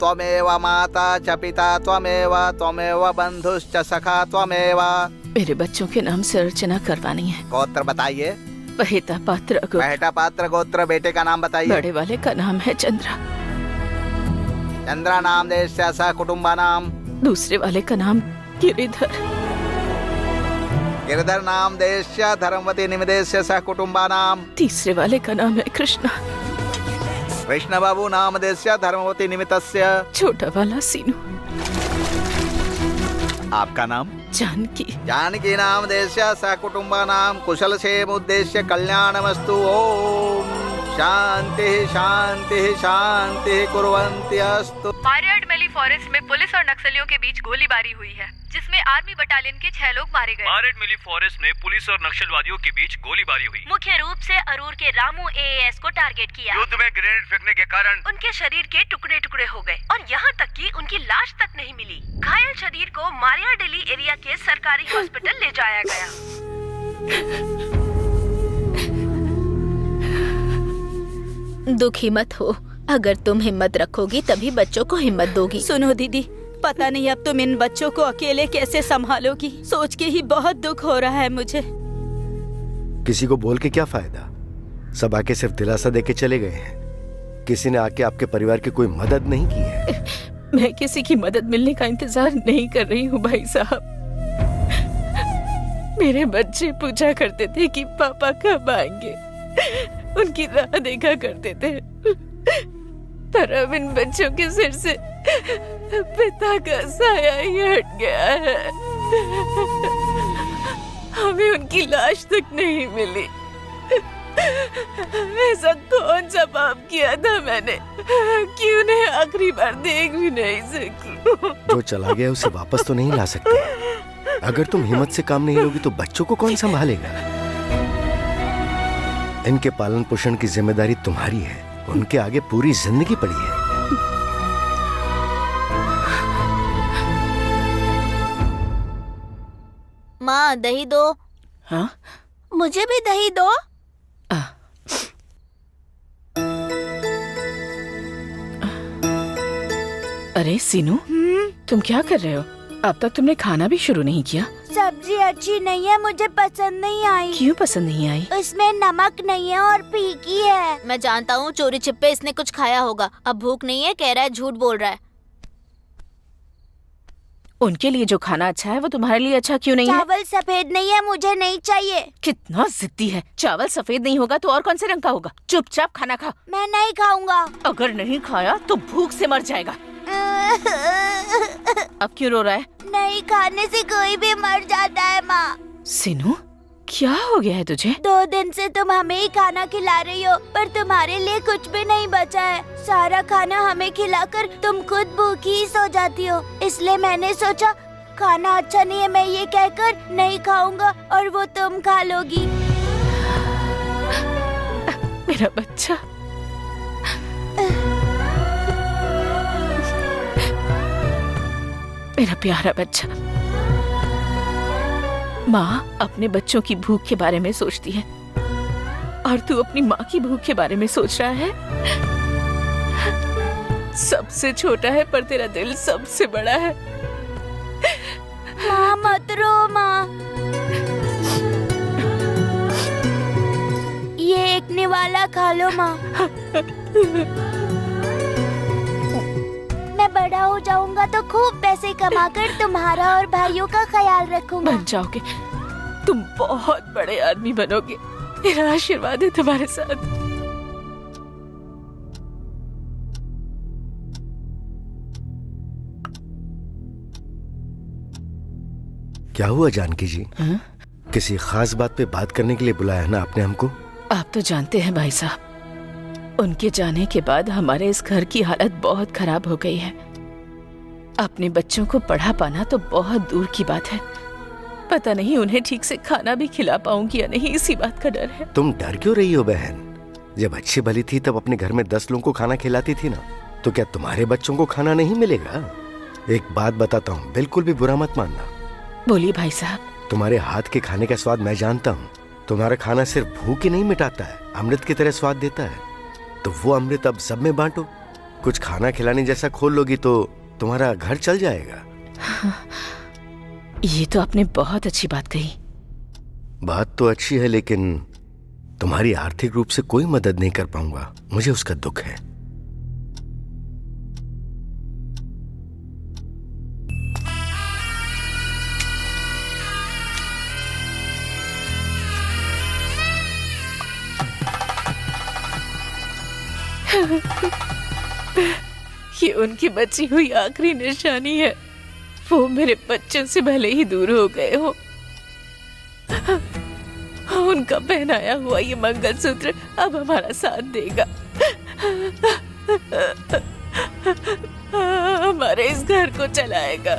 त्वमेव माता च पिता त्वमेव त्वमेव बंधुश्च सखा त्वमेव। मेरे बच्चों के नाम से अर्चना करवानी है। गोत्र बताइए। पहिता पात्र गोत्र। पहिता पात्र गोत्र। बेटे का नाम बताइए। बड़े वाले का नाम है चंद्रा। चंद्रा नाम देशस्य सह कुटुंबा नाम। दूसरे वाले का नाम गिरिधर। गिरिधर नाम देशस्य धर्मवती निमिदेशस्य सह कुटुंबा नाम। तीसरे वाले का नाम है कृष्णा। कृष्ण बाबू नाम देशस्य धर्मवती निमितस्य। छोटा वाला सीनू। आपका नाम? जानकी। जानकी नाम देशस्य सह कुटुंबा नाम। कुशल क्षेम उद्देश्य कल्याणमस्तु। ओम शांति शांति शांति कुर्वन्ति अस्तु। मारियाड मैली फॉरेस्ट में पुलिस और नक्सलियों के बीच गोलीबारी हुई है, जिसमें आर्मी बटालियन के 6 लोग मारे गए। मारियाड मैली फॉरेस्ट में पुलिस और नक्सलवादियों के बीच गोलीबारी हुई। मुख्य रूप से अरूर के रामू एएस को टारगेट किया। युद्ध में ग्रेनेड फेंकने के कारण उनके शरीर के टुकड़े टुकड़े हो गए और यहाँ तक कि उनकी लाश तक नहीं मिली। घायल शरीर को मारियाडेली एरिया के सरकारी हॉस्पिटल ले जाया गया। दुखी मत हो, अगर तुम हिम्मत रखोगी तभी बच्चों को हिम्मत दोगी। सुनो दीदी, पता नहीं अब तुम इन बच्चों को अकेले कैसे संभालोगी, सोच के ही बहुत दुख हो रहा है मुझे। किसी को बोल के क्या फायदा, सब आके सिर्फ दिलासा देके चले गए हैं। किसी ने आके आपके परिवार की कोई मदद नहीं की है। मैं किसी की मदद मिलने का इंतजार नहीं कर रही हूँ भाई साहब। मेरे बच्चे पूछा करते थे कि पापा कब आएंगे, उनकी राह देखा करते थे, पर अब इन बच्चों के सिर से पिता का साया ही हट गया है। हमें उनकी लाश तक नहीं मिली। ऐसा कौन सा पाप किया था मैंने कि उन्हें आखिरी बार देख भी नहीं सकी। जो चला गया उसे वापस तो नहीं ला सकते। अगर तुम हिम्मत से काम नहीं लोगी तो बच्चों को कौन संभालेगा। इनके पालन पोषण की जिम्मेदारी तुम्हारी है, उनके आगे पूरी जिंदगी पड़ी है। माँ दही दो। हाँ? मुझे भी दही दो। अरे सीनू, तुम क्या कर रहे हो? अब तक तुमने खाना भी शुरू नहीं किया। सब्जी अच्छी नहीं है, मुझे पसंद नहीं आई। क्यों पसंद नहीं आई? उसमें नमक नहीं है और फीकी है। मैं जानता हूँ, चोरी छिपे इसने कुछ खाया होगा। अब भूख नहीं है, कह रहा है झूठ बोल रहा है। उनके लिए जो खाना अच्छा है वो तुम्हारे लिए अच्छा क्यों नहीं है? चावल सफेद नहीं है, मुझे नहीं चाहिए। कितना जिद्दी है। चावल सफेद नहीं होगा तो और कौन से रंग का होगा? चुपचाप खाना खा। मैं नहीं खाऊंगा। अगर नहीं खाया तो भूख से मर जाएगा। अब क्यों रो रहा है? नहीं खाने से कोई भी मर जाता है माँ। सिनू, क्या हो गया है तुझे? 2 दिन से तुम हमें ही खाना खिला रही हो, पर तुम्हारे लिए कुछ भी नहीं बचा है। सारा खाना हमें खिलाकर तुम खुद भूखी ही सो जाती हो। इसलिए मैंने सोचा खाना अच्छा नहीं है मैं ये कहकर नहीं खाऊंगा और वो तुम खा लोगी। मेरा बच्चा। मेरा प्यारा बच्चा। माँ अपने बच्चों की भूख के बारे में सोचती है और तू अपनी माँ की भूख के बारे में सोच रहा है। सबसे छोटा है पर तेरा दिल सबसे बड़ा है। माँ मत रो माँ। ये एक निवाला खा लो माँ। मैं बड़ा हो जाऊंगा तो खूब पैसे कमाकर तुम्हारा और भाइयों का ख्याल रखूंगा। बन जाओगे, तुम बहुत बड़े आदमी बनोगे। मेरा आशीर्वाद है तुम्हारे साथ। क्या हुआ जानकी जी? किसी खास बात पे बात करने के लिए बुलाया है ना आपने हमको? आप तो जानते हैं भाई साहब, उनके जाने के बाद हमारे इस घर की हालत बहुत खराब हो गई है। अपने बच्चों को पढ़ा पाना तो बहुत दूर की बात है। पता नहीं उन्हें ठीक से खाना भी खिला पाऊंगी या नहीं, इसी बात का डर है। तुम डर क्यों रही हो बहन? जब अच्छी भली थी तब अपने घर में 10 लोगों को खाना खिलाती थी ना, तो क्या तुम्हारे बच्चों को खाना नहीं मिलेगा? एक बात बताता हूँ, बिल्कुल भी बुरा मत मानना। बोलिए भाई साहब। तुम्हारे हाथ के खाने का स्वाद मैं जानता हूँ। तुम्हारा खाना सिर्फ भूख ही नहीं मिटाता है, अमृत की तरह स्वाद देता है। तो वो अमृत अब सब में बांटो, कुछ खाना खिलाने जैसा खोल लोगी तो तुम्हारा घर चल जाएगा। ये तो आपने बहुत अच्छी बात कही। बात तो अच्छी है, लेकिन तुम्हारी आर्थिक रूप से कोई मदद नहीं कर पाऊंगा। मुझे उसका दुख है। ये उनकी बची हुई आखिरी निशानी है। वो मेरे बच्चों से भले ही दूर हो गए हो, उनका पहनाया हुआ ये मंगलसूत्र अब हमारा साथ देगा, हमारे इस घर को चलाएगा।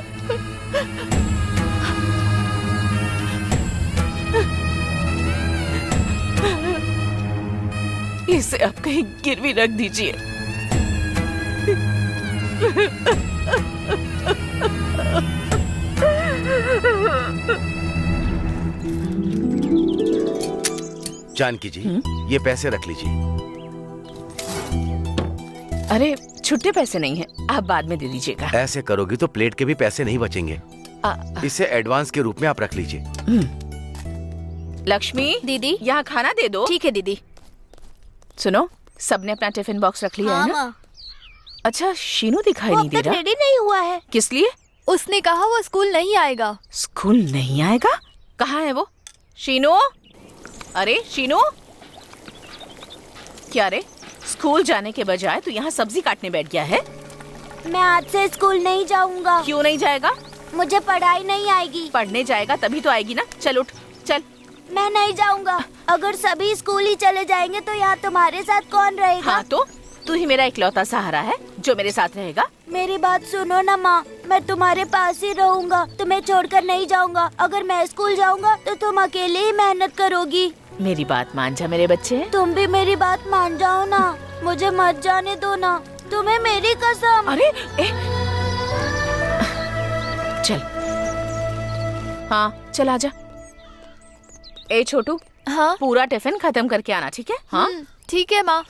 इसे आप कहीं गिरवी रख दीजिए। जानकी जी, ये पैसे रख लीजिए। अरे छुट्टे पैसे नहीं हैं, आप बाद में दे दीजिएगा। ऐसे करोगी तो प्लेट के भी पैसे नहीं बचेंगे। इसे एडवांस के रूप में आप रख लीजिए। लक्ष्मी दीदी, यहाँ खाना दे दो। ठीक है दीदी। सुनो, सबने अपना टिफिन बॉक्स रख लिया हाँ, है ना? माँ। अच्छा, शीनू दिखाई वो नहीं दे अब तक रहा। रेडी नहीं हुआ है। किस लिए? उसने कहा वो स्कूल नहीं आएगा। स्कूल नहीं आएगा? कहाँ है वो? शीनू, अरे शीनू, क्या रे, स्कूल जाने के बजाय तू यहाँ सब्जी काटने बैठ गया है? मैं आज से स्कूल नहीं जाऊंगा। क्यों नहीं जाएगा? मुझे पढ़ाई नहीं आएगी। पढ़ने जाएगा तभी तो आएगी ना। चल उठ, चल। मैं नहीं जाऊंगा। अगर सभी स्कूल ही चले जाएंगे तो यहाँ तुम्हारे साथ कौन रहेगा? हाँ तो तू ही मेरा इकलौता सहारा है जो मेरे साथ रहेगा। मेरी बात सुनो ना माँ, मैं तुम्हारे पास ही रहूंगा, तुम्हें छोड़कर नहीं जाऊंगा। अगर मैं स्कूल जाऊंगा तो तुम अकेले ही मेहनत करोगी। मेरी बात मान जा मेरे बच्चे। तुम भी मेरी बात मान जाओ ना, मुझे मत जाने दो ना, तुम्हें मेरी कसम। अरे चल, हाँ चल आजा। ए छोटू, हाँ पूरा टिफिन खत्म करके आना, ठीक है? हाँ ठीक है माँ।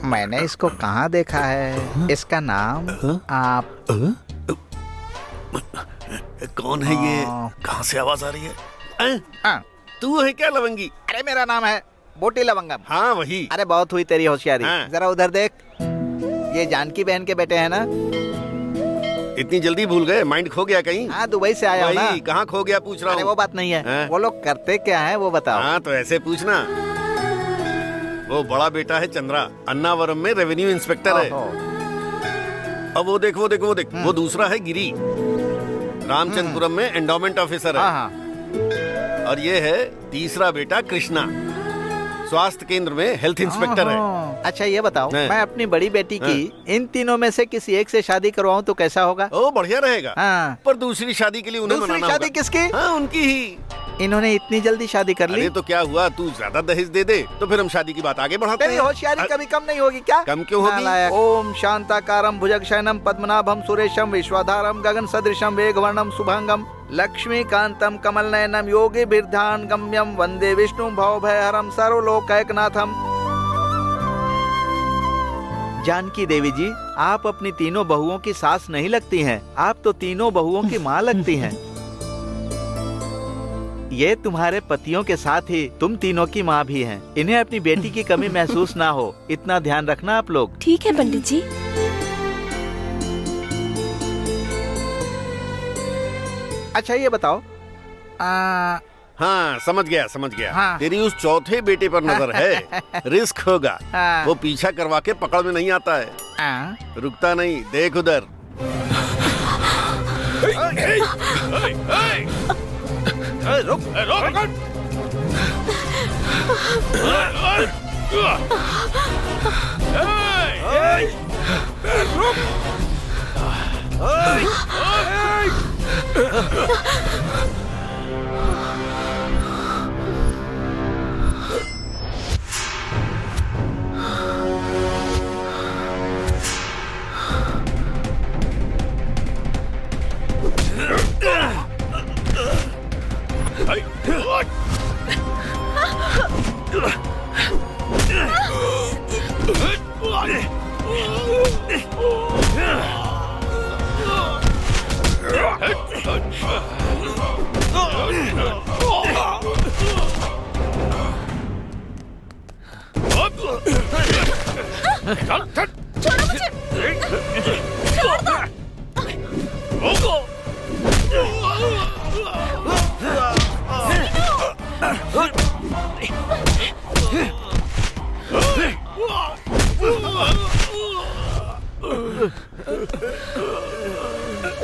मैंने इसको कहाँ देखा है? इसका नाम आप कौन है ये? कहाँ से आवाज आ रही है? हाँ। तू है क्या लवंगी? अरे मेरा नाम है बोटी लवंगम। हाँ वही। अरे बहुत हुई तेरी होशियारी। हाँ। जरा उधर देख, ये जानकी बहन के बेटे हैं ना? इतनी जल्दी भूल गए? माइंड खो गया कहीं? हाँ, दुबई से आया हूँ ना। वही, कहाँ खो गया पूछ रहा अरे हूँ। वो बात नहीं है। हाँ। वो लोग करते क्या है वो बताओ। हाँ तो ऐसे पूछना। वो बड़ा बेटा है चंद्रा, अन्नावरम में रेवेन्यू इंस्पेक्टर है। अब वो देख वो दूसरा है गिरी, रामचंद्रपुरम में एंडोमेंट ऑफिसर है। हाँ। और ये है तीसरा बेटा कृष्णा, स्वास्थ्य केंद्र में हेल्थ इंस्पेक्टर है। अच्छा ये बताओ, हाँ। मैं अपनी बड़ी बेटी की इन तीनों में से किसी एक से शादी करवाऊं तो कैसा होगा? ओ बढ़िया रहेगा। हाँ। पर दूसरी शादी के लिए उन्हें दूसरी मनाना शादी होगा। किसकी? हाँ उनकी ही। इन्होंने इतनी जल्दी शादी कर ली? अरे तो क्या हुआ, तू ज्यादा दहेज दे दे तो फिर हम शादी की बात आगे बढ़ाते तेरी हैं। होशियारी कभी कम नहीं होगी क्या? कम क्यों होगी? नालायक। ओम शांताकारं भुजगशयनं पद्मनाभं सुरेशं विश्वाधारं गगन सदृशं वेगवर्णं शुभांगं लक्ष्मीकान्तं कमलनयनं योगिभिर्ध्यान गम्यं वंदे विष्णु भवभयहरं सर्वलोकैकनाथं। जानकी देवी जी, आप अपनी तीनों बहुओं की सास नहीं लगती हैं, आप तो तीनों बहुओं की माँ लगती हैं। ये तुम्हारे पतियों के साथ ही तुम तीनों की माँ भी हैं। इन्हें अपनी बेटी की कमी महसूस ना हो, इतना ध्यान रखना आप लोग। ठीक है पंडित जी। अच्छा ये बताओ, हाँ समझ गया। हाँ। तेरी उस चौथे बेटे पर नजर है। रिस्क होगा। हाँ। वो पीछा करवा के पकड़ में नहीं आता है, रुकता नहीं। देख उधर।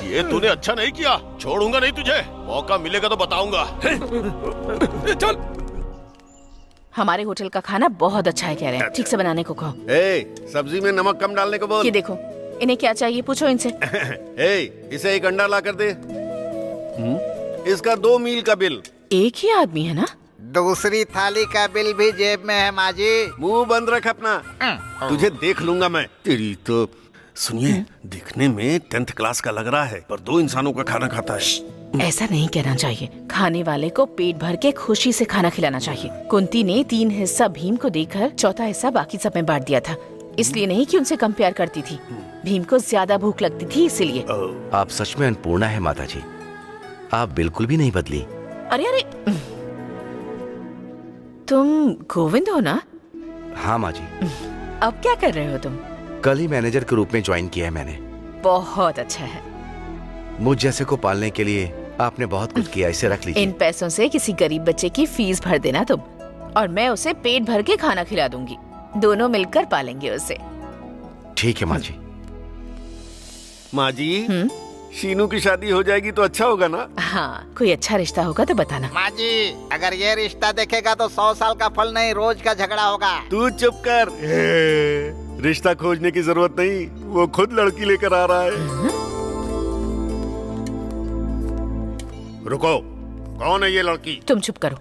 ये तूने अच्छा नहीं किया, छोड़ूंगा नहीं तुझे, मौका मिलेगा तो बताऊंगा। चल। हमारे होटल का खाना बहुत अच्छा है कह रहे हैं, ठीक से बनाने को कहो। सब्जी में नमक कम डालने को बोल। ये देखो, इन्हें क्या चाहिए पूछो इनसे। इसे एक अंडा ला कर दे। इसका 2 मील का बिल। एक ही आदमी है ना? दूसरी थाली का बिल भी जेब में है माँ जी। मुंह बंद रख अपना, तुझे देख लूंगा मैं। तेरी तो सुनिए, दिखने में 10th क्लास का लग रहा है, पर 2 इंसानों का खाना खाता है। ऐसा नहीं कहना चाहिए, खाने वाले को पेट भर के खुशी से खाना खिलाना चाहिए। कुंती ने 3 हिस्सा भीम को देकर चौथा हिस्सा बाकी सब में बांट दिया था, इसलिए नहीं कि उनसे कम प्यार करती थी। भीम को ज्यादा भूख लगती थी इसीलिए। आप सच में अन्नपूर्णा है माता जी, आप बिल्कुल भी नहीं बदली। अरे अरे, तुम गोविंद हो ना? हाँ माँ जी। अब क्या कर रहे हो तुम? कल ही मैनेजर के रूप में ज्वाइन किया है मैंने। बहुत अच्छा है। मुझ जैसे को पालने के लिए आपने बहुत कुछ किया, इसे रख लीजिए। इन पैसों से किसी गरीब बच्चे की फीस भर देना तुम, और मैं उसे पेट भर के खाना खिला दूंगी। दोनों मिलकर पालेंगे उसे। ठीक है माँ जी। माँ जी, शीनू की शादी हो जाएगी तो अच्छा होगा ना? हाँ, कोई अच्छा रिश्ता होगा तो बताना। माँ जी, अगर ये रिश्ता देखेगा तो 100 साल का फल नहीं, रोज का झगड़ा होगा। तू चुप कर। रिश्ता खोजने की जरूरत नहीं, वो खुद लड़की लेकर आ रहा है। रुको, कौन है ये लड़की? तुम चुप करो।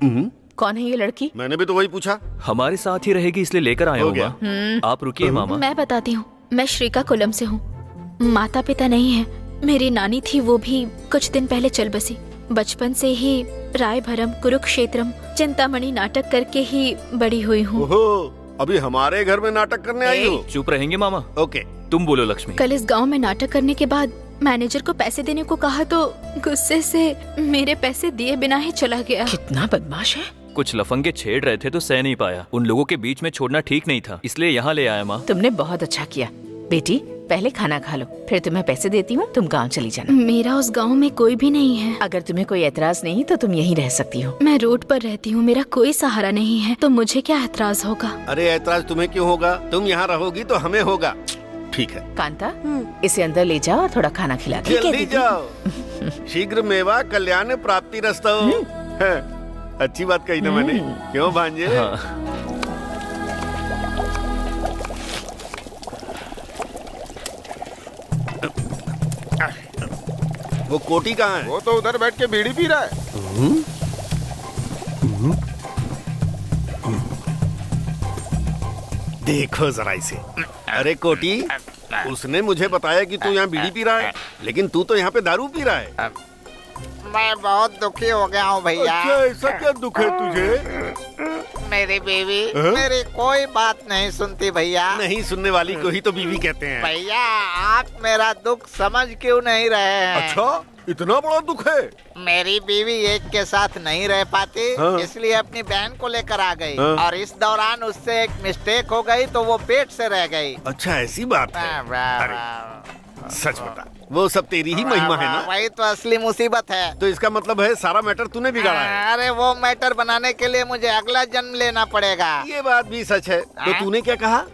कौन है ये लड़की? मैंने भी तो वही पूछा। हमारे साथ ही रहेगी इसलिए लेकर आया हूँ माँ। आप रुकिए मामा। मैं बताती हूँ, मैं श्रीकाकुलम से हूँ। माता पिता नहीं है, मेरी नानी थी, वो भी कुछ दिन पहले चल बसी। बचपन से ही रायभरम, कुरुक्षेत्रम, चिंतामणि नाटक करके ही बड़ी हुई हूँ। ओहो, अभी हमारे घर में नाटक करने आई हो? चुप रहेंगे मामा। ओके, तुम बोलो लक्ष्मी। कल इस गांव में नाटक करने के बाद मैनेजर को पैसे देने को कहा तो गुस्से से मेरे पैसे दिए बिना ही चला गया। कितना बदमाश है। कुछ लफंगे छेड़ रहे थे तो सह नहीं पाया, उन लोगों के बीच में छोड़ना ठीक नहीं था, इसलिए यहाँ ले आया माँ। तुमने बहुत अच्छा किया। बेटी, पहले खाना खा लो, फिर तुम्हें पैसे देती हूँ, तुम गांव चली जाना। मेरा उस गांव में कोई भी नहीं है। अगर तुम्हें कोई एतराज नहीं तो तुम यहीं रह सकती हो। मैं रोड पर रहती हूँ, मेरा कोई सहारा नहीं है, तो मुझे क्या एतराज होगा? अरे एतराज तुम्हें क्यों होगा? तुम यहाँ रहोगी तो हमें होगा। ठीक है कांता, इसे अंदर ले जाओ और थोड़ा खाना खिला दो। जल्दी जाओ। शीघ्र मेवा कल्याण प्राप्ति रस्तो। अच्छी बात कही ना मैंने, क्यों भांजे? वो कोटी कहाँ है? वो तो उधर बैठ के बीड़ी पी रहा है। देखो जरा इसे। अरे कोटी, उसने मुझे बताया कि तू यहाँ बीड़ी पी रहा है, लेकिन तू तो यहाँ पे दारू पी रहा है। मैं बहुत दुखी हो गया हूँ भैया। अच्छा, ऐसा क्या दुख है तुझे? मेरी बीवी मेरी कोई बात नहीं सुनती भैया। नहीं सुनने वाली को ही तो बीवी कहते हैं। भैया, आप मेरा दुख समझ क्यों नहीं रहे हैं? अच्छा, इतना बड़ा दुख है? मेरी बीवी एक के साथ नहीं रह पाती, इसलिए अपनी बहन को लेकर आ गई, और इस दौरान उससे एक मिस्टेक हो गई तो वो पेट से रह गई। अच्छा, ऐसी बात है? अरे सच बता, वो सब तेरी ही महिमा है ना? वही तो असली मुसीबत है। तो इसका मतलब है सारा मैटर तूने बिगाड़ा है? अरे वो मैटर बनाने के लिए मुझे अगला जन्म लेना पड़ेगा। ये बात भी सच है। तो तूने क्या कहा?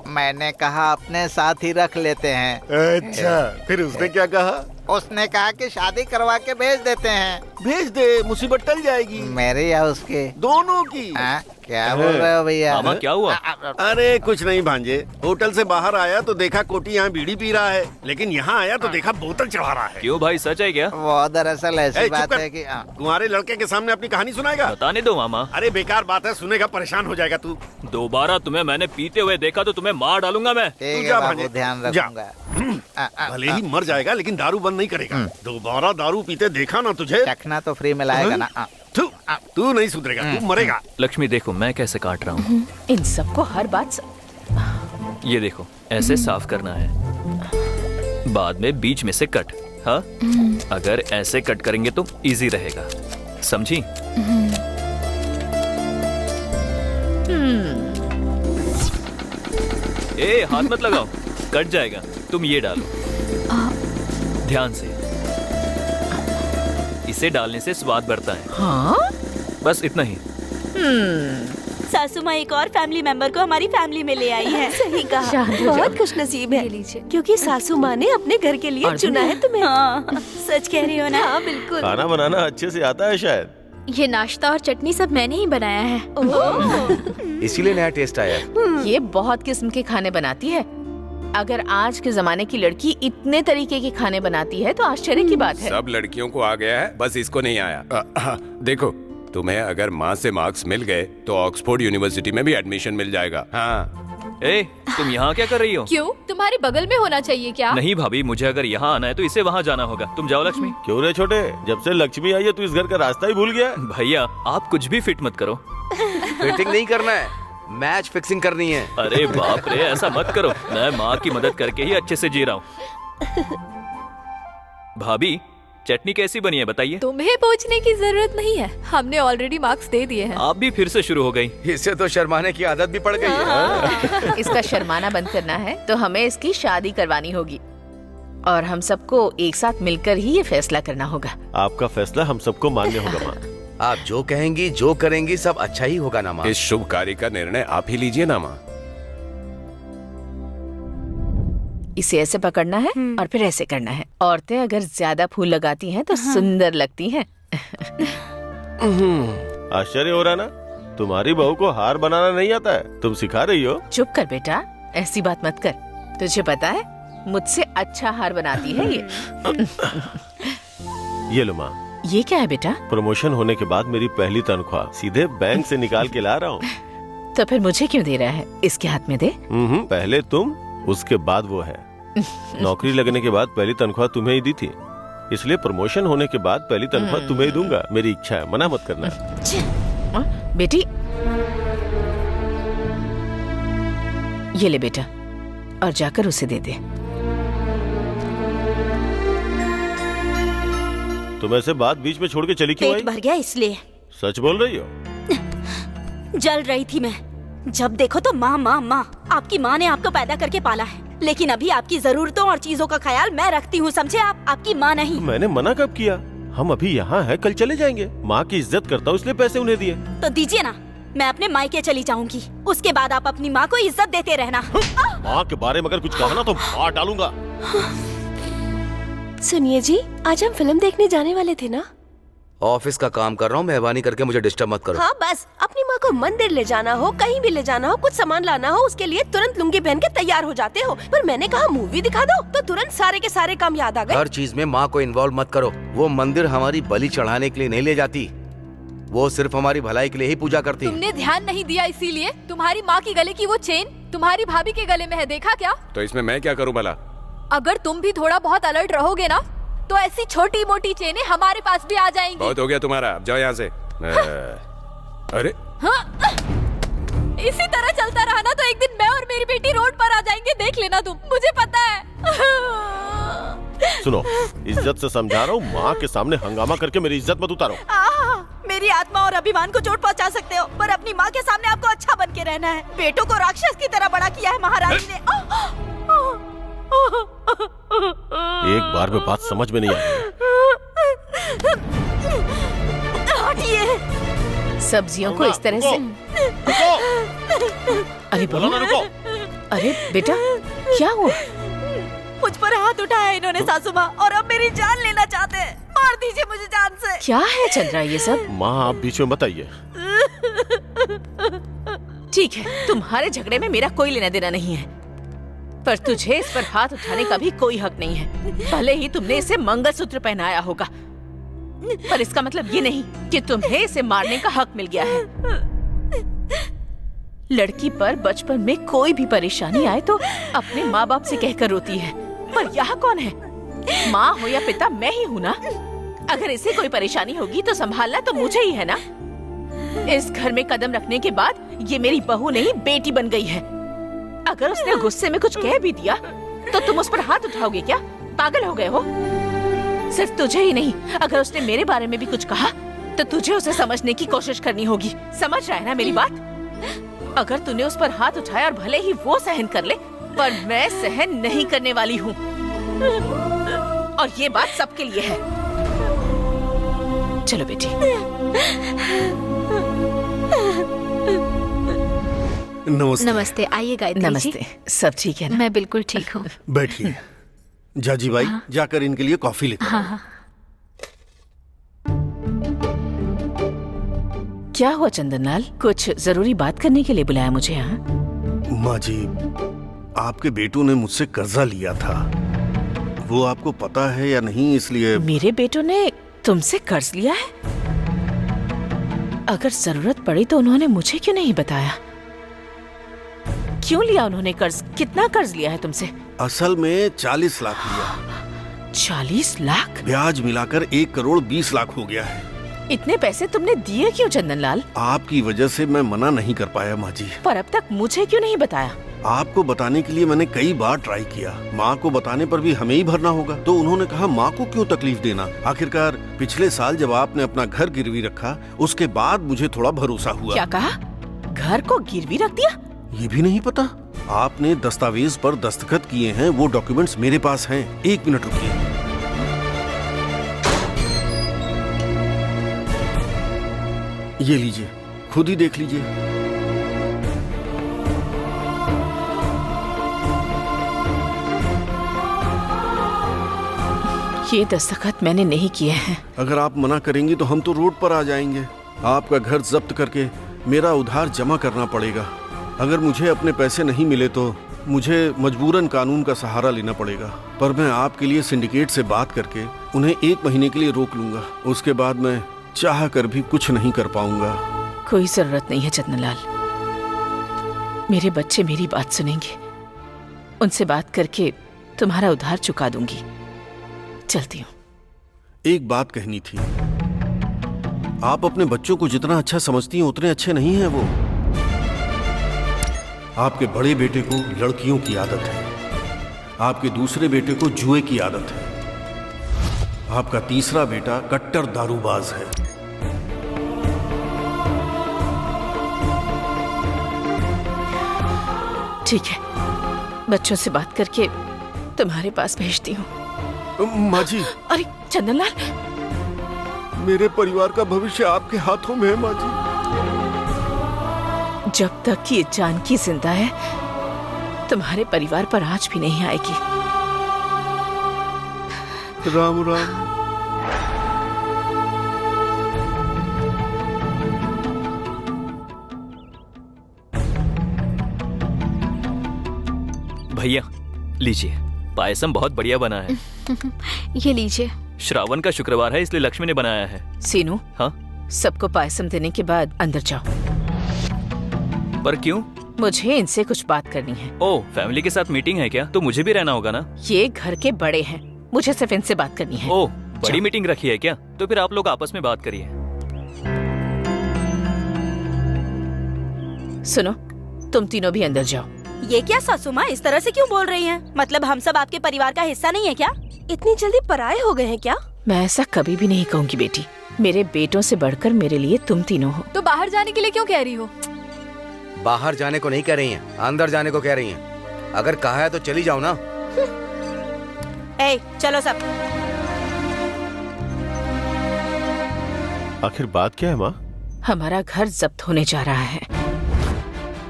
मैंने कहा अपने साथ ही रख लेते हैं। अच्छा, फिर उसने क्या कहा? उसने कहा कि शादी करवा के भेज देते हैं। भेज दे, मुसीबत टल जाएगी। मेरे या उसके? दोनों की। क्या बोल रहे हो भैया? मामा क्या हुआ? अरे कुछ नहीं भांजे, होटल से बाहर आया तो देखा कोटी यहाँ बीड़ी पी रहा है, लेकिन यहाँ आया तो देखा बोतल चढ़ा रहा है। क्यों भाई, सच है क्या? वो दरअसल ऐसी चुप बात कर। है कि तुम्हारे लड़के के सामने अपनी कहानी सुनाएगा? बताने दो मामा। अरे बेकार बात है, सुनेगा परेशान हो जाएगा तू। दोबारा तुम्हें मैंने पीते हुए देखा तो तुम्हें मार डालूंगा मैं। ठीक तू है जा बाबू, भांजे, ध्यान जा। रखूंगा। भले ही मर जाएगा लेकिन दारू बंद नहीं करेगा। दोबारा दारू पीते देखा ना तुझे, चखना तो फ्री में लाएगा ना। तू नहीं सुधरेगा, तू मरेगा। लक्ष्मी देखो मैं कैसे काट रहा हूँ। इन सबको हर बात ये देखो, ऐसे साफ करना है, बाद में बीच में से कट। हाँ, अगर ऐसे कट करेंगे तो इजी रहेगा, समझी? ए, हाथ मत लगाओ, कट जाएगा। तुम ये डालो ध्यान से, इसे डालने से स्वाद बढ़ता है। हाँ? बस इतना ही। सासू माँ एक और फैमिली मेंबर को हमारी फैमिली में ले आई है। सही कहा, बहुत खुशनसीब है क्योंकि सासू माँ ने अपने घर के लिए चुना है तुम्हें। हाँ, सच कह रही हो ना? हाँ बिल्कुल। खाना बनाना अच्छे से आता है शायद। ये नाश्ता और चटनी सब मैंने ही बनाया है। इसीलिए नया टेस्ट आया। ये बहुत किस्म के खाने बनाती है। अगर आज के जमाने की लड़की इतने तरीके के खाने बनाती है तो आश्चर्य की बात है। सब लड़कियों को आ गया है, बस इसको नहीं आया। देखो, तुम्हें अगर माँ से मार्क्स मिल गए तो ऑक्सफोर्ड यूनिवर्सिटी में भी एडमिशन मिल जाएगा। हाँ। ए, तुम यहाँ क्या कर रही हो? क्यों, तुम्हारे बगल में होना चाहिए क्या? नहीं भाभी, मुझे अगर यहाँ आना है तो इसे वहाँ जाना होगा। तुम जाओ लक्ष्मी। क्यों रे छोटे, जब से लक्ष्मी आई है तू इस घर का रास्ता ही भूल गया? भैया आप कुछ भी फिट मत करो। फिटिंग नहीं करना है, मैच फिक्सिंग करनी है। अरे बाप रे, ऐसा मत करो, मैं माँ की मदद करके ही अच्छे से जी रहा हूँ। भाभी चटनी कैसी बनी है बताइए? तुम्हें पूछने की जरूरत नहीं है, हमने ऑलरेडी मार्क्स दे दिए हैं। आप भी फिर से शुरू हो गई। इससे तो शर्माने की आदत भी पड़ गई है। इसका शर्माना बंद करना है तो हमें इसकी शादी करवानी होगी और हम सबको एक साथ मिलकर ही ये फैसला करना होगा। आपका फैसला हम सबको मान्य होगा माँ। आप जो कहेंगी जो करेंगी सब अच्छा ही होगा ना माँ। इस शुभ कार्य का निर्णय आप ही लीजिए ना माँ। इसे ऐसे पकड़ना है और फिर ऐसे करना है। औरतें अगर ज्यादा फूल लगाती हैं तो सुंदर लगती हैं। आश्चर्य हो रहा ना, तुम्हारी बहू को हार बनाना नहीं आता है, तुम सिखा रही हो? चुप कर बेटा, ऐसी बात मत कर। तुझे पता है मुझसे अच्छा हार बनाती है ये। ये लो माँ। ये क्या है बेटा? प्रमोशन होने के बाद मेरी पहली तनख्वाह सीधे बैंक से निकाल के ला रहा हूँ। तो फिर मुझे क्यों दे रहा है? इसके हाथ में दे। पहले तुम, उसके बाद वो है। नौकरी लगने के बाद पहली तनख्वाह तुम्हें ही दी थी, इसलिए प्रमोशन होने के बाद पहली तनख्वाह तुम्हें ही दूंगा। मेरी इच्छा है, मना मत करना। बेटी ये ले बेटा, और जाकर उसे दे दे। तुम ऐसे बात बीच में छोड़ के चली क्यों आई? पेट भर गया इसलिए। सच बोल रही हो? जल रही थी मैं। जब देखो तो माँ माँ माँ। आपकी माँ ने आपको पैदा करके पाला है, लेकिन अभी आपकी जरूरतों और चीजों का ख्याल मैं रखती हूँ, समझे आप? आपकी माँ नहीं। मैंने मना कब किया? हम अभी यहाँ हैं, कल चले जाएंगे। माँ की इज्जत करता हूँ इसलिए पैसे उन्हें दिए। तो दीजिए ना, मैं अपने मायके चली जाऊंगी, उसके बाद आप अपनी माँ को इज्जत देते रहना। माँ के बारे में अगर कुछ कहा ना तो मार डालूंगा। सुनिए जी, आज हम फिल्म देखने जाने वाले थे ना? ऑफिस का काम कर रहा हूँ, मेहरबानी करके मुझे डिस्टर्ब मत करो। हाँ बस, अपनी माँ को मंदिर ले जाना हो, कहीं भी ले जाना हो, कुछ सामान लाना हो, उसके लिए तुरंत लुंगी पहन के तैयार हो जाते हो। पर मैंने कहा मूवी दिखा दो तो तुरंत सारे के सारे काम याद आ गए। हर चीज में माँ को इन्वॉल्व मत करो। वो मंदिर हमारी बलि चढ़ाने के लिए नहीं ले जाती, वो सिर्फ हमारी भलाई के लिए ही पूजा करती। तुमने ध्यान नहीं दिया, इसीलिए तुम्हारी माँ की गले की वो चेन तुम्हारी भाभी के गले में है, देखा क्या? तो इसमें मैं क्या करूँ भला? अगर तुम भी थोड़ा बहुत अलर्ट रहोगे ना तो ऐसी छोटी मोटी चेनें हमारे पास भी आ जाएंगी। बहुत हो गया तुम्हारा, अब जाओ यहाँ से। अरे हाँ? इसी तरह चलता रहा ना तो एक दिन मैं और मेरी बेटी रोड पर आ जाएंगे, देख लेना तुम, मुझे पता है। सुनो, इज्जत से समझा रहा हूँ, माँ के सामने हंगामा करके मेरी इज्जत मत उतारो। मेरी आत्मा और अभिमान को चोट पहुंचा सकते हो, पर अपनी माँ के सामने आपको अच्छा बन के रहना है। बेटों को राक्षस की तरह बड़ा किया है महारानी ने। एक बार में बात समझ में नहीं आई। हटिए। सब्जियों को इस तरह से। रुको। अरे बोलो ना रुको। अरे बेटा, क्या हुआ? मुझ पर हाथ उठाया इन्होंने सासू माँ, और अब मेरी जान लेना चाहते हैं। मार दीजिए मुझे जान से। क्या है चंद्रा ये सब? माँ आप बीच में बताइए। ठीक है, तुम्हारे झगड़े में मेरा कोई लेना देना नहीं है, पर तुझे इस पर हाथ उठाने का भी कोई हक नहीं है। भले ही तुमने इसे मंगलसूत्र पहनाया होगा, पर इसका मतलब ये नहीं कि तुम्हें इसे मारने का हक मिल गया है। लड़की पर बचपन में कोई भी परेशानी आए तो अपने माँ बाप से कहकर रोती है, पर यहाँ कौन है? माँ हो या पिता, मैं ही हूँ ना। अगर इसे कोई परेशानी होगी तो संभालना तो मुझे ही है ना। इस घर में कदम रखने के बाद ये मेरी बहू नहीं बेटी बन गई है। अगर उसने गुस्से में कुछ कह भी दिया तो तुम उस पर हाथ उठाओगे क्या? पागल हो गए हो? सिर्फ तुझे ही नहीं, अगर उसने मेरे बारे में भी कुछ कहा तो तुझे उसे समझने की कोशिश करनी होगी। समझ रहा है ना मेरी बात? अगर तूने उस पर हाथ उठाया और भले ही वो सहन कर ले, पर मैं सहन नहीं करने वाली हूँ। और ये बात सबके लिए है। चलो बेटी। नमस्ते। नमस्ते, आइए गायत्री जी। नमस्ते। सब ठीक है ना? मैं बिल्कुल ठीक हूँ। बैठिए। जाजी भाई, जाकर इनके लिए कॉफी लेकर आओ। हाँ। क्या हुआ चंदनलाल? कुछ जरूरी बात करने के लिए बुलाया मुझे यहाँ? माँ जी, आपके बेटों ने मुझसे कर्जा लिया था, वो आपको पता है या नहीं, इसलिए। मेरे बेटों ने तुमसे कर्ज लिया है? अगर जरूरत पड़ी तो उन्होंने मुझे क्यों नहीं बताया? क्यों लिया उन्होंने कर्ज? कितना कर्ज लिया है तुमसे? असल में 40 लाख लिया। 40 लाख? ब्याज मिलाकर 1 करोड़ 20 लाख हो गया है। इतने पैसे तुमने दिए क्यों चंदनलाल? आपकी वजह से मैं मना नहीं कर पाया माँ जी। पर अब तक मुझे क्यों नहीं बताया? आपको बताने के लिए मैंने कई बार ट्राई किया। माँ को बताने पर भी हमें ही भरना होगा, तो उन्होंने कहा माँ को क्यों तकलीफ देना। आखिरकार पिछले साल जब आपने अपना घर गिरवी रखा, उसके बाद मुझे थोड़ा भरोसा हुआ। क्या कहा? घर को गिरवी रख दिया? ये भी नहीं पता? आपने दस्तावेज पर दस्तखत किए हैं, वो डॉक्यूमेंट्स मेरे पास हैं। 1 मिनट रुकिए। ये लीजिए, खुद ही देख लीजिए। ये दस्तखत मैंने नहीं किए हैं। अगर आप मना करेंगी तो हम तो रोड पर आ जाएंगे। आपका घर जब्त करके मेरा उधार जमा करना पड़ेगा। अगर मुझे अपने पैसे नहीं मिले तो मुझे मजबूरन कानून का सहारा लेना पड़ेगा। पर मैं आपके लिए सिंडिकेट से बात करके उन्हें 1 महीने के लिए रोक लूंगा। उसके बाद मैं चाह कर भी कुछ नहीं कर पाऊंगा। कोई जरूरत नहीं है चंदनलाल, मेरे बच्चे मेरी बात सुनेंगे। उनसे बात करके तुम्हारा उधार चुका दूंगी। चलती हूँ। एक बात कहनी थी, आप अपने बच्चों को जितना अच्छा समझती हैं उतने अच्छे नहीं हैं वो। आपके बड़े बेटे को लड़कियों की आदत है, आपके दूसरे बेटे को जुए की आदत है, आपका तीसरा बेटा कट्टर दारूबाज है। ठीक है, बच्चों से बात करके तुम्हारे पास भेजती हूँ। माँ जी। अरे चंदनलाल, मेरे परिवार का भविष्य आपके हाथों में है माँ जी। जब तक ये जानकी जिंदा है तुम्हारे परिवार पर आँच भी नहीं आएगी। राम राम। भैया लीजिए, पायसम बहुत बढ़िया बना है। ये लीजिए। श्रावण का शुक्रवार है इसलिए लक्ष्मी ने बनाया है। सीनू, हाँ? सबको पायसम देने के बाद अंदर जाओ। पर क्यों? मुझे इनसे कुछ बात करनी है। ओह, फैमिली के साथ मीटिंग है क्या? तो मुझे भी रहना होगा ना? ये घर के बड़े हैं, मुझे सिर्फ इनसे बात करनी है। ओह, बड़ी मीटिंग रखी है क्या? तो फिर आप लोग आपस में बात करिए। सुनो, तुम तीनों भी अंदर जाओ। ये क्या सासू माँ इस तरह से क्यों बोल रही हैं? मतलब हम सब आपके परिवार का हिस्सा नहीं है क्या? इतनी जल्दी पराये हो गए हैं क्या? मैं ऐसा कभी भी नहीं कहूँगी बेटी। मेरे बेटों से बढ़कर मेरे लिए तुम तीनों हो। तो बाहर जाने के लिए क्यों कह रही हो? बाहर जाने को नहीं कह रही हैं, अंदर जाने को कह रही हैं। अगर कहा है तो चली जाओ ना। ए, चलो सब। आखिर बात क्या है माँ? हमारा घर जब्त होने जा रहा है।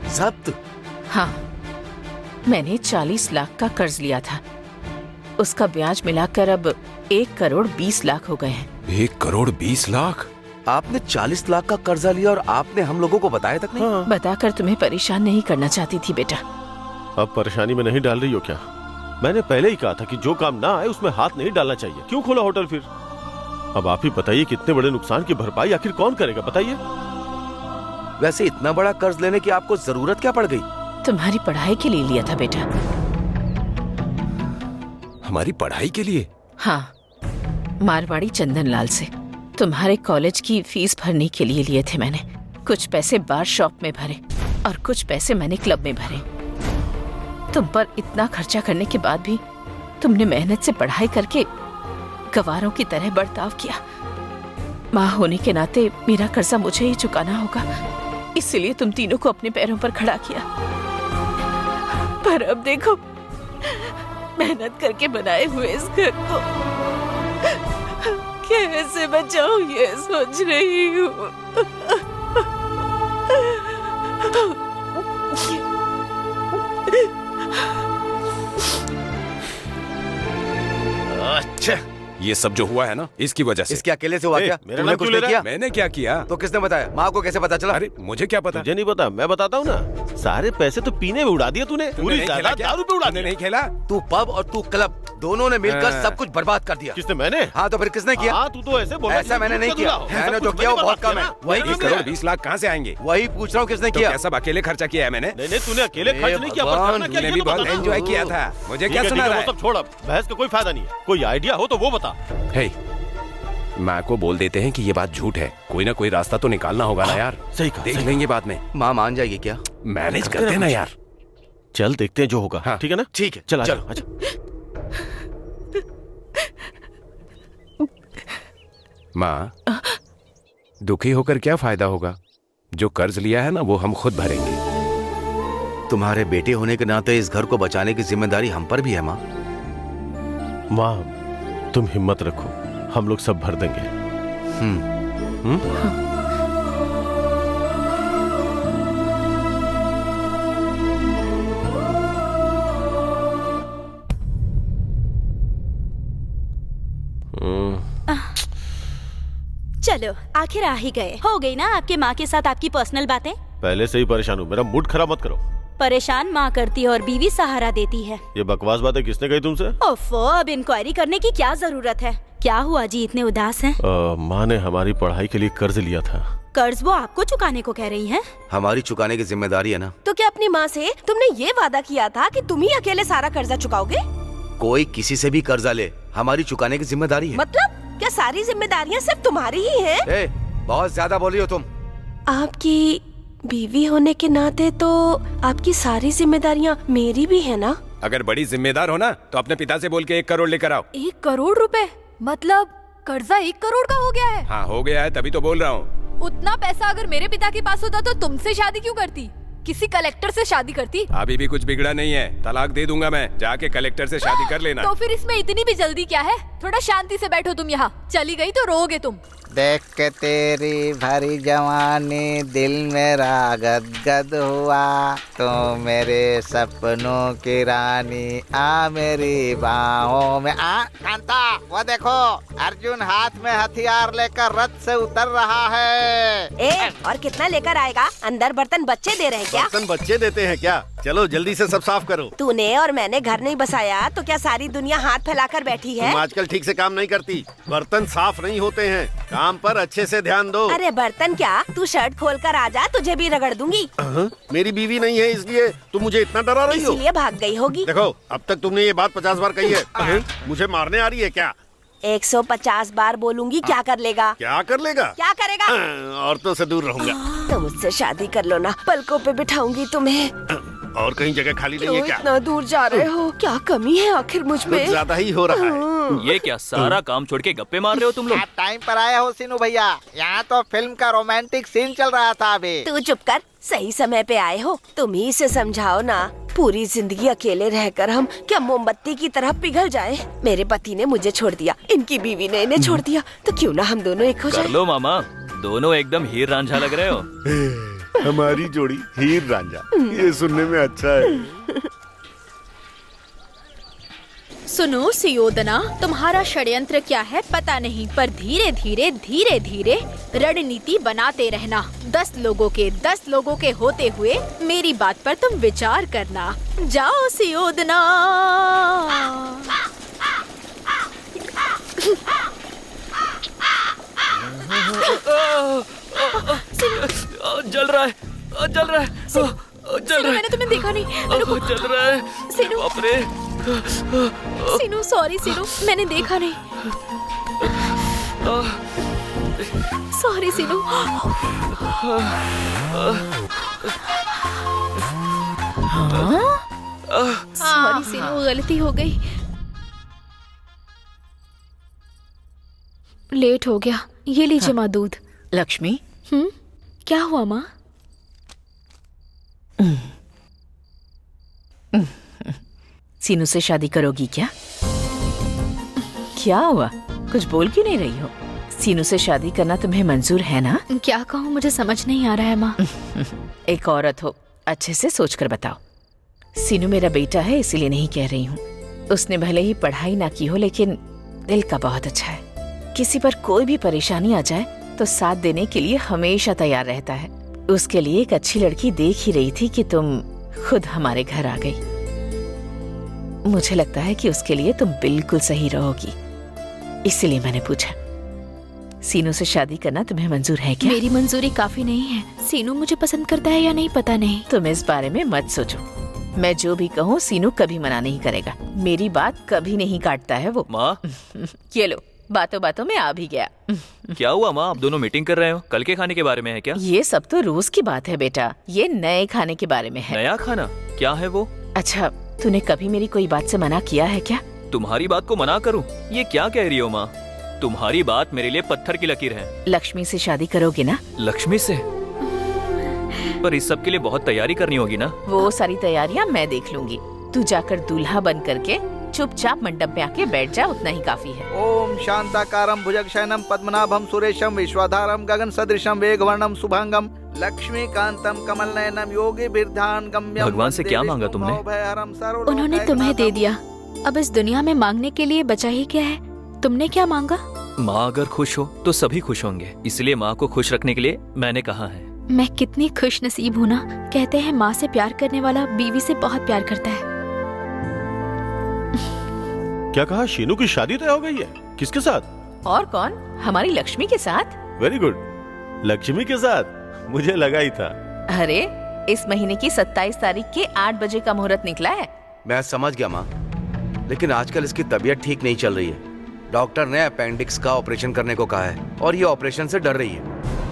जब्त? हाँ, मैंने 40 लाख का कर्ज लिया था। उसका ब्याज मिलाकर अब 1 करोड़ 20 लाख हो गए हैं। 1 करोड़ 20 लाख? आपने 40 लाख का कर्जा लिया और आपने हम लोगों को बताया तक नहीं? हाँ। बताकर तुम्हें परेशान नहीं करना चाहती थी बेटा। अब परेशानी में नहीं डाल रही हो क्या? मैंने पहले ही कहा था कि जो काम ना आए उसमें हाथ नहीं डालना चाहिए। क्यों खोला होटल फिर? अब आप ही बताइए, कितने बड़े नुकसान की भरपाई आखिर कौन करेगा, बताइए। वैसे इतना बड़ा कर्ज लेने की आपको जरूरत क्या पड़ गई? तुम्हारी पढ़ाई के लिए लिया था बेटा। हमारी पढ़ाई के लिए? हाँ, मारवाड़ी चंदन लाल से। तुम्हारे कॉलेज की फीस भरने के लिए लिए थे मैंने। कुछ पैसे बार शॉप में भरे और कुछ पैसे मैंने क्लब में भरे। तुम पर इतना खर्चा करने के बाद भी तुमने मेहनत से पढ़ाई करके गवारों की तरह बर्ताव किया। माँ होने के नाते मेरा कर्जा मुझे ही चुकाना होगा, इसलिए तुम तीनों को अपने पैरों पर खड़ा किया। पर अब देखो, मेहनत करके बनाए हुए इस घर को कैसे बचाऊं ये सोच रही हूँ। अच्छा, ये सब जो हुआ है ना, इसकी वजह से। इसके अकेले से हुआ क्या? मेरा तुमने नाम कुछ क्यों ले नहीं रहा किया? मैंने क्या किया? तो किसने बताया? माँ को कैसे पता चला? अरे मुझे क्या पता? तुझे नहीं पता, मैं बताता हूँ ना। सारे पैसे तो पीने में उड़ा दिए तूने। पूरी नहीं खेला जायदाद क्या? दारू पे उड़ा तूने दिया। नहीं खेला? तू पब और तू क्लब दोनों ने मिलकर हाँ। सब कुछ बर्बाद कर दिया। किसने? मैंने? हाँ, तो फिर किसने किया? हाँ, तू तो ऐसे बोल रहा है ऐसा कि मैंने झूठ नहीं का किया। धुला हो। मैंने सब जो कुछ किया वो मैंने बहुत बता कम है। दिया ना। वही 1 पूछ करोड़ रहा 20 लाख कहाँ से आएंगे? वही पूछ रहा हूँ किसने तो किया? क्या सब अकेले खर्चा किया है मैंने? नहीं, तूने अकेले खर्च नहीं किया, पर भगवान, करना क्या तूने ये भी तो बहुत बता ना। एंजॉय किया था। मुझे ठीक क्या है, सुना ठीक रहा है, है? वो सब छोड़, अब बहस का कोई फायदा नहीं है। कोई आइडिया हो तो वो बता। हे, माँ को बोल देते हैं कि ये बात झूठ है। कोई ना कोई रास्ता तो निकालना होगा ना यार। सही कहा, देख सही लेंगे बाद में। माँ मान जाएगी क्या? मैनेज करते हैं ना यार। चल देखते हैं जो होगा। हाँ। ठीक है ना? ठीक है, चल आजा, चलो। आजा। माँ, दुखी होकर क्या फायदा होगा? जो कर्ज लिया है ना, वो हम खुद भरेंगे। तुम्हारे बेटे होने के नाते इस घर को बचाने की जिम्मेदारी हम पर भी है। माँ, माँ तुम हिम्मत रखो, हम लोग सब भर देंगे। चलो, आखिर आ ही गए। हो गई ना आपके माँ के साथ आपकी पर्सनल बातें? पहले से ही परेशान हूँ, मेरा मूड खराब मत करो। परेशान माँ करती है और बीवी सहारा देती है। ये बकवास बातें किसने कही तुमसे? ओफो, अब इंक्वायरी करने की क्या जरूरत है? क्या हुआ जी, इतने उदास हैं? माँ ने हमारी पढ़ाई के लिए कर्ज लिया था। कर्ज वो आपको चुकाने को कह रही हैं? हमारी चुकाने की जिम्मेदारी है ना। तो क्या अपनी माँ से तुमने ये वादा किया था कि तुम ही अकेले सारा कर्जा चुकाओगे? कोई किसी से भी कर्जा ले, हमारी चुकाने की जिम्मेदारी है। मतलब क्या सारी जिम्मेदारियाँ सिर्फ तुम्हारी ही हैं? ए, बहुत ज्यादा बोल रही हो तुम। आपकी बीवी होने के नाते तो आपकी सारी जिम्मेदारियाँ मेरी भी है ना? अगर बड़ी जिम्मेदार हो ना, तो अपने पिता से बोल के 1 करोड़ लेकर आओ। 1 करोड़ रुपए? मतलब कर्जा 1 करोड़ का हो गया है? हाँ, हो गया है, तभी तो बोल रहा हूँ। उतना पैसा अगर मेरे पिता के पास होता तो तुमसे शादी क्यों करती? किसी कलेक्टर से शादी करती? अभी भी कुछ बिगड़ा नहीं है, तलाक दे दूंगा मैं। जाके कलेक्टर से शादी कर लेना। तो फिर इसमें इतनी भी जल्दी क्या है? थोड़ा शांति से बैठो तुम यहाँ। चली गई तो रोओगे तुम। देख के तेरी भरी जवानी दिल मेरा गदगद हुआ, तो मेरे सपनों की रानी आ मेरी बाहों में आ। कांता, वो देखो अर्जुन हाथ में हथियार लेकर रथ से उतर रहा है। ए, और कितना लेकर आएगा? अंदर बर्तन बच्चे दे रहे हैं क्या? बर्तन बच्चे देते हैं क्या? चलो जल्दी से सब साफ करो। तूने और मैंने घर नहीं बसाया तो क्या सारी दुनिया हाथ फैलाकर बैठी है? तुम आजकल ठीक से काम नहीं करती, बर्तन साफ नहीं होते हैं। काम पर अच्छे से ध्यान दो। अरे बर्तन क्या, तू शर्ट खोल कर आ जा, तुझे भी रगड़ दूंगी। मेरी बीवी नहीं है इसलिए तुम मुझे इतना डरा रही हो? इसीलिए भाग गई होगी। देखो, अब तक तुमने ये बात 50 बार कही है। मुझे मारने आ रही है क्या? 150 बार बोलूंगी, क्या कर लेगा? क्या कर लेगा? क्या करेगा? औरतों से दूर रहूंगा। तो मुझसे शादी कर लो ना, पलकों पे बिठाऊंगी तुम्हें। और कहीं जगह खाली नहीं है क्यों क्या? इतना दूर जा रहे हो? क्या कमी है आखिर मुझ कुछ में? ज्यादा ही हो रहा है। ये क्या सारा काम छोड़ के गप्पे मार रहे हो तुम लोग? आप टाइम पर आए हो सीनू भैया, यहाँ तो फिल्म का रोमांटिक सीन चल रहा था अभी। तू चुप कर, सही समय पे आए हो। तुम ही इसे समझाओ ना। पूरी जिंदगी अकेले रहकर हम क्या मोमबत्ती की तरह पिघल जाए? मेरे पति ने मुझे छोड़ दिया, इनकी बीवी ने इन्हें छोड़ दिया, तो क्यों ना हम दोनों एक हो कर जाए? लो मामा, दोनों एकदम हीर रांझा लग रहे हो। हमारी जोड़ी हीर रांझा, ये सुनने में अच्छा है। सुनो सुयोधना, तुम्हारा षड्यंत्र क्या है पता नहीं, पर धीरे धीरे रणनीति बनाते रहना। 10 लोगों के होते हुए मेरी बात पर तुम विचार करना। जाओ सुयोधना। जल रहा है, जल रहा है, जल रहा है। मैंने तुम्हें देखा नहीं। जल रहा है। सीनू, बाप रे। सीनू सॉरी सीनू, मैंने देखा नहीं। सॉरी सीनू। सॉरी सीनू, गलती हो गई। लेट हो गया। ये लीजिए माँ दूध। लक्ष्मी, क्या हुआ माँ? सीनू से शादी करोगी क्या? क्या हुआ, कुछ बोल क्यों नहीं रही हो? सीनू से शादी करना तुम्हें मंजूर है ना? क्या कहूँ, मुझे समझ नहीं आ रहा है माँ। एक औरत हो, अच्छे से सोचकर बताओ। सीनू मेरा बेटा है, इसीलिए नहीं कह रही हूँ। उसने भले ही पढ़ाई ना की हो, लेकिन दिल का बहुत अच्छा है। किसी पर कोई भी परेशानी आ जाए तो साथ देने के लिए हमेशा तैयार रहता है। उसके लिए एक अच्छी लड़की देख ही रही थी कि तुम खुद हमारे घर आ गई। मुझे लगता है कि उसके लिए तुम बिल्कुल सही रहोगी, इसलिए मैंने पूछा। सीनू से शादी करना तुम्हें मंजूर है क्या? मेरी मंजूरी काफी नहीं है। सीनू मुझे पसंद करता है या नहीं पता नहीं। तुम इस बारे में मत सोचो। मैं जो भी कहूँ सीनू कभी मना नहीं करेगा। मेरी बात कभी नहीं काटता है वो। माँ, ये लो, बातों बातों में आ भी गया। क्या हुआ माँ, आप दोनों मीटिंग कर रहे हो? कल के खाने के बारे में है क्या? ये सब तो रोज की बात है बेटा, ये नए खाने के बारे में है। नया खाना क्या है वो? अच्छा, तूने कभी मेरी कोई बात से मना किया है क्या? तुम्हारी बात को मना करूं? ये क्या कह रही हो माँ? तुम्हारी बात मेरे लिए पत्थर की लकीर है। लक्ष्मी से शादी करोगे ना? लक्ष्मी से? पर इस सब के लिए बहुत तैयारी करनी होगी ना? वो सारी तैयारियां मैं देख लूंगी। तू जाकर दूल्हा बन करके चुपचाप मंडप में आके बैठ जा, उतना ही काफी है। ओम शांताकारं भुजगशयनं पद्मनाभं सुरेशं विश्वाधारं गगन सदृशं मेघवर्णं शुभांगं लक्ष्मीकांतं कमलनयनं योगिभिर्ध्यान गम्यं। भगवान से क्या मांगा तुमने? उन्होंने तुम्हें दे दिया। अब इस दुनिया में मांगने के लिए बचा ही क्या है? तुमने क्या मांगा? माँ अगर खुश हो तो सभी खुश होंगे, इसलिए माँ को खुश रखने के लिए मैंने कहा है। मैं कितनी खुश नसीब हूँ ना। कहते हैं माँ से प्यार करने वाला बीवी से बहुत प्यार करता है। क्या कहा? शीनू की शादी तय हो गई है? किसके साथ? और कौन? हमारी लक्ष्मी के साथ। वेरी गुड, लक्ष्मी के साथ। मुझे लगा ही था। अरे, इस महीने की 27 तारीख के 8 बजे का मुहूर्त निकला है। मैं समझ गया माँ, लेकिन आजकल इसकी तबीयत ठीक नहीं चल रही है। डॉक्टर ने अपेंडिक्स का ऑपरेशन करने को कहा है और ये ऑपरेशन से डर रही है।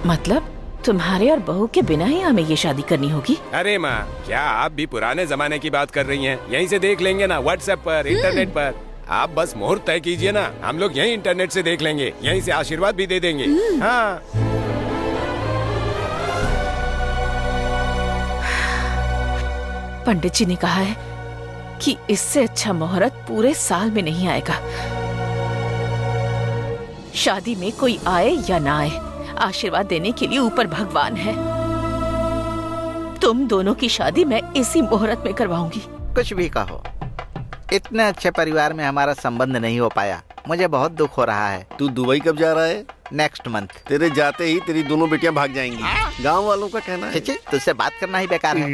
मतलब तुम्हारे और बहू के बिना ही हमें ये शादी करनी होगी? अरे माँ, क्या आप भी पुराने जमाने की बात कर रही हैं? यहीं से देख लेंगे ना, व्हाट्सएप पर, इंटरनेट पर। आप बस मुहूर्त तय कीजिए ना, हम लोग यहीं इंटरनेट से देख लेंगे, यहीं से आशीर्वाद भी दे देंगे। हाँ। पंडित जी ने कहा है कि इससे अच्छा मुहूर्त पूरे साल में नहीं आएगा। शादी में कोई आए या ना आए, आशीर्वाद देने के लिए ऊपर भगवान है। तुम दोनों की शादी मैं इसी मुहूर्त में करवाऊंगी। कुछ भी कहो, इतने अच्छे परिवार में हमारा संबंध नहीं हो पाया। मुझे बहुत दुख हो रहा है। तू दुबई कब जा रहा है? Next month. तेरे जाते ही तेरी दोनों बेटियां भाग जाएंगी। गांव वालों का कहना है। तुझसे बात करना ही बेकार है।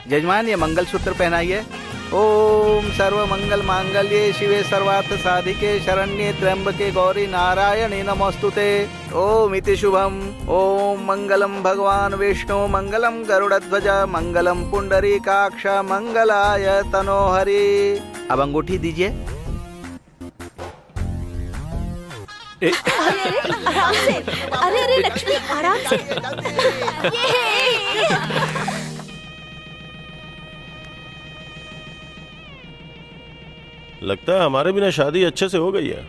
जजमान, ये मंगलसूत्र पहनाइए। ओम सर्व मंगल मांगल्ये शिवे सर्वार्थ साधिके शरण्ये त्र्यंबके गौरी नारायणी नमोस्तुते। ओम इति शुभम। ओम मंगलम भगवान विष्णु मंगलम गरुड़ध्वज मंगलम पुंडरीकाक्ष मंगलाय तनोहरि। अब अंगूठी दीजिए। आराम से। अरे लक्ष्मी, आराम से। लगता है हमारे बिना शादी अच्छे से हो गई है।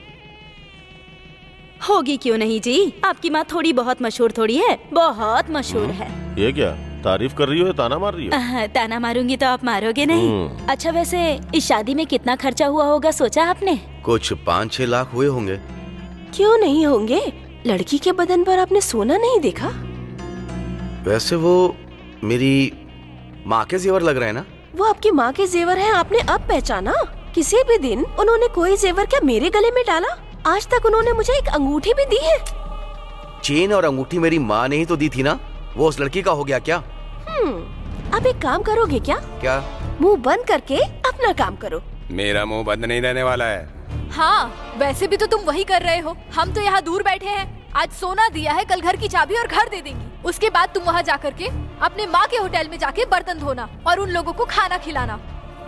होगी क्यों नहीं जी, आपकी माँ थोड़ी बहुत मशहूर थोड़ी है, बहुत मशहूर है। ये क्या तारीफ कर रही हो या ताना मार रही हो? ताना मारूंगी तो आप मारोगे नहीं। अच्छा, वैसे इस शादी में कितना खर्चा हुआ होगा, सोचा आपने? कुछ 5-6 लाख हुए होंगे। क्यों नहीं होंगे? लड़की के बदन पर आपने सोना नहीं देखा? वैसे वो मेरी माँ के जेवर लग रहे हैं ना? वो आपकी माँ के जेवर हैं, आपने अब पहचाना? किसी भी दिन उन्होंने कोई जेवर क्या मेरे गले में डाला? आज तक उन्होंने मुझे एक अंगूठी भी दी है। चेन और अंगूठी मेरी माँ ने ही तो दी थी ना, वो उस लड़की का हो गया क्या? अब एक काम करोगे क्या? क्या? मुंह बंद करके अपना काम करो। मेरा मुंह बंद नहीं रहने वाला है। हाँ, वैसे भी तो तुम वही कर रहे हो। हम तो यहाँ दूर बैठे हैं। आज सोना दिया है, कल घर की चाबी और घर दे देंगी। उसके बाद तुम वहाँ जा करके अपने माँ के होटल में जाके बर्तन धोना और उन लोगों को खाना खिलाना।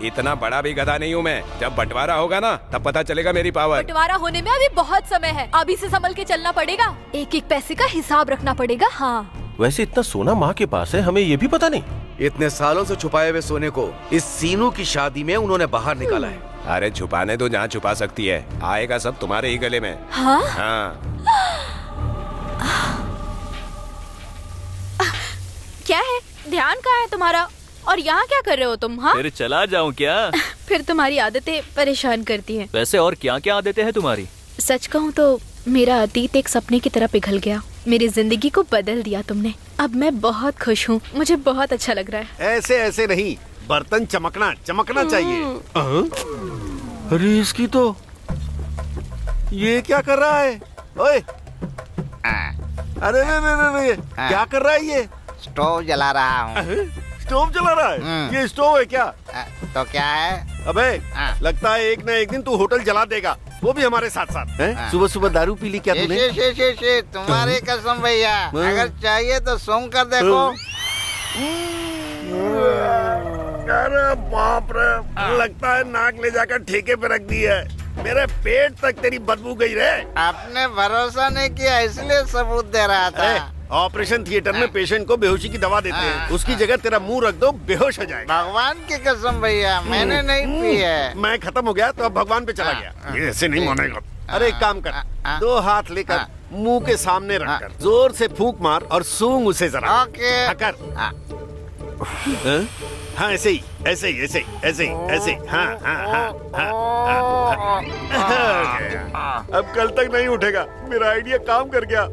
इतना बड़ा भी गधा नहीं हूँ मैं। जब बंटवारा होगा ना तब पता चलेगा मेरी पावर। बंटवारा होने में अभी बहुत समय है, अभी से संभल के चलना पड़ेगा। एक एक पैसे का हिसाब रखना पड़ेगा। हाँ, वैसे इतना सोना माँ के पास है, हमें ये भी पता नहीं। इतने सालों से छुपाए हुए सोने को इस सीनू की शादी में उन्होंने बाहर निकाला है। अरे छुपाने तो जहाँ छुपा सकती है, आएगा सब तुम्हारे ही गले में। हाँ? हाँ। क्या है? ध्यान कहाँ है तुम्हारा? और यहाँ क्या कर रहे हो तुम? हाँ, फिर चला जाऊं क्या? फिर तुम्हारी आदतें परेशान करती हैं। वैसे और क्या क्या आदतें हैं तुम्हारी? सच कहूँ तो मेरा अतीत एक सपने की तरह पिघल गया। मेरी जिंदगी को बदल दिया तुमने। अब मैं बहुत खुश हूँ, मुझे बहुत अच्छा लग रहा है। ऐसे ऐसे नहीं, बर्तन चमकना चाहिए। अरे इसकी तो ये क्या कर रहा है? ओए, अरे रे, क्या कर रहा है ये? स्टोव जला रहा हूँ। स्टोव जला रहा है? ये स्टोव है क्या? तो क्या है? अबे, लगता है एक न एक दिन तू होटल जला देगा, वो भी हमारे साथ साथ। सुबह सुबह दारू पी ली क्या तूने? तुम्हारी कसम भैया, अगर चाहिए तो सूंघ कर देखो। अरे बाप रे, लगता है नाक ले जाकर ठेके पे रख दी है। मेरे पेट तक तेरी बदबू गई रे। आपने भरोसा नहीं किया इसलिए सबूत दे रहा था। ऑपरेशन थिएटर में पेशेंट को बेहोशी की दवा देते हैं, उसकी जगह तेरा मुंह रख दो, बेहोश हो जाएगा। भगवान की कसम भैया, मैंने नहीं पी है। मैं खत्म हो गया तो अब भगवान पे चला गया। ये ऐसे नहीं मानेगा। अरे एक काम कर, 2 हाथ लेकर मुंह के सामने रखकर जोर से फूंक मार और सूंघ उसे जरा। ओके। कर। हाँ, ऐसे ही, ऐसे ही, ऐसे ही, ऐसे ही, ऐसे ही। हाँ, हाँ, हाँ, हाँ, हाँ। अब कल तक नहीं उठेगा। मेरा आइडिया काम कर गया।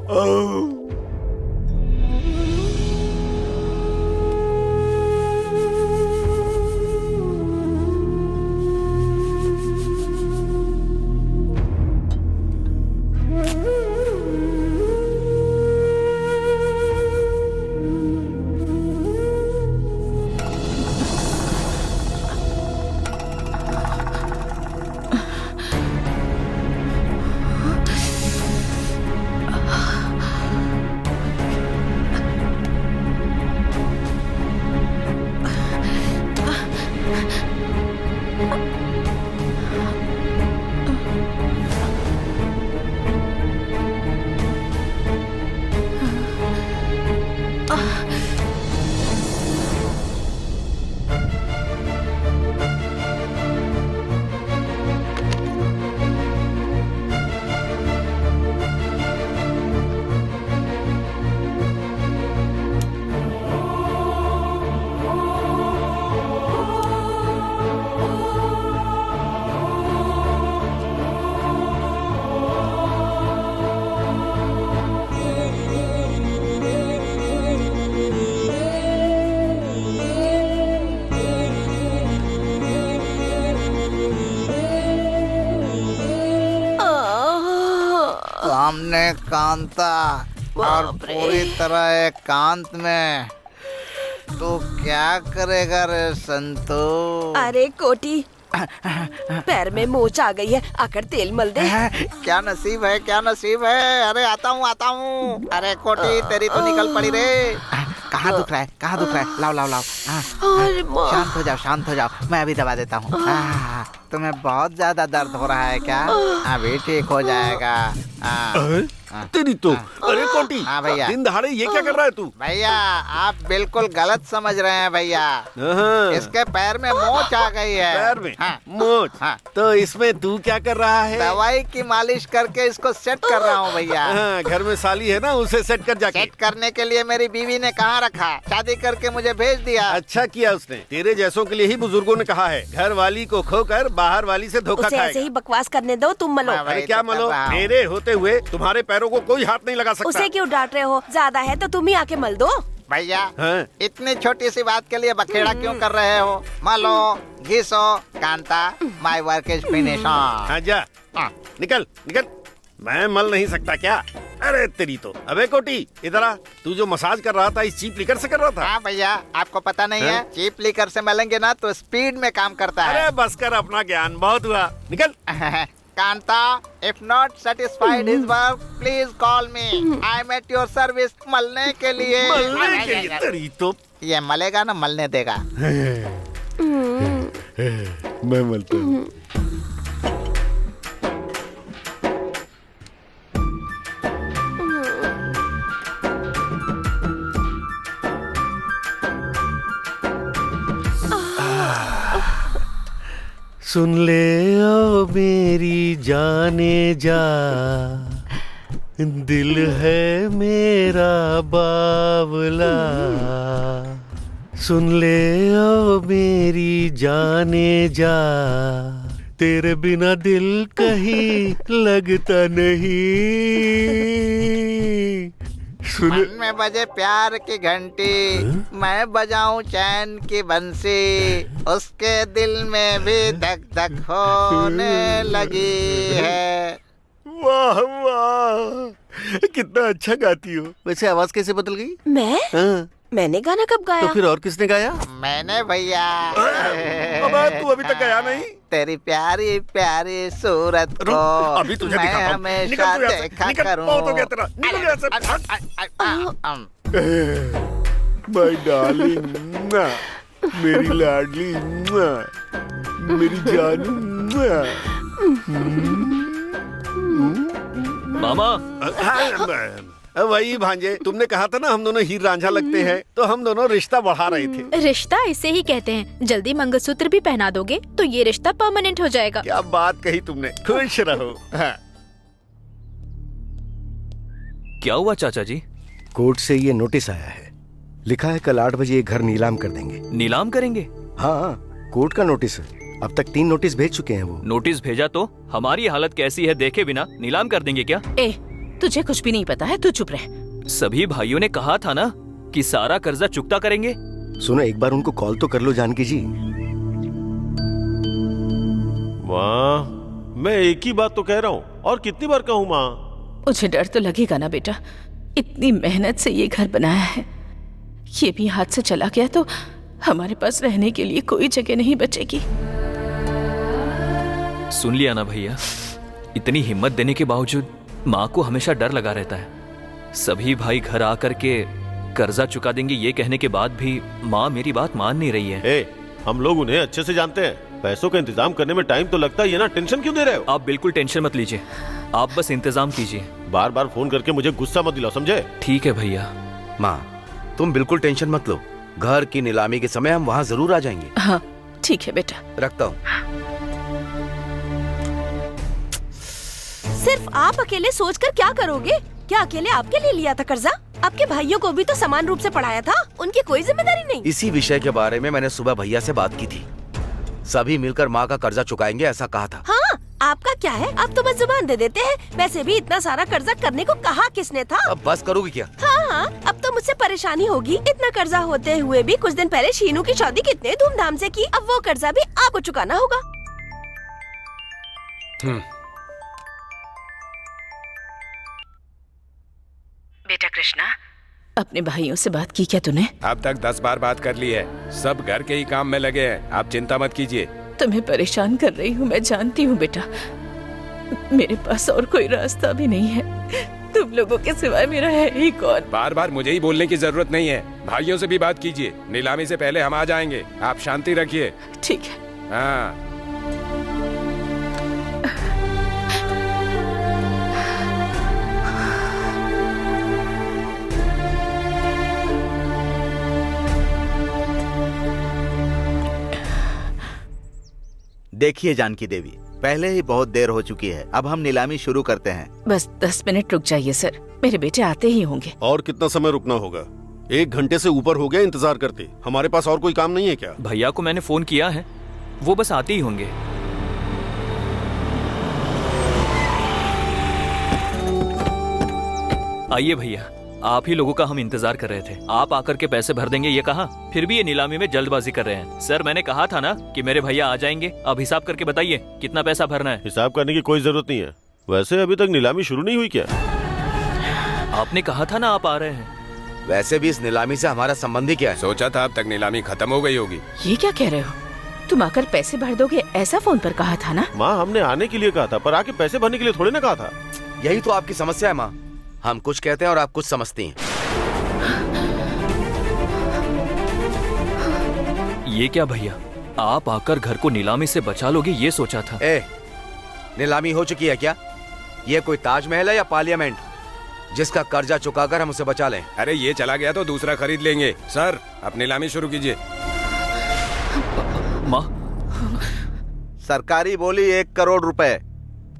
सामने कांता और पूरी तरह एकांत में तो क्या करेगा रे संतो? अरे कोटी, पैर में मोच आ गई है, आकर तेल मल दे। क्या नसीब है, क्या नसीब है। अरे आता हूँ। अरे कोटी, तेरी तो निकल पड़ी रे। कहाँ दुख रहा है, कहाँ दुख रहा है? लाओ लाओ लाओ। शांत हो जाओ, मैं अभी दबा देता हूँ। तुम्हें बहुत ज्यादा दर्द हो रहा है क्या? अभी ठीक हो जाएगा। तेरी तो। अरे कोटी, हाँ भैया। दिन दहाड़े ये क्या कर रहा है तू? भैया आप बिल्कुल गलत समझ रहे हैं भैया। इसके पैर में मोच आ गई है। पैर में मोच? तो इसमें तू क्या कर रहा है? दवाई की मालिश करके इसको सेट कर रहा हूँ भैया। घर में साली है ना, उसे सेट कर जाके। सेट करने के लिए मेरी बीवी ने कहाँ रखा, शादी करके मुझे भेज दिया। अच्छा किया उसने। तेरे जैसों के लिए ही बुजुर्गों ने कहा है, घर वाली को खोकर बाहर वाली से धोखा खाएगा। ऐसे ही बकवास करने दो, तुम मलो। अरे क्या मलो? मेरे होते हुए तुम्हारे पैरों को कोई हाथ नहीं लगा सकता। उसे क्यों डांट रहे हो? ज्यादा है तो तुम ही आके मल दो। भैया हैं? इतनी छोटी सी बात के लिए बखेड़ा क्यों कर रहे हो? मालो घिसो Kanta, my work is finish. हाँ जा, निकल निकल। मैं मल नहीं सकता क्या? अरे तेरी तो। अबे कोटी इधर आ। तू जो मसाज कर रहा था इस चीप लिकर से कर रहा था? हाँ भैया, आपको पता नहीं है, चीप लिकर से मलेंगे ना तो स्पीड में काम करता है। अरे बस कर, अपना ज्ञान बहुत हुआ, निकल। Kanta, if not satisfied his work, please call me. I am at your service मलने के लिए। मलने के लिए तेरी तो। ये मलेगा ना मलने देगा। मैं मलता हूँ। सुन ले ओ मेरी जाने जा, दिल है मेरा बावला। सुन ले ओ मेरी जाने जा, तेरे बिना दिल कहीं लगता नहीं। मन में बजे प्यार की घंटी, मैं बजाऊं चैन की बंसी, उसके दिल में भी धक धक होने लगी है। वाह वाह, कितना अच्छा गाती हो। वैसे आवाज कैसे बदल गई? मैं? हाँ। मैंने गाना कब गाया? तो फिर और किसने गाया? मैंने भैया। अबे तू अभी तक गाया नहीं? तेरी प्यारी प्यारी सूरत को अभी तुझे मैं दिखाता हूँ। हमेशा निकल तू यहाँ से, देखा निकल, करूं। बहुत हो गया तेरा, निकल यहाँ से। माय डार्लिंग, मेरी लाडली, मेरी जानू। मामा, वही भांजे, तुमने कहा था ना हम दोनों हीर रांझा लगते हैं, तो हम दोनों रिश्ता बढ़ा रहे थे। रिश्ता इसे ही कहते हैं। जल्दी मंगलसूत्र भी पहना दोगे तो ये रिश्ता परमानेंट हो जाएगा। क्या बात कही तुमने, खुश रहो। हाँ। क्या हुआ चाचा जी? कोर्ट से ये नोटिस आया है, लिखा है कल 8 बजे ये घर नीलाम कर देंगे। नीलाम करेंगे? हाँ, कोर्ट का नोटिस है। अब तक 3 नोटिस भेज चुके हैं वो। नोटिस भेजा तो हमारी हालत कैसी है देखे बिना नीलाम कर देंगे क्या? तुझे कुछ भी नहीं पता है, तू चुप रह। सभी भाइयों ने कहा था ना कि सारा कर्जा चुकता करेंगे। सुनो, एक बार उनको कॉल तो कर लो जानकी जी। माँ, मैं एक ही बात तो कह रहा हूँ, और कितनी बार कहूँ माँ? मुझे डर तो लगेगा ना बेटा, इतनी मेहनत से ये घर बनाया है, ये भी हाथ से चला गया तो हमारे पास रहने के लिए कोई जगह नहीं बचेगी। सुन लिया ना भैया, इतनी हिम्मत देने के बावजूद माँ को हमेशा डर लगा रहता है। सभी भाई घर आकर के कर्जा चुका देंगे ये कहने के बाद भी माँ मेरी बात मान नहीं रही है। हम लोग उन्हें अच्छे से जानते हैं, पैसों का इंतजाम करने में टाइम तो लगता ही है ना। टेंशन क्यों दे रहे हो? आप बिल्कुल टेंशन मत लीजिए, आप बस इंतजाम कीजिए। बार बार फोन करके मुझे गुस्सा मत दिलाओ, समझे? ठीक है भैया। माँ, तुम बिल्कुल टेंशन मत लो, घर की नीलामी के समय हम वहाँ जरूर आ जाएंगे। हाँ ठीक है बेटा, रखता हूँ। सिर्फ आप अकेले सोचकर क्या करोगे? क्या अकेले आपके लिए लिया था कर्जा? आपके भाइयों को भी तो समान रूप से पढ़ाया था, उनकी कोई जिम्मेदारी नहीं। इसी विषय के बारे में मैंने सुबह भैया से बात की थी, सभी मिलकर माँ का कर्जा चुकाएंगे ऐसा कहा था। हाँ, आपका क्या है, आप तो बस जुबान दे देते हैं। वैसे भी इतना सारा कर्जा करने को कहा किसने था? अब बस करोगे क्या? हाँ, अब तो मुझसे परेशानी होगी। इतना कर्जा होते हुए भी कुछ दिन पहले शीनू की शादी कितने धूमधाम से की, अब वो कर्जा भी आपको चुकाना होगा। बेटा कृष्णा, अपने भाइयों से बात की क्या तूने? अब तक 10 बार बात कर ली है, सब घर के ही काम में लगे हैं, आप चिंता मत कीजिए। तुम्हें परेशान कर रही हूँ मैं जानती हूँ बेटा, मेरे पास और कोई रास्ता भी नहीं है, तुम लोगों के सिवाय मेरा है ही कौन? बार बार मुझे ही बोलने की जरूरत नहीं है, भाइयों से भी बात कीजिए, नीलामी से पहले हम आ जाएंगे, आप शांति रखिए। ठीक है। हाँ। देखिए जानकी देवी, पहले ही बहुत देर हो चुकी है, अब हम नीलामी शुरू करते हैं। बस 10 मिनट रुक जाइए सर, मेरे बेटे आते ही होंगे। और कितना समय रुकना होगा? 1 घंटे से ऊपर हो गया इंतजार करते, हमारे पास और कोई काम नहीं है क्या? भैया को मैंने फोन किया है, वो बस आते ही होंगे। आइए भैया, आप ही लोगों का हम इंतजार कर रहे थे। आप आकर के पैसे भर देंगे ये कहा, फिर भी ये नीलामी में जल्दबाजी कर रहे हैं। सर मैंने कहा था ना कि मेरे भैया आ जाएंगे। अब हिसाब करके बताइए कितना पैसा भरना है। हिसाब करने की कोई जरूरत नहीं है। वैसे अभी तक नीलामी शुरू नहीं हुई क्या? आपने कहा था ना आप आ रहे हैं। वैसे भी इस नीलामी से हमारा संबंध ही क्या है? सोचा था अब तक नीलामी खत्म हो गई होगी। ये क्या कह रहे हो? तुम आकर पैसे भर दोगे ऐसा फोन पर कहा था ना? माँ हमने आने के लिए कहा था, पर आके पैसे भरने के लिए थोड़ी ना कहा था। यही तो आपकी समस्या है माँ, हम कुछ कहते हैं और आप कुछ समझती हैं। ये क्या भैया, आप आकर घर को नीलामी से बचा लोगे ये सोचा था। नीलामी हो चुकी है क्या? ये कोई ताजमहल है या पार्लियामेंट जिसका कर्जा चुकाकर हम उसे बचा लें? अरे ये चला गया तो दूसरा खरीद लेंगे। सर अब नीलामी शुरू कीजिए। माँ सरकारी बोली 1 करोड़ रुपए।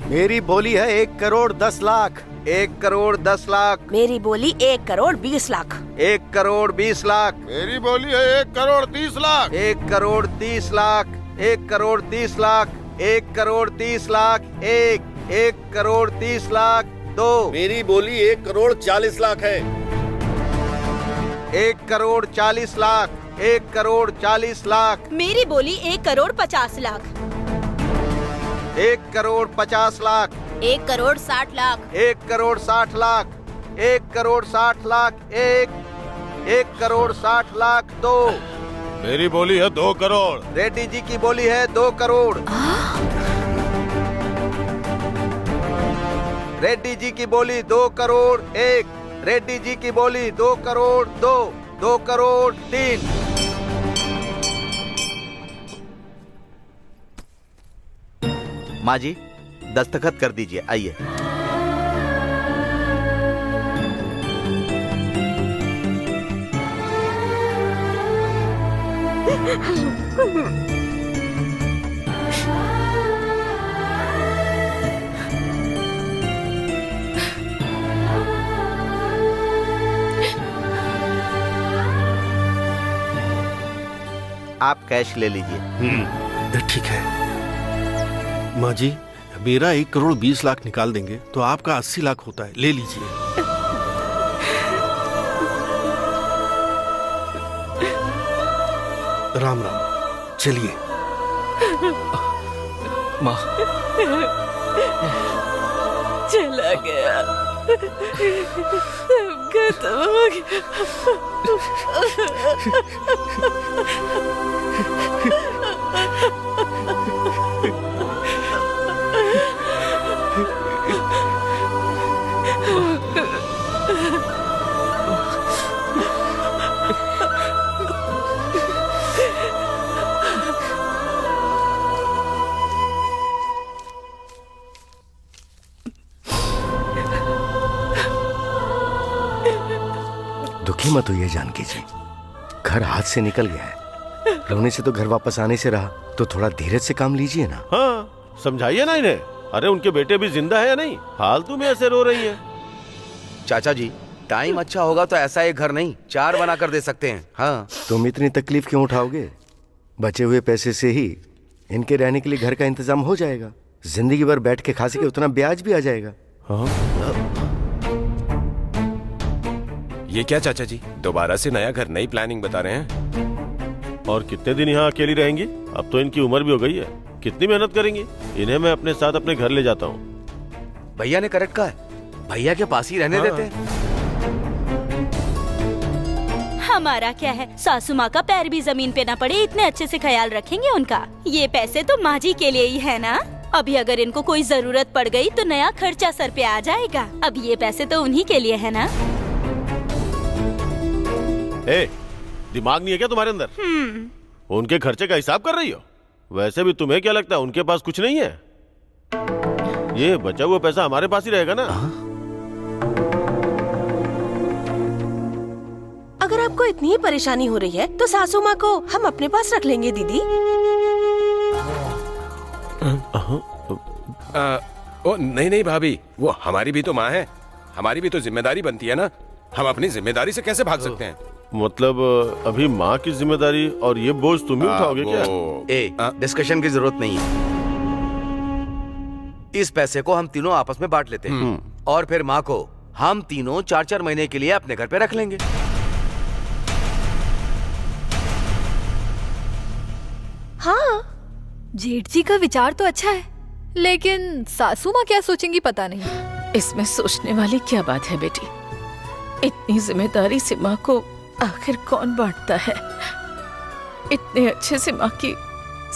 मेरी बोली है 1 करोड़ 10 लाख। 1 करोड़ 10 लाख। मेरी बोली 1 करोड़ 20 लाख। 1 करोड़ 20 लाख। मेरी बोली है 1 करोड़ 30 लाख। 1 करोड़ 30 लाख। 1 करोड़ 30 लाख। 1 करोड़ 30 लाख। 1 करोड़ 30 लाख। 2। मेरी बोली 1 करोड़ 40 लाख है। 1 करोड़ 40 लाख। 1 करोड़ 40 लाख। मेरी बोली 1 करोड़ 50 लाख। 1 करोड़ 50 लाख। 1 करोड़ 60 लाख। 1 करोड़ 60 लाख। 1 करोड़ 60 लाख। 1 करोड़ 60 लाख। 2। मेरी बोली है 2 करोड़। रेड्डी जी की बोली है 2 करोड़। रेड्डी जी की बोली 2 करोड़। 1। रेड्डी जी की बोली 2 करोड़। 2 करोड़ 3। माँ जी दस्तखत कर दीजिए, आइए। आप कैश ले लीजिए। ठीक है माँ जी, मेरा 1 करोड़ 20 लाख निकाल देंगे तो आपका 80 लाख होता है, ले लीजिए। राम राम, चलिए। माँ चला गया, सब खत्म हो गया। दुखी मत होइए जानकी जी, घर हाथ से निकल गया है। रोने से तो घर वापस आने से रहा, तो थोड़ा धीरज से काम लीजिए ना। हाँ समझाइए ना इन्हें। अरे उनके बेटे भी जिंदा है या नहीं? फालतू में ऐसे रो रही है। चाचा जी टाइम अच्छा होगा तो ऐसा एक घर नहीं 4 बना कर दे सकते हैं। हाँ तुम इतनी तकलीफ क्यों उठाओगे? बचे हुए पैसे से ही इनके रहने के लिए घर का इंतजाम हो जाएगा। जिंदगी भर बैठ के खा सके उतना ब्याज भी आ जाएगा। हाँ? ये क्या चाचा जी, दोबारा से नया घर, नई प्लानिंग बता रहे हैं? और कितने दिन यहाँ अकेली रहेंगी? अब तो इनकी उम्र भी हो गई है, कितनी मेहनत करेंगी? इन्हें मैं अपने साथ अपने घर ले जाता हूँ। भैया ने करेक्ट कहा है, भैया के पास ही रहने देते हैं। हमारा क्या है, सासू माँ का पैर भी जमीन पे ना पड़े, इतने अच्छे से ख्याल रखेंगे उनका। ये पैसे तो माँ जी के लिए ही है ना। अभी अगर इनको कोई जरूरत पड़ गई तो नया खर्चा सर पे आ जाएगा। अब ये पैसे तो उन्हीं के लिए है ना। ए, दिमाग नहीं है क्या तुम्हारे अंदर? उनके खर्चे का हिसाब कर रही हो? वैसे भी तुम्हें क्या लगता है उनके पास कुछ नहीं है? ये बचा हुआ पैसा हमारे पास ही रहेगा ना। अगर आपको इतनी ही परेशानी हो रही है तो सासू माँ को हम अपने पास रख लेंगे दीदी। ओ नहीं नहीं भाभी, वो हमारी भी तो माँ है, हमारी भी तो जिम्मेदारी बनती है ना। हम अपनी जिम्मेदारी से कैसे भाग सकते हैं? मतलब अभी माँ की जिम्मेदारी और ये बोझ तुम ही उठाओगे क्या? डिस्कशन की जरूरत नहीं है। इस पैसे को हम तीनों आपस में बांट लेते हैं और फिर माँ को हम तीनों 4-4 महीने के लिए अपने घर पे रख लेंगे। हाँ, जेठ जी का विचार तो अच्छा है, लेकिन सासू माँ क्या सोचेंगी पता नहीं। इसमें सोचने वाली क्या बात है बेटी? इतनी जिम्मेदारी से माँ को आखिर कौन बांटता है? इतने अच्छे से माँ की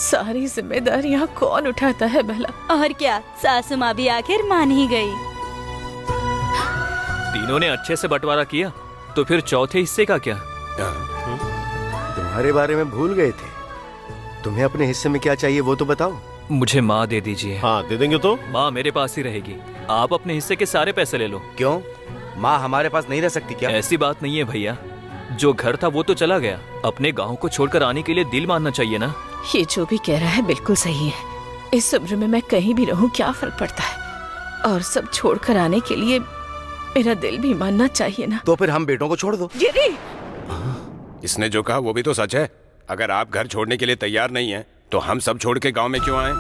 सारी जिम्मेदारियाँ कौन उठाता है भला? और क्या, सासू माँ भी आखिर मान ही गई। तीनों ने अच्छे से बंटवारा किया, तो फिर चौथे हिस्से का क्या? तुम्हारे बारे में भूल गए थे। तुम्हें अपने हिस्से में क्या चाहिए वो तो बताओ। मुझे माँ दे दीजिए। हाँ, दे देंगे तो? माँ मेरे पास ही रहेगी, आप अपने हिस्से के सारे पैसे ले लो। क्यों, माँ हमारे पास नहीं रह सकती क्या? ऐसी बात नहीं है भैया, जो घर था वो तो चला गया, अपने गांव को छोड़कर आने के लिए दिल मानना चाहिए ना। ये जो भी कह रहा है बिल्कुल सही है। इस उम्र में मैं कहीं भी रहूं क्या फर्क पड़ता है, और सब छोड़कर आने के लिए मेरा दिल भी मानना चाहिए ना। तो फिर हम बेटों को छोड़ दो। गिरी, इसने जो कहा वो भी तो सच है। अगर आप घर छोड़ने के लिए तैयार नहीं हैं, तो हम सब छोड़ के गांव में क्यों आए?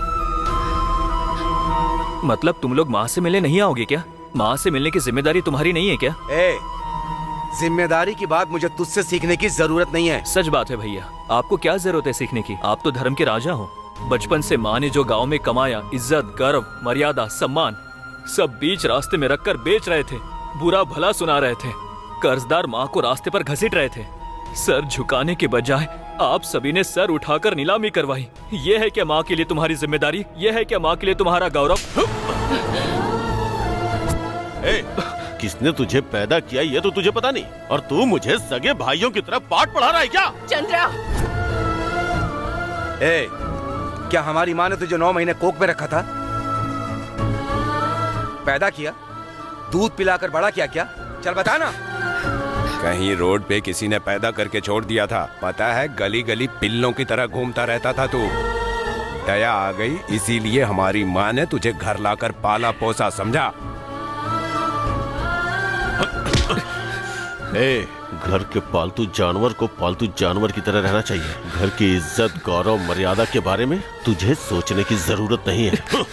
मतलब तुम लोग माँ से मिलने नहीं आओगे क्या? माँ से मिलने की जिम्मेदारी तुम्हारी नहीं है क्या? जिम्मेदारी की बात मुझे तुझसे सीखने की जरूरत नहीं है। सच बात है भैया, आपको क्या जरूरत है सीखने की? आप तो धर्म के राजा हो। बचपन से माँ ने जो गांव में कमाया, इज्जत, गर्व, मर्यादा, सम्मान, सब बीच रास्ते में रखकर बेच रहे थे, बुरा भला सुना रहे थे, कर्जदार माँ को रास्ते पर घसीट रहे थे। सर झुकाने के बजाय आप सभी ने सर उठाकर नीलामी करवाई। ये है क्या माँ के लिए तुम्हारी जिम्मेदारी? ये है क्या माँ के लिए तुम्हारा गौरव? किसने तुझे पैदा किया ये तो तुझे पता नहीं, और तू मुझे सगे भाइयों की तरह पाठ पढ़ा रहा है क्या? चंद्रा, क्या हमारी माँ ने तुझे 9 महीने कोख में रखा था? पैदा किया, दूध पिलाकर बड़ा किया क्या? चल बता ना। कहीं रोड पे किसी ने पैदा करके छोड़ दिया था? पता है, गली गली पिल्लों की तरह घूमता रहता था तू। दया आ गई, इसीलिए हमारी माँ ने तुझे घर लाकर पाला पोसा, समझा? घर के पालतू जानवर को पालतू जानवर की तरह रहना चाहिए। घर की इज्जत, गौरव, मर्यादा के बारे में तुझे सोचने की जरूरत नहीं है।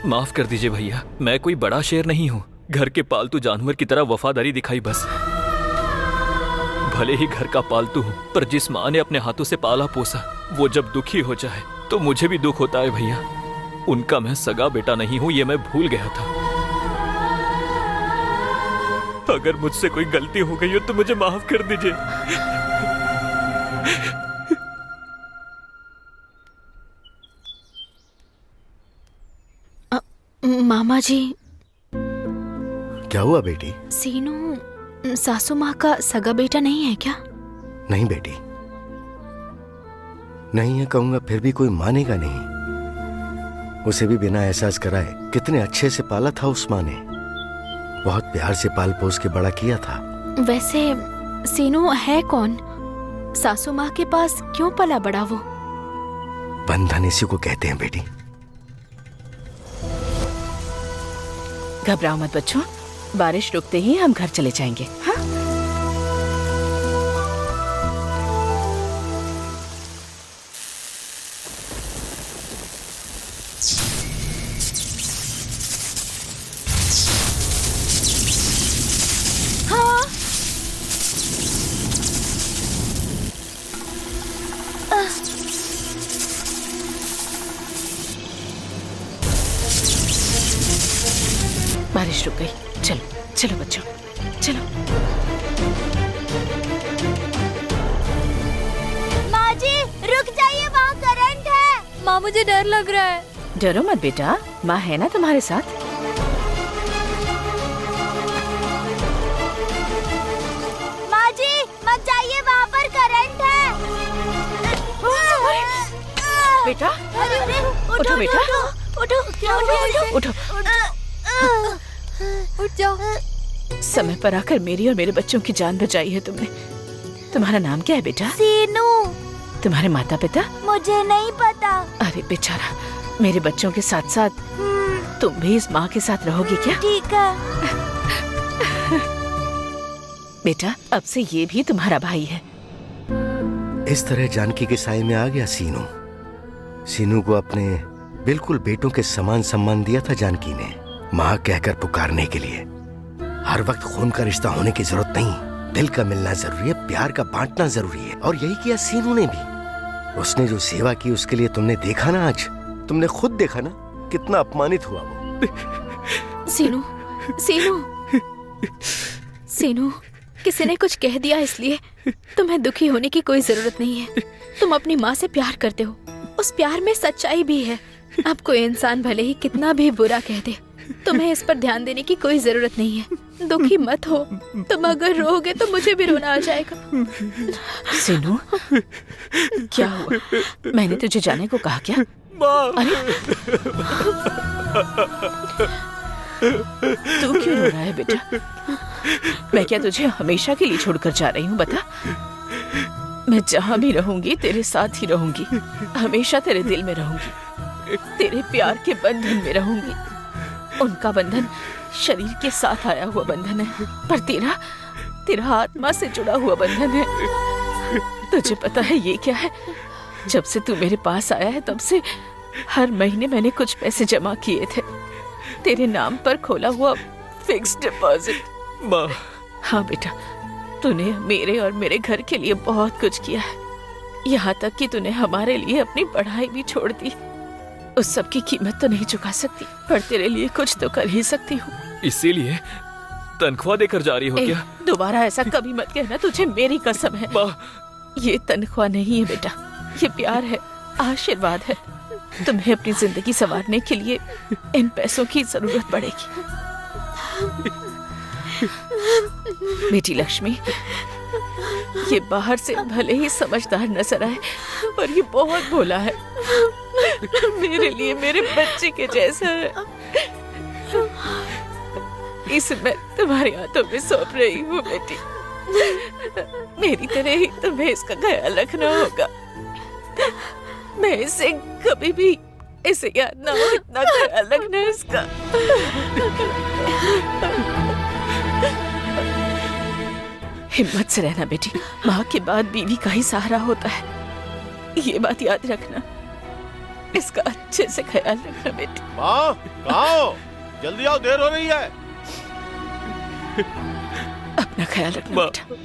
माफ कर दीजिए भैया, मैं कोई बड़ा शेर नहीं हूँ। घर के पालतू जानवर की तरह वफादारी दिखाई बस। भले ही घर का पालतू हूँ, पर जिस माँ ने अपने हाथों से पाला पोसा, वो जब दुखी हो जाए तो मुझे भी दुख होता है भैया। उनका मैं सगा बेटा नहीं हूँ, ये मैं भूल गया था। अगर मुझसे कोई गलती हो गई हो तो मुझे माफ कर दीजिए। मामा जी। क्या हुआ बेटी? सीनू सासू माँ का सगा बेटा नहीं है क्या? नहीं बेटी, नहीं है कहूंगा फिर भी कोई मानेगा नहीं। उसे भी बिना एहसास कराए कितने अच्छे से पाला था उस माँ ने, बहुत प्यार से पाल पोस के बड़ा किया था। वैसे सीनू है कौन? सासू माँ के पास क्यों पला बड़ा वो? बंधन इसी को कहते हैं बेटी। घबराओ मत बच्चों, बारिश रुकते ही हम घर चले जाएंगे। हाँ? बारिश रुक गई, चलो चलो बच्चों चलो। माँ जी रुक जाइए, वहाँ करंट है। माँ मुझे डर लग रहा है। डरो मत बेटा, माँ है ना तुम्हारे साथ। माँ जी मत जाइए, वहाँ पर करंट है। बेटा उठो बेटा, उठो, क्या हुआ? उठो। उठ जाओ। समय पर आकर मेरी और मेरे बच्चों की जान बचाई है तुमने। तुम्हारा नाम क्या है बेटा? सीनू। तुम्हारे माता पिता? मुझे नहीं पता। अरे बेचारा, मेरे बच्चों के साथ साथ तुम भी इस माँ के साथ रहोगी क्या? ठीक है। बेटा, अब से ये भी तुम्हारा भाई है। इस तरह जानकी के साए में आ गया सीनू। सीनू को अपने बिल्कुल बेटों के समान सम्मान दिया था जानकी ने, माँ कहकर पुकारने के लिए। हर वक्त खून का रिश्ता होने की जरूरत नहीं, दिल का मिलना जरूरी है, प्यार का बांटना जरूरी है। और यही किया सीनू ने भी। उसने जो सेवा की उसके लिए तुमने देखा ना, आज तुमने खुद देखा ना कितना अपमानित हुआ वो। सीनू, सीनू, सीनू, किसी ने कुछ कह दिया इसलिए तुम्हें दुखी होने की कोई जरूरत नहीं है। तुम अपनी माँ से प्यार करते हो, उस प्यार में सच्चाई भी है। अब कोई इंसान भले ही कितना भी बुरा कह दे, तुम्हें इस पर ध्यान देने की कोई जरूरत नहीं है। दुखी मत हो, तुम अगर रोओगे तो मुझे भी रोना आ जाएगा। सीनू, क्या हुआ? मैंने तुझे जाने को कहा क्या? अरे तू क्यों रो रहा है बेटा? मैं क्या तुझे हमेशा के लिए छोड़कर जा रही हूँ? बता। मैं जहाँ भी रहूंगी तेरे साथ ही रहूंगी, हमेशा तेरे दिल में रहूंगी, तेरे प्यार के बंधन में रहूंगी। उनका बंधन शरीर के साथ आया हुआ बंधन है, पर तेरा आत्मा से जुड़ा हुआ बंधन है। तुझे पता है ये क्या है? जब से तू मेरे पास आया है तब से हर महीने मैंने कुछ पैसे जमा किए थे, तेरे नाम पर खोला हुआ फिक्स्ड डिपॉजिट। माँ। हाँ बेटा, तूने मेरे और मेरे घर के लिए बहुत कुछ किया है, यहाँ तक कि तूने हमारे लिए अपनी पढ़ाई भी छोड़ दी। उस सब की कीमत तो नहीं चुका सकती, पर तेरे लिए कुछ तो कर ही सकती हूँ। इसीलिए तनख्वाह देकर जा रही हो क्या? दोबारा ऐसा कभी मत कहना, तुझे मेरी कसम है। ये तनख्वाह नहीं है बेटा, ये प्यार है, आशीर्वाद है। तुम्हें अपनी जिंदगी संवारने के लिए इन पैसों की जरूरत पड़ेगी। बेटी लक्ष्मी, ये बाहर से भले ही समझदार नजर आए, पर ये बहुत भोला है। मेरे लिए मेरे बच्चे के जैसा है। इसे मैं तुम्हारे हाथों में सौंप रही हूँ बेटी। मेरी तरह ही तुम्हें इसका ख्याल रखना होगा। मैं इसे कभी भी इसे याद ना हो इतना ख्याल रखना इसका। हिम्मत से रहना बेटी, माँ के बाद बीवी का ही सहारा होता है, ये बात याद रखना। इसका अच्छे से ख्याल रखना बेटी। माँ, कहाँ हो? जल्दी आओ, देर हो रही है। अपना ख्याल रखना बेटा।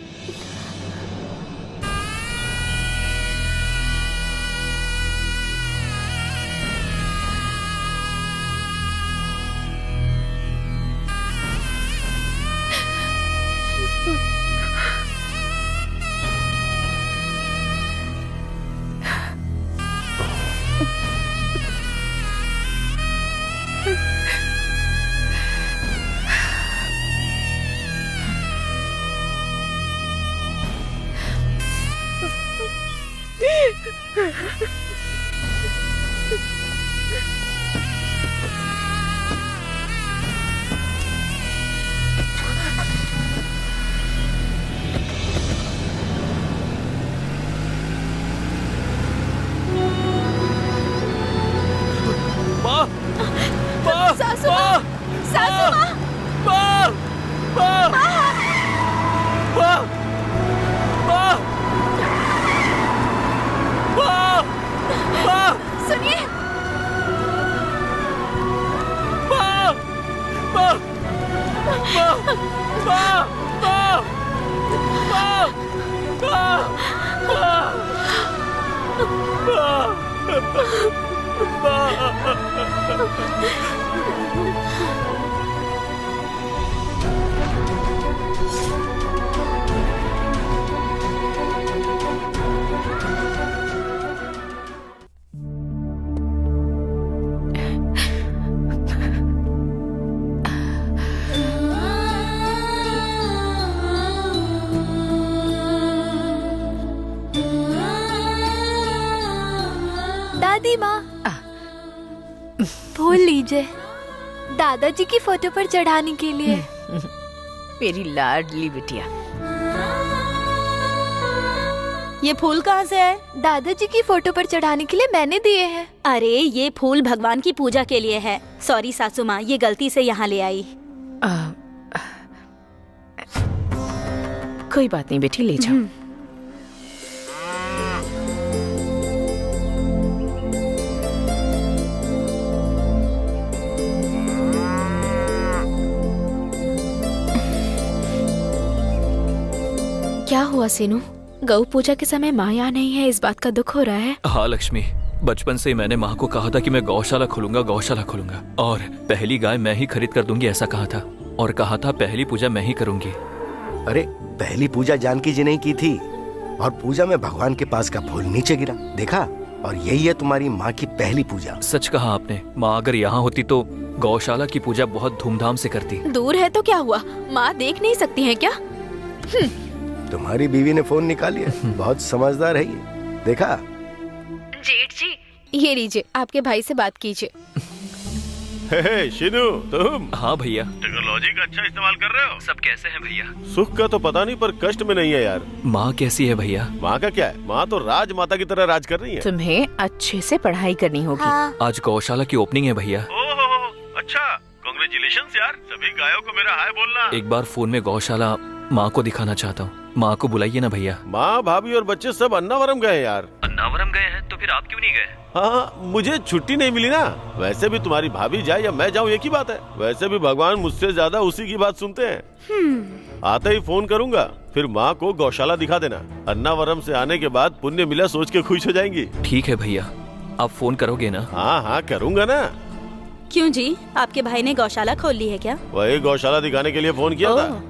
दादी माँ, फूल लीजिए, दादाजी की फोटो पर चढ़ाने के लिए। मेरी लाडली बिटिया। ये फूल कहाँ से है? दादाजी की फोटो पर चढ़ाने के लिए मैंने दिए हैं। अरे ये फूल भगवान की पूजा के लिए है। सॉरी सासू माँ, ये गलती से यहाँ ले आई। कोई बात नहीं बेटी, ले जाओ। हुआ सीनू? गौ पूजा के समय माँ यहाँ नहीं है, इस बात का दुख हो रहा है? हाँ लक्ष्मी, बचपन से ही मैंने माँ को कहा था कि मैं गौशाला खोलूंगा और पहली गाय मैं ही खरीद कर दूंगी, ऐसा कहा था। और कहा था पहली पूजा मैं ही करूंगी। अरे पहली पूजा जानकी जी ने की थी और पूजा में भगवान के पास का फूल नीचे गिरा, देखा? और यही है तुम्हारी माँ की पहली पूजा। सच कहा आपने। माँ अगर यहाँ होती तो गौशाला की पूजा बहुत धूमधाम से करती। दूर है तो क्या हुआ, माँ देख नहीं सकती है क्या? तुम्हारी बीवी ने फोन निकाल लिया, बहुत समझदार है ये, देखा? जेठ जी, ये लीजिए, आपके भाई से बात कीजिए। हे शिनू, तुम? हाँ भैया। टेक्नोलॉजी का अच्छा इस्तेमाल कर रहे हो? सब कैसे हैं भैया? सुख का तो पता नहीं पर कष्ट में नहीं है यार। माँ कैसी है भैया? माँ का क्या है, माँ तो राजमाता की तरह राज कर रही है। तुम्हें अच्छे से पढ़ाई करनी होगी। हाँ। आज गौशाला की ओपनिंग है भैया। अच्छा, कांग्रेचुलेशंस यार, सभी गायों को मेरा हाय बोलना। एक बार फोन में गौशाला माँ को दिखाना चाहता हूँ। माँ को बुलाइए ना भैया। माँ, भाभी और बच्चे सब अन्नावरम गए यार। अन्नावरम गए हैं तो फिर आप क्यों नहीं गए? हाँ, मुझे छुट्टी नहीं मिली ना। वैसे भी तुम्हारी भाभी जाए या मैं जाऊँ एक ही बात है। वैसे भी भगवान मुझसे ज्यादा उसी की बात सुनते हैं। आते ही फोन करूंगा, फिर माँ को गौशाला दिखा देना। अन्नावरम से आने के बाद पुण्य मिला सोच के खुश हो जाएंगी। ठीक है भैया, आप फोन करोगे ना? हाँ हाँ करूंगा ना। क्यों जी, आपके भाई ने गौशाला खोल ली है क्या? वही गौशाला दिखाने के लिए फोन किया था।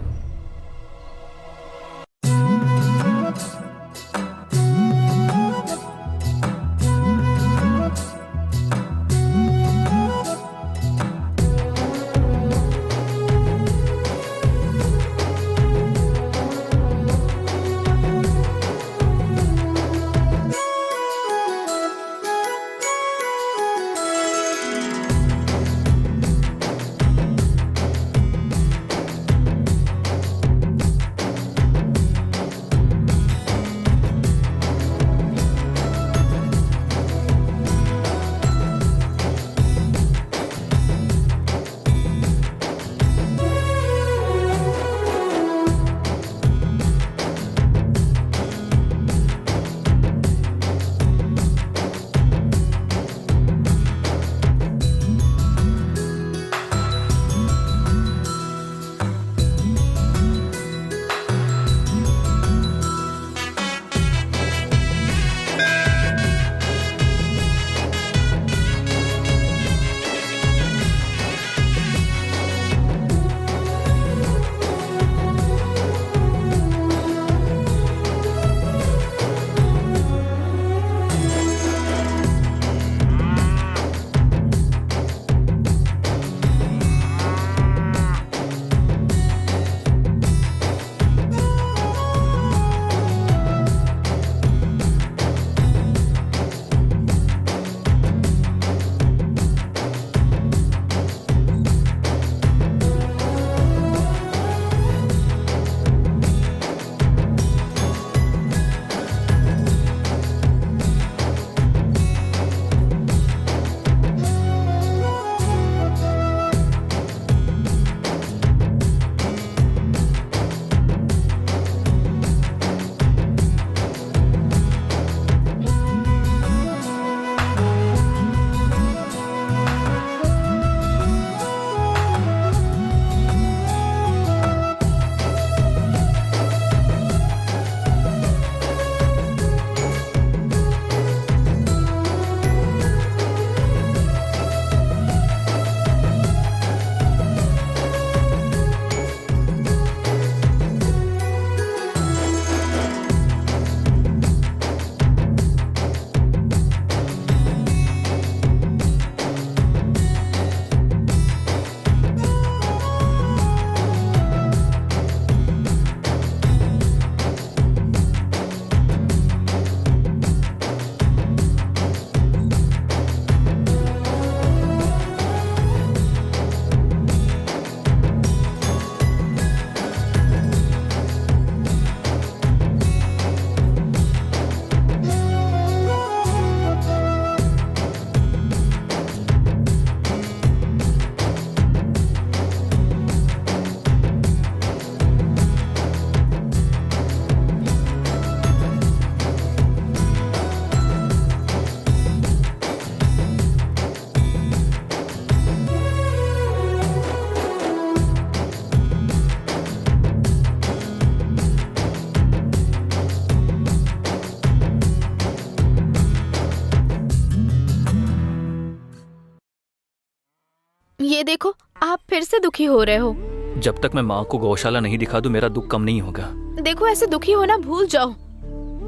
ये देखो, आप फिर से दुखी हो रहे हो। जब तक मैं माँ को गौशाला नहीं दिखा दूं मेरा दुख कम नहीं होगा। देखो, ऐसे दुखी होना भूल जाओ।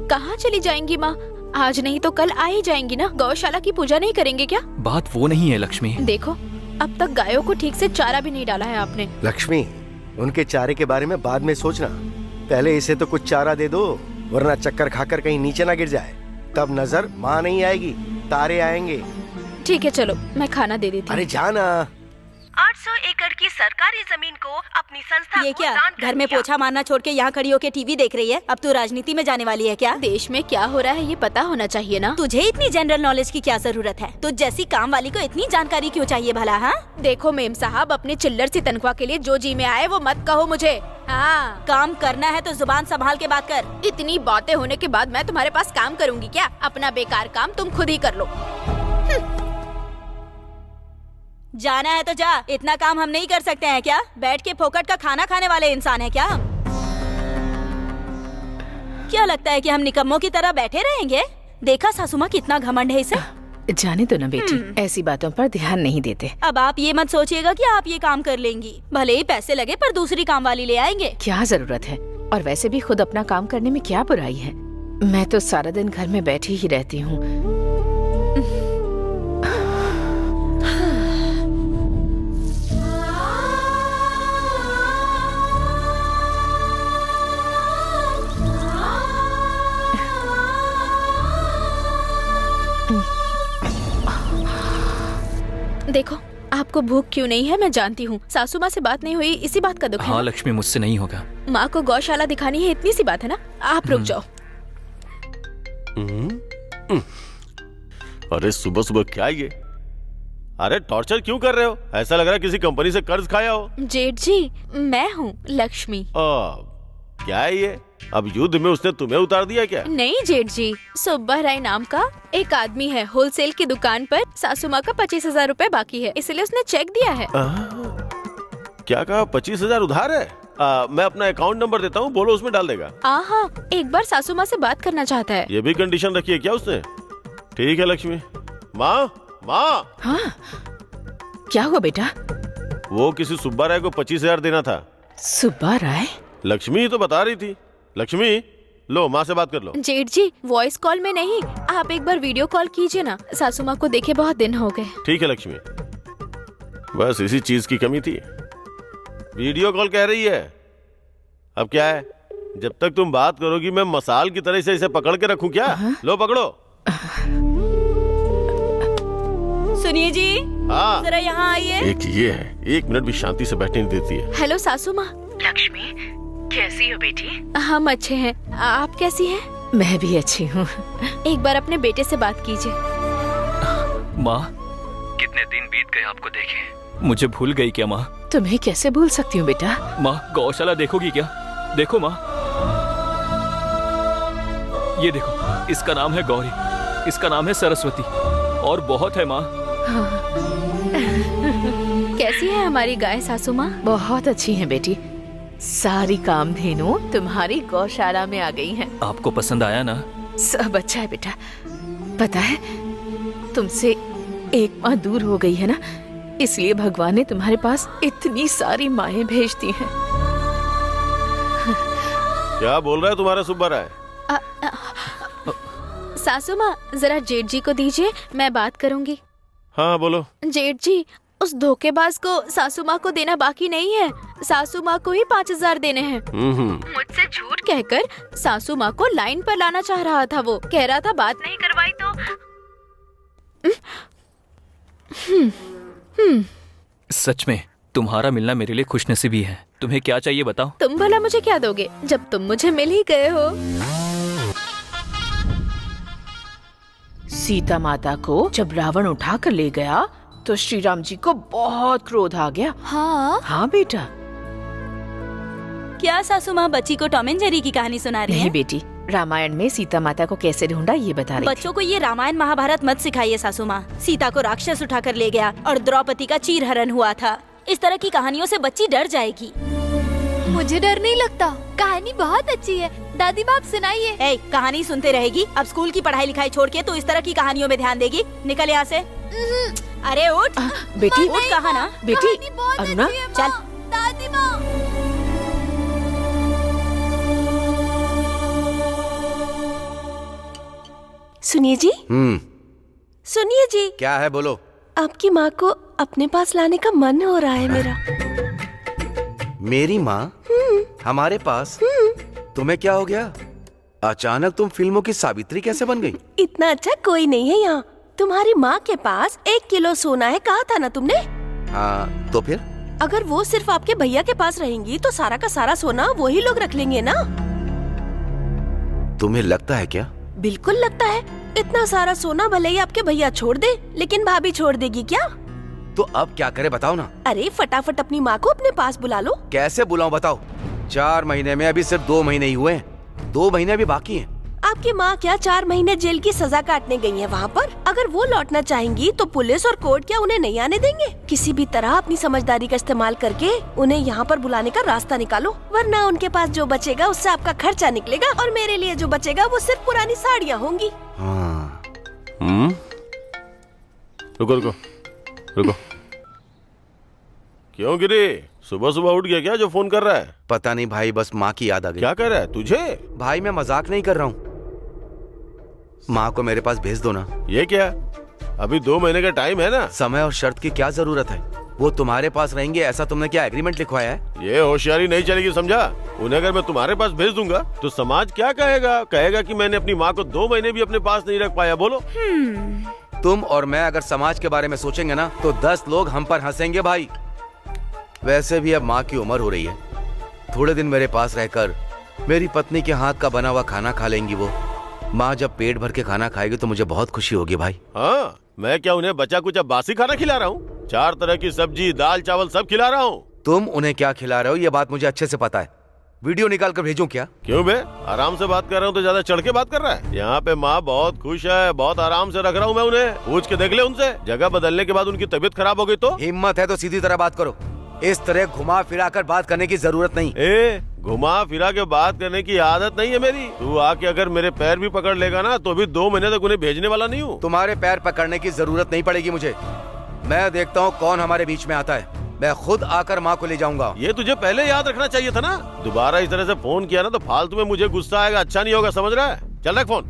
कहाँ चली जाएंगी माँ? आज नहीं तो कल आ ही जाएंगी ना। गौशाला की पूजा नहीं करेंगे क्या? बात वो नहीं है लक्ष्मी। देखो, अब तक गायों को ठीक से चारा भी नहीं डाला है आपने। लक्ष्मी, उनके चारे के बारे में बाद में सोचना, पहले इसे तो कुछ चारा दे दो, वरना चक्कर खाकर कहीं नीचे ना गिर जाए। तब नजर माँ नहीं आएगी, तारे आएंगे। ठीक है, चलो मैं खाना दे देती हूँ। अरे जाना। 800 एकड़ की सरकारी जमीन को अपनी संस्था ये को क्या दान कर घर में दिया। पोछा मारना छोड़ के यहाँ खड़ी होके टीवी देख रही है? अब तू राजनीति में जाने वाली है क्या? देश में क्या हो रहा है ये पता होना चाहिए ना। तुझे इतनी जनरल नॉलेज की क्या जरूरत है? तुझ जैसी काम वाली को इतनी जानकारी क्यों चाहिए भला? हाँ, देखो मेम साहब, अपने चिल्लर सी तनख्वाह के लिए जो जी में आए वो मत कहो मुझे। हाँ, काम करना है तो जुबान संभाल के बात कर। इतनी बातें होने के बाद मैं तुम्हारे पास काम करूंगी क्या? अपना बेकार काम तुम खुद ही कर लो। जाना है तो जा, इतना काम हम नहीं कर सकते हैं क्या? बैठ के फोकट का खाना खाने वाले इंसान है क्या? क्या लगता है कि हम निकम्मों की तरह बैठे रहेंगे? देखा सासू माँ कितना घमंड है इसे। जाने दो ना बेटी, ऐसी बातों पर ध्यान नहीं देते। अब आप ये मत सोचिएगा कि आप ये काम कर लेंगी, भले ही पैसे लगे पर दूसरी काम वाली ले आएंगे। क्या जरूरत है? और वैसे भी खुद अपना काम करने में क्या बुराई है? मैं तो सारा दिन घर में बैठी ही रहती हूँ। देखो, आपको भूख क्यों नहीं है मैं जानती हूँ। सासू माँ से बात नहीं हुई, इसी बात का दुख है। हाँ लक्ष्मी, मुझसे नहीं होगा। माँ को गौशाला दिखानी है, इतनी सी बात है ना। आप रुक जाओ। अरे सुबह सुबह क्या ये? अरे टॉर्चर क्यों कर रहे हो? ऐसा लग रहा है किसी कंपनी से कर्ज खाया हो। जेठ जी, मैं हूँ लक्ष्मी। क्या है ये? अब युद्ध में उसने तुम्हें उतार दिया क्या? नहीं जेठ जी, सुब्बा राय नाम का एक आदमी है, होलसेल की दुकान पर सासू माँ का 25,000 रूपए बाकी है, इसलिए उसने चेक दिया है। क्या कहा? 25,000 उधार है? मैं अपना अकाउंट नंबर देता हूँ, बोलो उसमें डाल देगा। हाँ, एक बार सासू माँ से बात करना चाहता है। ये भी कंडीशन रखी है क्या उसने? ठीक है लक्ष्मी। माँ, माँ। हाँ, क्या हुआ बेटा? वो किसी सुब्बा राय को 25,000 देना था। सुब्बा राय? लक्ष्मी ही तो बता रही थी। लक्ष्मी, लो माँ से बात कर लो। जेठ जी, वॉइस कॉल में नहीं, आप एक बार वीडियो कॉल कीजिए ना। सासू माँ को देखे बहुत दिन हो गए। ठीक है लक्ष्मी, बस इसी चीज की कमी थी। वीडियो कॉल कह रही है। अब क्या है, जब तक तुम बात करोगी मैं मसाल की तरह से इसे पकड़ के रखूं क्या? लो पकड़ो। सुनिए जी, हाँ जरा यहाँ आइए। एक ये है, 1 मिनट भी शांति से बैठने नहीं देती है। हेलो सासू माँ। लक्ष्मी, कैसी हो बेटी? हम अच्छे हैं, आप कैसी हैं? मैं भी अच्छी हूँ। एक बार अपने बेटे से बात कीजिए। माँ, कितने दिन बीत गए आपको देखे। मुझे भूल गई क्या माँ? तुम्हें कैसे भूल सकती हूँ बेटा? माँ, गौशाला देखोगी क्या? देखो माँ, ये देखो, इसका नाम है गौरी, इसका नाम है सरस्वती, और बहुत है माँ। कैसी है हमारी गाय सासू माँ? बहुत अच्छी है बेटी। सारी कामधेनु तुम्हारी गौशाला में आ गई हैं। आपको पसंद आया ना? सब अच्छा है बेटा। पता है, तुमसे एक माँ दूर हो गई है ना, इसलिए भगवान ने तुम्हारे पास इतनी सारी माएं भेज दी हैं। क्या बोल रहा है तुम्हारा सुब्बा राय? सासू माँ, जरा जेठ जी को दीजिए, मैं बात करूंगी। हाँ बोलो। जेठ जी, उस धोखेबाज को सासू माँ को देना बाकी नहीं है। सासू माँ को ही 5,000 देने हैं। मुझसे झूठ कहकर सासू माँ को लाइन पर लाना चाह रहा था। वो कह रहा था बात नहीं करवाई तो। सच में तुम्हारा मिलना मेरे लिए खुशनसीबी है। तुम्हें क्या चाहिए बताओ? तुम भला मुझे क्या दोगे जब तुम मुझे मिल ही गए हो? सीता माता को जब रावण उठा कर ले गया तो श्री राम जी को बहुत क्रोध आ गया। हाँ बेटा। क्या सासू माँ बच्ची को टॉम एंड जेरी की कहानी सुना रही नहीं है? बेटी, रामायण में सीता माता को कैसे ढूंढा ये बता रही थी। बच्चों को ये रामायण महाभारत मत सिखाइए सासू माँ। सीता को राक्षस उठाकर ले गया और द्रौपदी का चीरहरण हुआ था। इस तरह की कहानियों से बच्ची डर जाएगी। मुझे डर नहीं लगता, कहानी बहुत अच्छी है। दादी माँ आप सुनाइए। कहानी सुनते रहेगी? अब स्कूल की पढ़ाई लिखाई छोड़ के तो इस तरह की कहानियों में ध्यान देगी? निकल यहाँ से। अरे उठ। बेटी उठ कहा ना। बेटी अरुणा चल। दादी माँ। सुनिए जी। सुनिए जी। क्या है, बोलो। आपकी माँ को अपने पास लाने का मन हो रहा है मेरा। मेरी माँ हमारे पास? तुम्हें क्या हो गया? अचानक तुम फिल्मों की सावित्री कैसे बन गई? इतना अच्छा कोई नहीं है यहाँ। तुम्हारी माँ के पास 1 किलो सोना है, कहा था ना तुमने? हाँ, तो फिर? अगर वो सिर्फ आपके भैया के पास रहेंगी तो सारा का सारा सोना वही लोग रख लेंगे ना। तुम्हें लगता है क्या? बिल्कुल लगता है। इतना सारा सोना भले ही आपके भैया छोड़ दे, लेकिन भाभी छोड़ देगी क्या? तो अब क्या करे बताओ ना। अरे फटाफट अपनी माँ को अपने पास बुला लो। कैसे बुलाऊं बताओ? 4 महीने में अभी सिर्फ 2 महीने ही हुए हैं। 2 महीने अभी बाकी हैं। आपकी माँ क्या 4 महीने जेल की सजा काटने गई है वहाँ पर? अगर वो लौटना चाहेंगी तो पुलिस और कोर्ट क्या उन्हें नहीं आने देंगे? किसी भी तरह अपनी समझदारी का इस्तेमाल करके उन्हें यहाँ पर बुलाने का रास्ता निकालो, वरना उनके पास जो बचेगा उससे आपका खर्चा निकलेगा और मेरे लिए जो बचेगा वो सिर्फ पुरानी साड़ियाँ होंगी। रुको रुको रुको। क्यों गिरी? सुबह सुबह उठ गया क्या जो फोन कर रहा है? पता नहीं भाई, बस माँ की याद आ गई। क्या कर रहा है तुझे? भाई मैं मजाक नहीं कर रहा हूँ। माँ को मेरे पास भेज दो ना। ये क्या? अभी 2 महीने का टाइम है ना। समय और शर्त की क्या जरूरत है? वो तुम्हारे पास रहेंगे ऐसा तुमने क्या एग्रीमेंट लिखवाया है? ये होशियारी नहीं चलेगी, समझा? उन्हें अगर मैं तुम्हारे पास भेज दूंगा तो समाज क्या कहेगा? कहेगा कि मैंने अपनी माँ को 2 महीने भी अपने पास नहीं रख पाया। बोलो। तुम और मैं अगर समाज के बारे में सोचेंगे ना तो 10 लोग हम पर हंसेंगे भाई। वैसे भी अब माँ की उम्र हो रही है। थोड़े दिन मेरे पास रहकर मेरी पत्नी के हाथ का बना हुआ खाना खा लेंगी वो। माँ जब पेट भर के खाना खाएगी तो मुझे बहुत खुशी होगी भाई। हाँ, मैं क्या उन्हें बचा कुछ बासी खाना खिला रहा हूँ? 4 तरह की सब्जी, दाल, चावल सब खिला रहा हूँ। तुम उन्हें क्या खिला रहे हो ये बात मुझे अच्छे से पता है। वीडियो निकाल कर भेजूं क्या? क्यों बे? आराम से बात कर रहा हूँ तो ज्यादा चढ़ के बात कर रहा है? यहाँ पे माँ बहुत खुश है, बहुत आराम से रख रहा हूँ मैं उन्हें। पूछ के देख ले उनसे। जगह बदलने के बाद उनकी तबीयत खराब हो गई तो? हिम्मत है तो सीधी तरह बात करो। इस तरह घुमा फिरा कर बात करने की जरूरत नहीं। घुमा फिरा के बात करने की आदत नहीं है मेरी। तू आके अगर मेरे पैर भी पकड़ लेगा ना तो भी 2 महीने तक उन्हें भेजने वाला नहीं हूँ। तुम्हारे पैर पकड़ने की जरूरत नहीं पड़ेगी मुझे। मैं देखता हूँ कौन हमारे बीच में आता है। मैं खुद आकर माँ को ले जाऊंगा। ये तुझे पहले याद रखना चाहिए था ना। दोबारा इस तरह से फोन किया ना तो फालतू में मुझे गुस्सा आएगा, अच्छा नहीं होगा, समझ रहा है? चल रख फोन।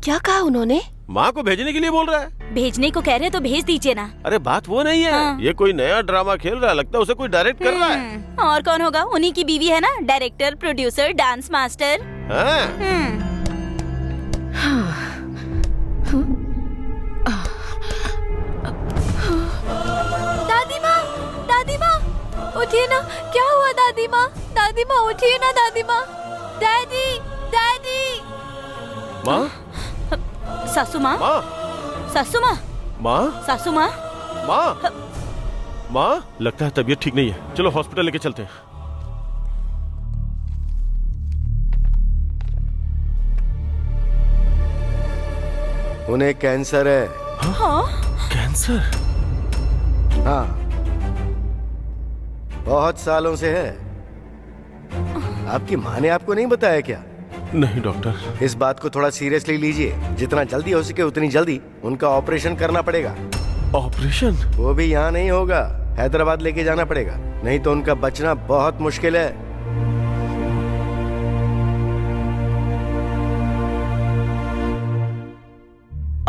क्या कहा उन्होंने? माँ को भेजने के लिए बोल रहा है। भेजने को कह रहे तो भेज दीजिए ना। अरे बात वो नहीं है। हाँ। ये कोई नया ड्रामा खेल रहा है, लगता है उसे कोई डायरेक्ट कर रहा है। और कौन होगा? उन्हीं की बीवी है ना, डायरेक्टर, प्रोड्यूसर, डांस मास्टर। दादी माँ उठिए ना। क्या हुआ दादी माँ? दादी माँ उठिए ना। दादी माँ। Daddy daddy. माँ? सासू माँ? सासू माँ? माँ? सासू माँ? माँ? माँ? लगता है तबीयत ठीक नहीं है। चलो हॉस्पिटल लेके चलते हैं। उन्हें कैंसर है। हाँ? कैंसर? हाँ, बहुत सालों से है। आपकी माँ ने आपको नहीं बताया क्या? नहीं डॉक्टर। इस बात को थोड़ा सीरियसली लीजिए। जितना जल्दी हो सके उतनी जल्दी उनका ऑपरेशन करना पड़ेगा। ऑपरेशन? वो भी यहाँ नहीं होगा, हैदराबाद लेके जाना पड़ेगा, नहीं तो उनका बचना बहुत मुश्किल है।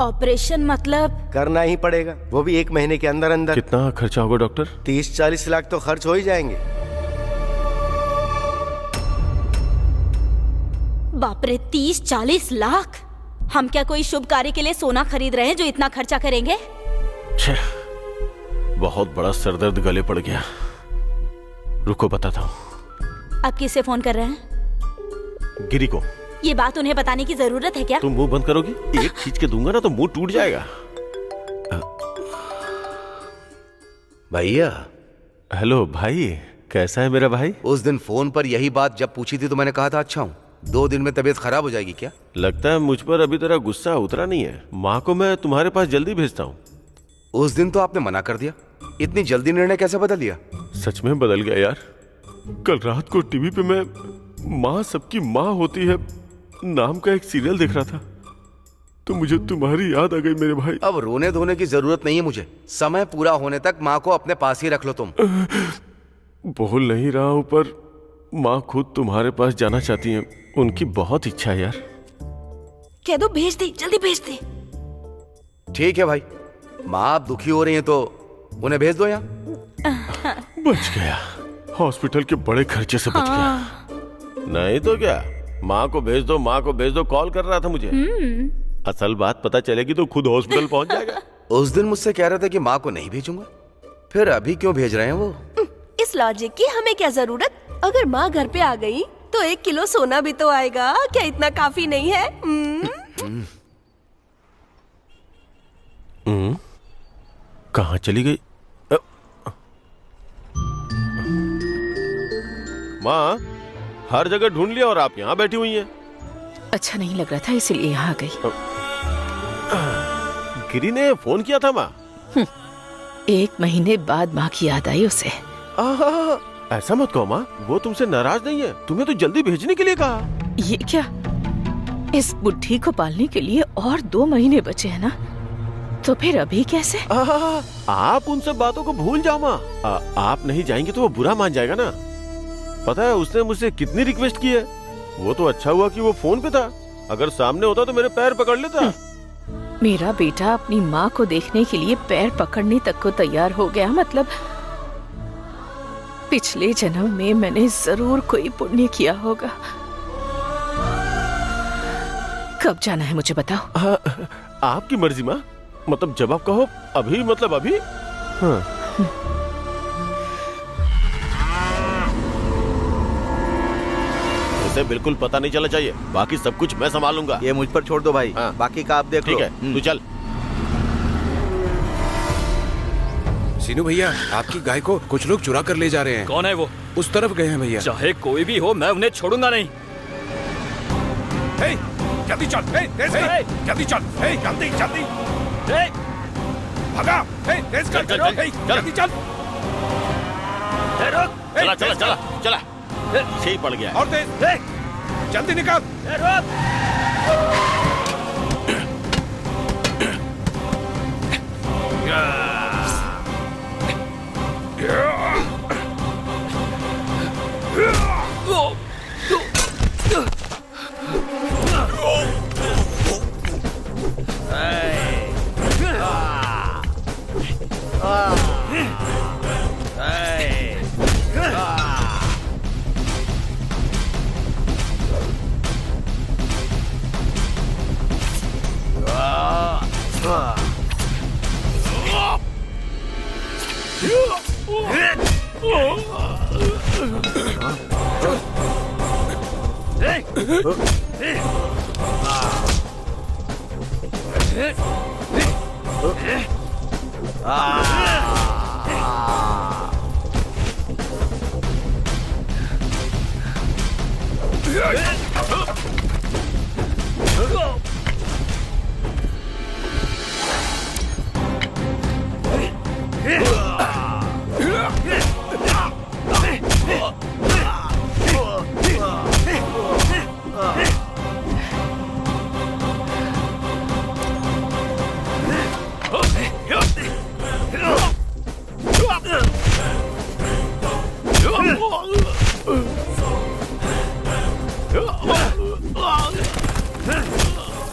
ऑपरेशन मतलब? करना ही पड़ेगा, वो भी 1 महीने के अंदर अंदर। कितना खर्चा होगा डॉक्टर? 30-40 लाख तो खर्च हो ही जाएंगे। बाप रे, 30-40 लाख? हम क्या कोई शुभ कार्य के लिए सोना खरीद रहे हैं जो इतना खर्चा करेंगे? बहुत बड़ा सरदर्द गले पड़ गया। रुको बताता हूँ। आप किससे फोन कर रहे हैं? गिरी को। ये बात उन्हें बताने की जरूरत है क्या? तुम मुंह बंद करोगी? एक खींच के दूंगा ना तो मुंह टूट जाएगा। भैया। हेलो भाई, कैसा है मेरा भाई? उस दिन फोन पर यही बात जब पूछी थी तो मैंने कहा था अच्छा हूँ। 2 दिन में तबीयत खराब हो जाएगी क्या? लगता है मुझ पर अभी तेरा गुस्सा उतरा नहीं है। माँ को मैं तुम्हारे पास जल्दी भेजता हूँ। उस दिन तो आपने मना कर दिया। इतनी जल्दी निर्णय कैसे बदल लिया? सच में बदल गया यार। कल रात को टीवी पे मैं माँ सबकी माँ होती है नाम का एक सीरियल देख रहा था। तो मुझे तुम्हारी याद आ गई मेरे भाई। अब रोने धोने की जरूरत नहीं है मुझे। समय पूरा होने तक माँ को अपने पास ही रख लो तुम। बोल नहीं रहा हूं पर माँ खुद तुम्हारे पास जाना चाहती हैं। उनकी बहुत इच्छा है यार। कह दो भेज दे, जल्दी भेज दे। ठीक है भाई, माँ आप दुखी हो रही हैं तो उन्हें भेज दो यहाँ। बच गया, हॉस्पिटल के बड़े खर्चे से बच गया। नहीं तो क्या, माँ को भेज दो, माँ को भेज दो, कॉल कर रहा था मुझे। असल बात पता चलेगी तो खुद हॉस्पिटल पहुंच जाएगा। उस दिन मुझसे कह रहे थे कि माँ को नहीं भेजूंगा, फिर अभी क्यों भेज रहे हैं वो? इस लॉजिक की हमें क्या जरूरत? अगर माँ घर पे आ गई तो 1 किलो सोना भी तो आएगा। क्या इतना काफी नहीं है? कहाँ चली गई? माँ, हर जगह ढूंढ लिया और आप यहाँ बैठी हुई हैं। अच्छा नहीं लग रहा था इसलिए यहाँ आ गई। गिरी ने फोन किया था माँ। 1 महीने बाद माँ की याद आई उसे। ऐसा मत कहो माँ, वो तुमसे नाराज नहीं है। तुम्हें तो जल्दी भेजने के लिए कहा। ये क्या, इस बुढ़ी को पालने के लिए और 2 महीने बचे हैं ना, तो फिर अभी कैसे? आप उन सब बातों को भूल जाओ माँ। आप नहीं जाएंगे तो वो बुरा मान जाएगा ना। पता है उसने मुझसे कितनी रिक्वेस्ट की है। वो तो अच्छा हुआ कि वो फोन पे था, अगर सामने होता तो मेरे पैर पकड़ लेता। मेरा बेटा अपनी माँ को देखने के लिए पैर पकड़ने तक को तैयार हो गया। मतलब पिछले जन्म में मैंने जरूर कोई पुण्य किया होगा। कब जाना है मुझे बताओ। आपकी मर्जी माँ, मतलब जब आप कहो। अभी मतलब अभी। हाँ। उसे बिल्कुल पता नहीं चला चाहिए, बाकी सब कुछ मैं संभालूंगा। ये मुझ पर छोड़ दो भाई। हाँ। बाकी का आप देख लो। ठीक है, तू चल। सीनू भैया, आपकी गाय को कुछ लोग चुरा कर ले जा रहे हैं। कौन है वो? उस तरफ गए हैं भैया। चाहे कोई भी हो, मैं उन्हें छोड़ूंगा नहीं। जल्दी चल, जल्दी चल, जल्दी जल्दी भगा, तेज कर, जल्दी चल। चला चला चला चला, सही पड़ गया। और तेज, जल्दी निकल।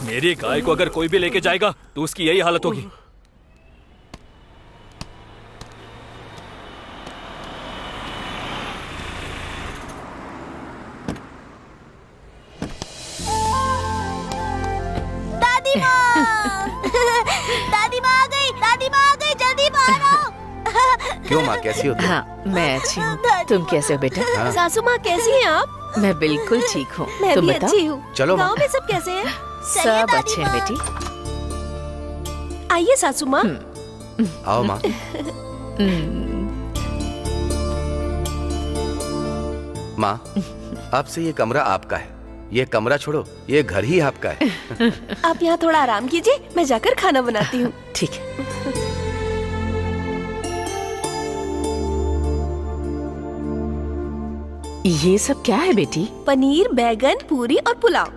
मेरी गाय को अगर कोई भी लेके जाएगा तो उसकी यही हालत होगी। दादी माँ दादी माँ आ गई, दादी माँ आ गई, जल्दी बाहर आओ। क्यों माँ, कैसी हो तुम? हाँ, मैं अच्छी हूँ। तुम कैसे हो बेटा? सासू माँ कैसी हैं आप? मैं बिल्कुल ठीक हूँ। मैं तुम भी बताओ। अच्छी हूँ। चलो माँ। गाँव में सब कैसे हैं? सब अच्छे हैं बेटी। आइए सासू माँ। आओ माँ। माँ, आपसे ये कमरा आपका है। ये कमरा छोड़ो, ये घर ही आपका है। आप यहाँ थोड़ा आराम कीजिए, मैं जाकर खाना बनाती हूँ। ठीक है। ये सब क्या है बेटी? पनीर, बैगन, पूरी और पुलाव।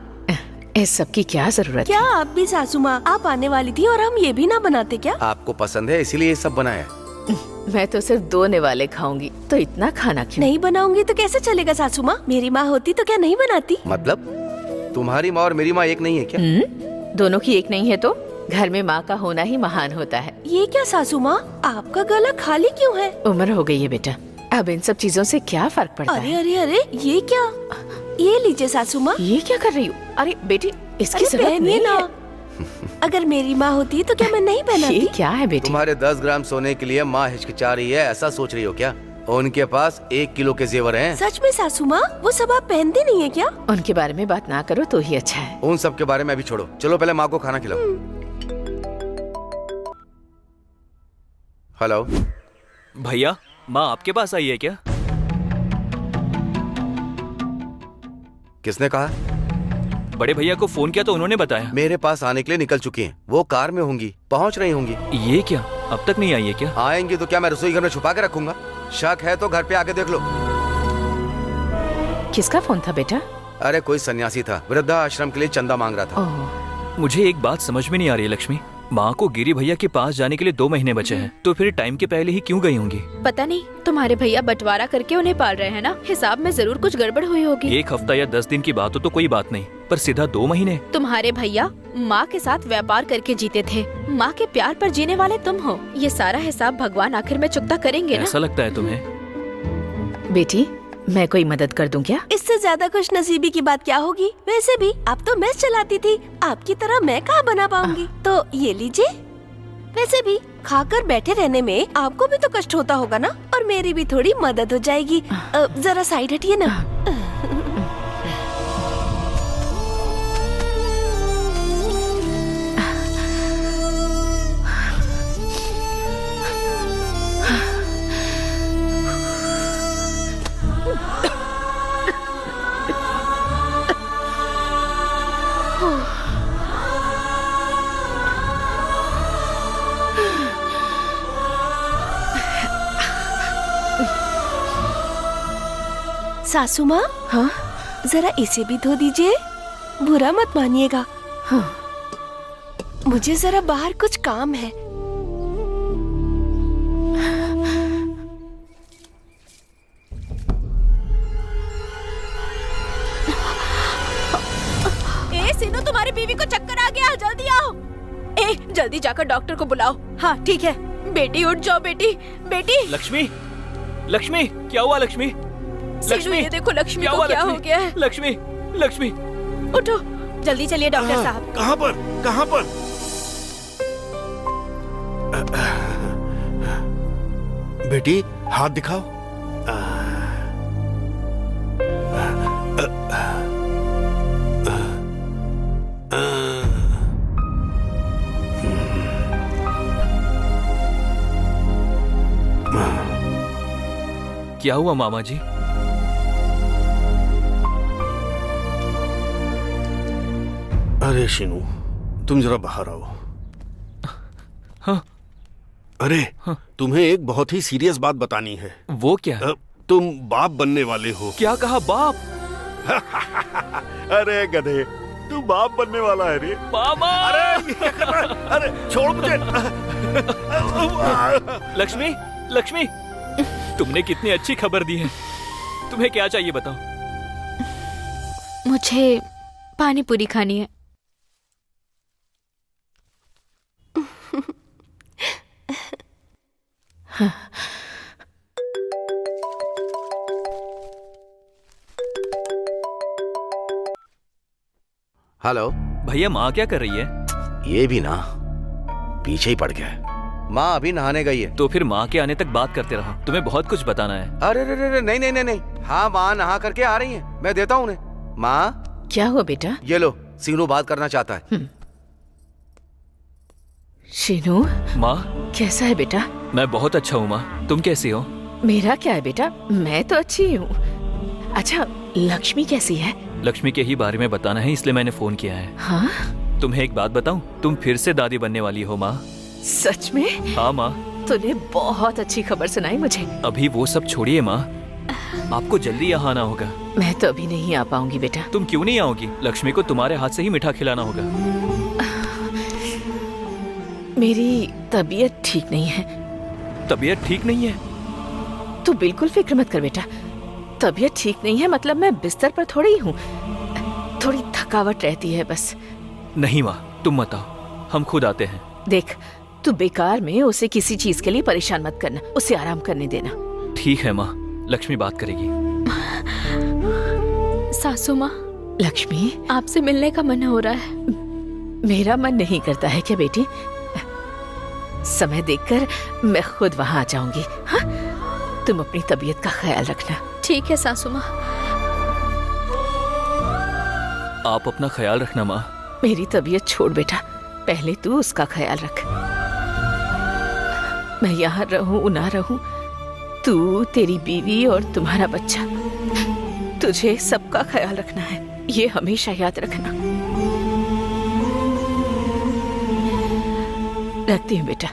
इस सब की क्या जरूरत क्या आप भी सासू माँ? आप आने वाली थी और हम ये भी ना बनाते क्या? आपको पसंद है इसीलिए ये सब बनाया है। है? मैं तो सिर्फ 2 निवाले खाऊंगी, तो इतना खाना क्यों? नहीं बनाऊंगी तो कैसे चलेगा सासू माँ? मेरी माँ होती तो क्या नहीं बनाती? मतलब तुम्हारी माँ और मेरी माँ एक नहीं है क्या? दोनों की एक नहीं है तो घर में माँ का होना ही महान होता है। ये क्या सासू माँ, आपका गला खाली क्यों है? उम्र हो गई है बेटा, अब इन सब चीजों से क्या फर्क पड़ता अरे है? अरे अरे, ये क्या? ये लीजिए सासू माँ। ये क्या कर रही हो? अरे बेटी, इसकी जरूरत पहनिए नहीं ना। है। अगर मेरी माँ होती तो क्या मैं नहीं पहनाती? ये क्या है बेटी? तुम्हारे 10 ग्राम सोने के लिए माँ हिचकिचा रही है, ऐसा सोच रही हो क्या? उनके पास 1 किलो के जेवर हैं। सच में सासू माँ, वो सब आप पहनती नहीं है क्या? उनके बारे में बात ना करो तो ही अच्छा है। उन सब के बारे में अभी छोड़ो, चलो पहले माँ को खाना खिलाओ। हेलो भैया, माँ आपके पास आई है क्या? किसने कहा? बड़े भैया को फोन किया तो उन्होंने बताया। मेरे पास आने के लिए निकल चुकी हैं। वो कार में होंगी, पहुंच रही होंगी। ये क्या, अब तक नहीं आई है क्या? आएंगी तो क्या मैं रसोई घर में छुपा के रखूंगा? शक है तो घर पे आके देख लो। किसका फोन था बेटा? अरे कोई सन्यासी था, वृद्धा आश्रम के लिए चंदा मांग रहा था। मुझे एक बात समझ में नहीं आ रही है लक्ष्मी, माँ को गिरी भैया के पास जाने के लिए 2 महीने बचे हैं, तो फिर टाइम के पहले ही क्यों गई होंगी? पता नहीं, तुम्हारे भैया बंटवारा करके उन्हें पाल रहे हैं ना, हिसाब में जरूर कुछ गड़बड़ हुई होगी। 1 हफ्ता या 10 दिन की बात हो तो कोई बात नहीं, पर सीधा 2 महीने? तुम्हारे भैया माँ के साथ व्यापार करके जीते थे, माँ के प्यार पर जीने वाले तुम हो। ये सारा हिसाब भगवान आखिर में चुकता करेंगे ना? ऐसा लगता है तुम्हें? बेटी, मैं कोई मदद कर दूं क्या? इससे ज्यादा खुश नसीबी की बात क्या होगी? वैसे भी आप तो मेस चलाती थी, आपकी तरह मैं कहाँ बना पाऊंगी? तो ये लीजिए। वैसे भी खाकर बैठे रहने में आपको भी तो कष्ट होता होगा ना, और मेरी भी थोड़ी मदद हो जाएगी। जरा साइड हटिए ना। सासू माँ, हाँ? जरा इसे भी धो दीजिए, बुरा मत मानिएगा। हाँ। मुझे जरा बाहर कुछ काम है। ए सीनू, तुम्हारी बीवी को चक्कर आ गया, जल्दी आओ। ए जल्दी जाकर डॉक्टर को बुलाओ। हाँ ठीक है, बेटी उठ जाओ। बेटी बेटी। लक्ष्मी, लक्ष्मी क्या हुआ? लक्ष्मी, लक्ष्मी ये देखो, लक्ष्मी को क्या हो गया है? लक्ष्मी, लक्ष्मी उठो, जल्दी चलिए डॉक्टर साहब। कहाँ पर? कहाँ पर? बेटी हाथ दिखाओ। क्या हुआ मामा जी? अरे शिनू, तुम जरा बाहर आओ। हाँ? अरे हाँ? तुम्हें एक बहुत ही सीरियस बात बतानी है। वो क्या? तुम बाप बनने वाले हो। क्या कहा? बाप? अरे गधे, तू बाप बनने वाला है रे। मामा! अरे छोड़ मुझे। लक्ष्मी, लक्ष्मी, तुमने कितनी अच्छी खबर दी है। तुम्हें क्या चाहिए बताओ? मुझे पानी पूरी खानी है। हेलो भैया, माँ क्या कर रही है? ये भी ना पीछे ही पड़ गया है। माँ अभी नहाने गई है। तो फिर माँ के आने तक बात करते रहो, तुम्हें बहुत कुछ बताना है। अरे रे नहीं नहीं नहीं नहीं, हाँ माँ नहा करके आ रही है, मैं देता हूँ उन्हें। माँ क्या हुआ बेटा? ये लो, सीनू बात करना चाहता है। शीनू, माँ कैसा है बेटा? मैं बहुत अच्छा हूँ माँ, तुम कैसी हो? मेरा क्या है बेटा, मैं तो अच्छी हूँ। अच्छा, लक्ष्मी कैसी है? लक्ष्मी के ही बारे में बताना है, इसलिए मैंने फोन किया है। हाँ? तुम्हें एक बात बताऊं, तुम फिर से दादी बनने वाली हो माँ। सच में? हाँ माँ। तूने बहुत अच्छी खबर सुनाई मुझे। अभी वो सब छोड़िए माँ, आपको जल्दी यहाँ आना होगा। मैं तो अभी नहीं आ पाऊंगी बेटा। तुम क्यों नहीं आओगी? लक्ष्मी को तुम्हारे हाथ से ही मीठा खिलाना होगा। मेरी तबीयत ठीक नहीं है। तबीयत ठीक नहीं है? तू बिल्कुल फिक्र मत कर बेटा। तबीयत ठीक नहीं है मतलब मैं बिस्तर पर थोड़ी ही हूँ, थोड़ी थकावट रहती है बस। नहीं माँ, तुम मत आओ, हम खुद आते हैं। देख, तू बेकार में उसे किसी चीज के लिए परेशान मत करना, उसे आराम करने देना। ठीक है माँ, लक्ष्मी बात करेगी। सासू माँ, लक्ष्मी, आपसे मिलने का मन हो रहा है। मेरा मन नहीं करता है क्या बेटी? समय देखकर मैं खुद वहां आ जाऊंगी। हाँ, तुम अपनी तबीयत का ख्याल रखना। ठीक है सासू माँ। आप अपना ख्याल रखना माँ। मेरी तबीयत छोड़ बेटा, पहले तू उसका ख्याल रख। मैं यहाँ रहूं ना रहूं, तू, तेरी बीवी और तुम्हारा बच्चा, तुझे सबका ख्याल रखना है, ये हमेशा याद रखना। रखती हूँ बेटा।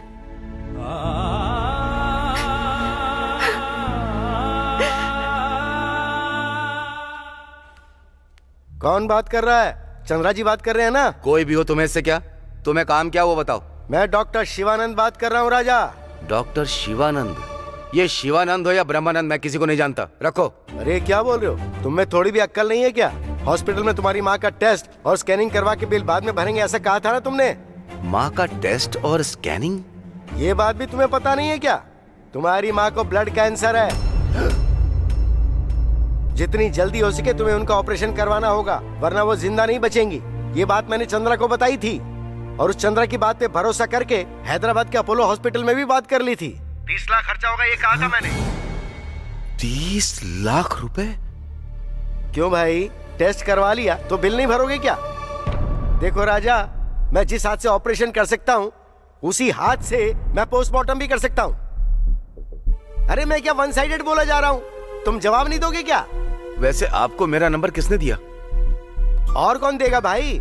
कौन बात कर रहा है? चंद्रा जी बात कर रहे हैं ना? कोई भी हो, तुम्हें इससे क्या? तुम्हें काम क्या वो बताओ। मैं डॉक्टर शिवानंद बात कर रहा हूँ राजा। डॉक्टर शिवानंद? ये शिवानंद हो या ब्रह्मानंद, मैं किसी को नहीं जानता। रखो। अरे क्या बोल रहे हो? तुम में थोड़ी भी अक्कल नहीं है क्या? हॉस्पिटल में तुम्हारी माँ का टेस्ट और स्कैनिंग करवा के बिल बाद में भरेंगे, ऐसा कहा था ना तुमने? माँ का टेस्ट और स्कैनिंग? ये बात भी तुम्हें पता नहीं है क्या? तुम्हारी माँ को ब्लड कैंसर है। जितनी जल्दी हो सके तुम्हें उनका ऑपरेशन करवाना होगा, वरना वो जिंदा नहीं बचेंगी। ये बात मैंने चंद्रा को बताई थी और उस चंद्रा की बात पे भरोसा करके हैदराबाद के अपोलो हॉस्पिटल में भी बात कर ली थी। 30 लाख खर्चा होगा ये कहा था मैंने। 30 लाख रुपए? क्यों भाई, टेस्ट करवा लिया तो बिल नहीं भरोगे क्या? देखो राजा, मैं जिस हाथ से ऑपरेशन कर सकता हूँ उसी हाथ से मैं पोस्टमार्टम भी कर सकता हूँ। अरे मैं क्या वन साइडेड बोला जा रहा हूँ? तुम जवाब नहीं दोगे क्या? वैसे आपको मेरा नंबर किसने दिया? और कौन देगा भाई?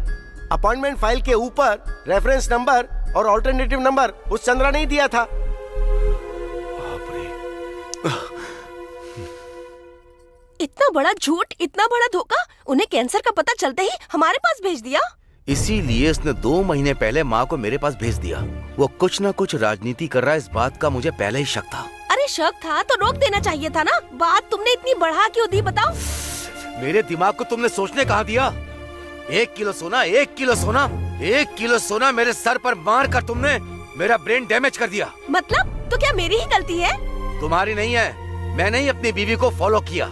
अपॉइंटमेंट फाइल के ऊपर रेफरेंस नंबर और ऑल्टरनेटिव नंबर उस चंद्रा ने दिया था। इतना बड़ा झूठ, इतना बड़ा धोखा, उन्हें कैंसर का पता चलते ही हमारे पास भेज दिया। इसीलिए उसने 2 महीने पहले माँ को मेरे पास भेज दिया। वो कुछ न कुछ राजनीति कर रहा है, इस बात का मुझे पहले ही शक था। अरे शक था तो रोक देना चाहिए था ना। बात तुमने इतनी बढ़ा क्यों दी बताओ? मेरे दिमाग को तुमने सोचने कहाँ दिया? 1 किलो सोना, 1 किलो सोना, 1 किलो सोना मेरे सर पर मार कर तुमने मेरा ब्रेन डैमेज कर दिया। मतलब तो क्या मेरी ही गलती है? तुम्हारी नहीं है। मैंने ही अपनी बीवी को फॉलो किया।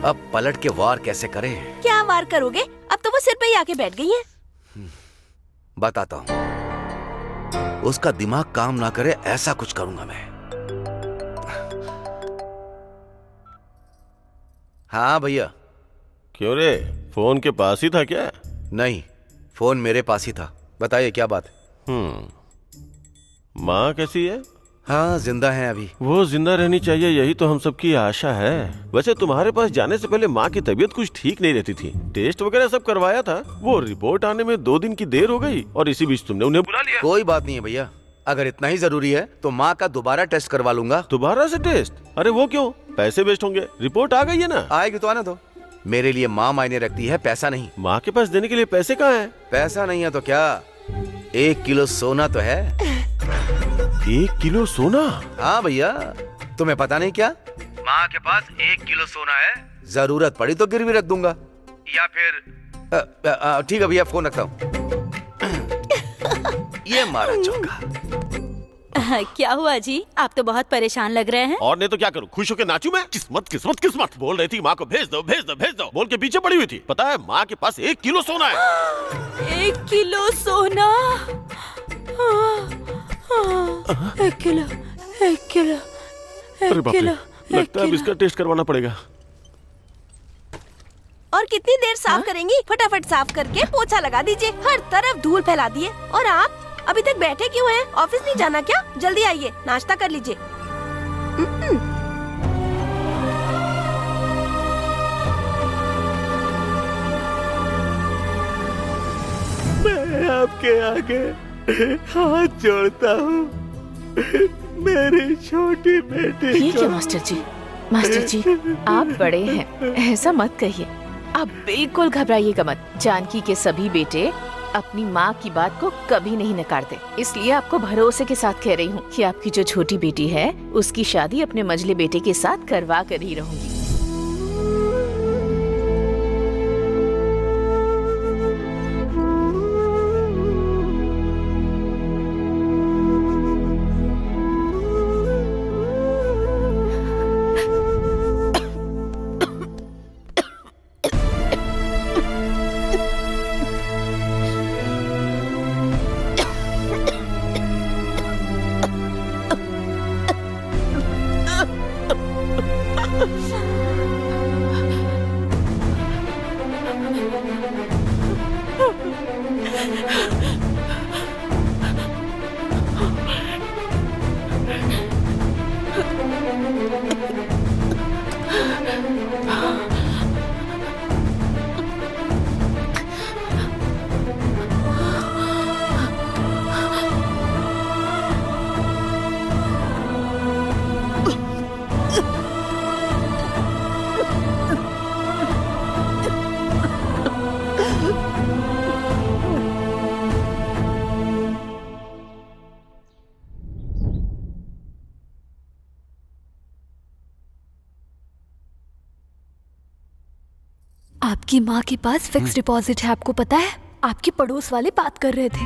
अब पलट के वार कैसे करें? क्या वार करोगे? अब तो वो सिर पे ही आके बैठ गई है। बताता हूँ। उसका दिमाग काम ना करे ऐसा कुछ करूंगा मैं। हाँ भैया। क्यों रे, फोन के पास ही था क्या? नहीं, फोन मेरे पास ही था। बताइए क्या बात है? माँ कैसी है? हाँ, जिंदा है अभी। वो जिंदा रहनी चाहिए, यही तो हम सबकी आशा है। वैसे तुम्हारे पास जाने से पहले माँ की तबीयत कुछ ठीक नहीं रहती थी। टेस्ट वगैरह सब करवाया था, वो रिपोर्ट आने में 2 दिन की देर हो गई और इसी बीच तुमने उन्हें बुला लिया। कोई बात नहीं है भैया, अगर इतना ही जरूरी है तो माँ का दोबारा टेस्ट करवा लूंगा। दोबारा से टेस्ट? अरे वो क्यों, पैसे वेस्ट होंगे। रिपोर्ट आ गई है ना? आएगी तो आना दो। मेरे लिए माँ मायने रखती है, पैसा नहीं। माँ के पास देने के लिए पैसे कहाँ है? पैसा नहीं है तो क्या, 1 किलो सोना तो है। 1 किलो सोना? हाँ भैया, तुम्हें पता नहीं क्या? माँ के पास 1 किलो सोना है, जरूरत पड़ी तो गिरवी रख दूंगा। या फिर ठीक है भैया, फोन रखता हूँ। ये मारा चौका। क्या हुआ जी, आप तो बहुत परेशान लग रहे हैं। और नहीं तो क्या करूं, खुश होकर नाचूं मैं? किस्मत किस्मत किस्मत बोल रही थी माँ को भेज दो भेज दो भेज दो, बोल के पीछे पड़ी हुई थी। पता है माँ के पास 1 किलो सोना है। 1 किलो सोना? 1 किलो, 1 किलो, 1 किलो। लगता है अब इसका टेस्ट करवाना पड़ेगा। और कितनी देर साफ करेंगी? फटाफट साफ करके पोछा लगा दीजिए, हर तरफ धूल फैला दिए। और आप अभी तक बैठे क्यों हैं? ऑफिस नहीं जाना क्या? जल्दी आइए, नाश्ता कर लीजिए। मैं आपके आगे हाथ जोड़ता हूँ, मेरी छोटी बेटी। ये क्या मास्टर जी, मास्टर जी आप बड़े हैं, ऐसा मत कहिए। आप बिल्कुल घबराइएगा मत। जानकी के सभी बेटे अपनी माँ की बात को कभी नहीं नकारते, इसलिए आपको भरोसे के साथ कह रही हूँ कि आपकी जो छोटी बेटी है उसकी शादी अपने मझले बेटे के साथ करवा कर ही रहूंगी। आपकी माँ के पास फिक्स डिपॉजिट है, आपको पता है? आपके पड़ोस वाले बात कर रहे थे।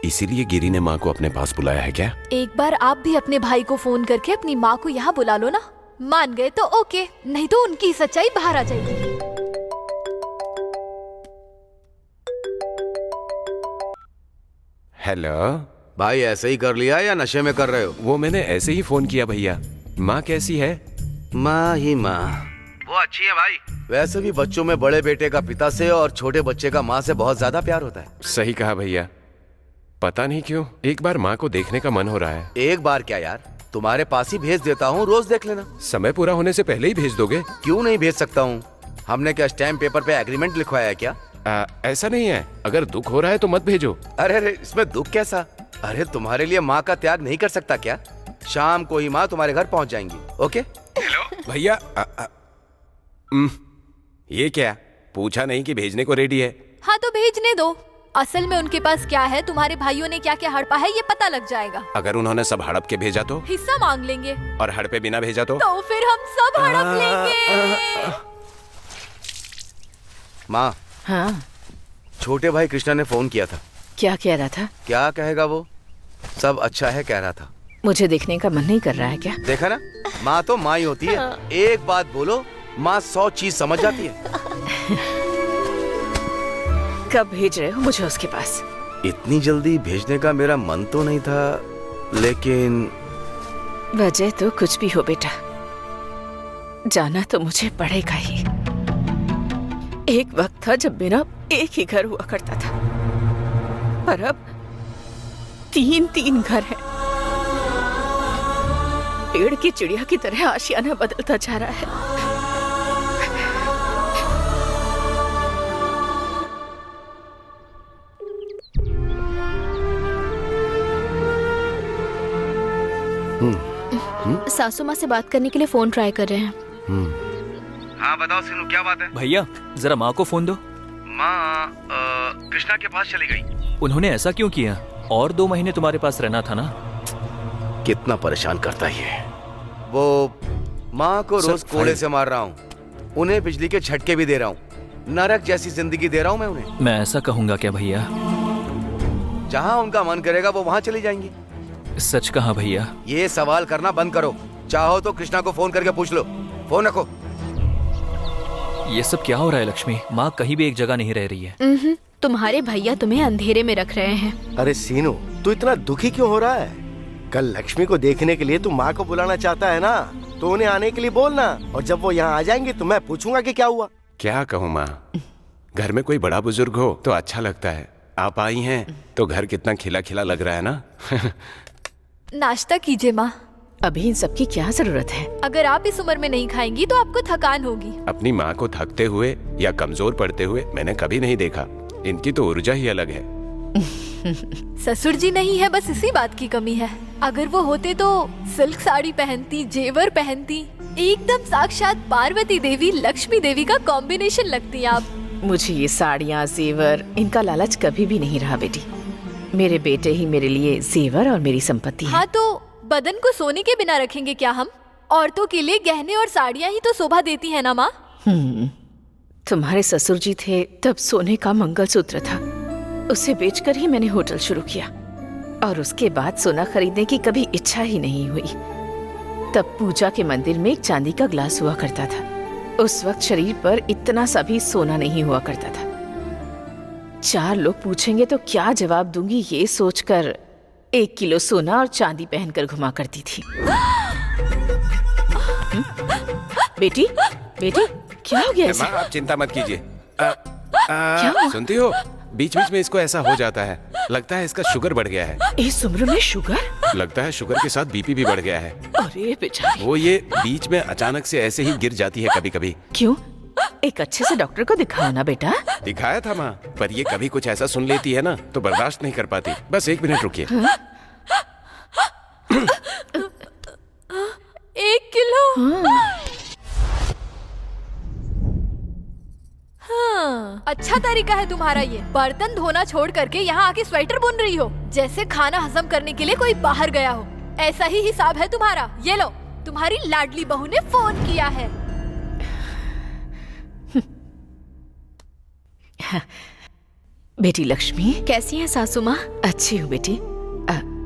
इसीलिए गिरी ने माँ को अपने पास बुलाया है क्या? एक बार आप भी अपने भाई को फोन करके अपनी माँ को यहाँ बुला लो ना। मान गए तो ओके, नहीं तो उनकी सच्चाई बाहर आ जाएगी। हेलो भाई, ऐसे ही कर लिया या नशे में कर रहे हो? वो मैंने ऐसे ही फोन किया भैया। माँ कैसी है? माँ ही माँ, वो अच्छी है भाई। वैसे भी बच्चों में बड़े बेटे का पिता से और छोटे बच्चे का माँ से बहुत ज्यादा प्यार होता है। सही कहा भैया। पता नहीं क्यों एक बार माँ को देखने का मन हो रहा है। एक बार क्या यार, तुम्हारे पास ही भेज देता हूँ, रोज देख लेना। समय पूरा होने से पहले ही भेज दोगे? क्यों नहीं भेज सकता हूँ। हमने क्या स्टैम्प पेपर पे एग्रीमेंट लिखवाया है क्या? ऐसा नहीं है, अगर दुख हो रहा है तो मत भेजो। अरे इसमें दुख कैसा? अरे तुम्हारे लिए माँ का त्याग नहीं कर सकता क्या? शाम को ही माँ तुम्हारे घर पहुँच जाएंगी। ओके भैया ये क्या पूछा नहीं कि भेजने को रेडी है? हाँ तो भेजने दो। असल में उनके पास क्या है, तुम्हारे भाइयों ने क्या क्या हड़पा है ये पता लग जाएगा। अगर उन्होंने सब हड़प के भेजा तो? हिस्सा मांग लेंगे। और हड़पे बिना भेजा तो? तो फिर हम सब हड़प लेंगे। माँ। हाँ छोटे भाई कृष्णा ने फोन किया था। क्या कह रहा था? क्या कहेगा, वो सब अच्छा है कह रहा था। मुझे देखने का मन नहीं कर रहा है क्या? देखा ना, माँ तो माँ ही होती है। एक बात बोलो, माँ 100 चीज समझ जाती है। कब भेज रहे हो मुझे उसके पास? इतनी जल्दी भेजने का मेरा मन तो नहीं था, लेकिन वजह तो कुछ भी हो बेटा, जाना तो मुझे पड़ेगा ही। एक वक्त था जब मेरा एक ही घर हुआ करता था, पर अब 3 घर हैं। पेड़ की चिड़िया की तरह आशियाना बदलता जा रहा है। सासू माँ से बात करने के लिए फोन ट्राई कर रहे हैं। हाँ बताओ सीनू, क्या बात है? भैया जरा माँ को फोन दो। माँ कृष्णा के पास चली गई। उन्होंने ऐसा क्यों किया? और 2 महीने तुम्हारे पास रहना था ना। कितना परेशान करता है वो। माँ को रोज कोड़े से मार रहा हूँ, उन्हें बिजली के झटके भी दे रहा हूँ, नरक जैसी जिंदगी दे रहा हूँ मैं उन्हें। मैं ऐसा कहूँगा क्या भैया? जहाँ उनका मन करेगा वो वहाँ चली जाएंगी। सच कहा भैया। ये सवाल करना बंद करो। चाहो तो कृष्णा को फोन करके पूछ लो। फोन रखो। ये सब क्या हो रहा है लक्ष्मी? माँ कहीं भी एक जगह नहीं रह रही है। तुम्हारे भैया तुम्हें अंधेरे में रख रहे हैं। अरे सीनू, तू इतना दुखी क्यों हो रहा है? कल लक्ष्मी को देखने के लिए तू माँ को बुलाना चाहता है ना, तो उन्हें आने के लिए बोलना, और जब वो यहाँ आ जाएंगे तो मैं पूछूंगा कि क्या हुआ। क्या कहूँ माँ, घर में कोई बड़ा बुजुर्ग हो तो अच्छा लगता है। आप आई हैं तो घर कितना खिला खिला लग रहा है ना। नाश्ता कीजिए माँ। अभी इन सब की क्या जरूरत है? अगर आप इस उम्र में नहीं खाएंगी तो आपको थकान होगी। अपनी माँ को थकते हुए या कमजोर पड़ते हुए मैंने कभी नहीं देखा। इनकी तो ऊर्जा ही अलग है। ससुर जी नहीं है, बस इसी बात की कमी है। अगर वो होते तो सिल्क साड़ी पहनती, जेवर पहनती, एकदम साक्षात पार्वती देवी लक्ष्मी देवी का कॉम्बिनेशन लगती आप। मुझे ये साड़ियाँ, जेवर, इनका लालच कभी भी नहीं रहा बेटी। मेरे बेटे ही मेरे लिए जेवर और मेरी संपत्ति है। हाँ तो बदन को सोने के बिना रखेंगे क्या हम? औरतों के लिए गहने और साड़ियाँ ही तो शोभा देती है ना माँ। तुम्हारे ससुर जी थे तब सोने का मंगलसूत्र था, उसे बेचकर ही मैंने होटल शुरू किया और उसके बाद सोना खरीदने की कभी इच्छा ही नहीं हुई। तब पूजा के मंदिर में एक चांदी का ग्लास हुआ करता था। उस वक्त शरीर पर इतना सा भी सोना नहीं हुआ करता था। 4 लोग पूछेंगे तो क्या जवाब दूंगी, ये सोचकर 1 किलो सोना और चांदी पहनकर घुमा करती थी। बेटी, बेटी, क्या हो गया? माँ, आप चिंता मत कीजिए। सुनती हो, बीच बीच में इसको ऐसा हो जाता है। लगता है इसका शुगर बढ़ गया है। इस उम्र में शुगर? लगता है शुगर के साथ बीपी भी बढ़ गया है। अरे बेचारी। वो ये बीच में अचानक से ऐसे ही गिर जाती है कभी कभी। क्यों? एक अच्छे से डॉक्टर को दिखाओ ना बेटा। दिखाया था माँ, पर ये कभी कुछ ऐसा सुन लेती है ना तो बर्दाश्त नहीं कर पाती। बस 1 मिनट रुकिए। 1 किलो? हाँ, अच्छा तरीका है तुम्हारा ये। बर्तन धोना छोड़ करके यहाँ आके स्वेटर बुन रही हो, जैसे खाना हजम करने के लिए कोई बाहर गया हो। ऐसा ही हिसाब है तुम्हारा। ये लो, तुम्हारी लाडली बहू ने फोन किया है। बेटी लक्ष्मी, कैसी है सासू माँ? अच्छी हूँ बेटी।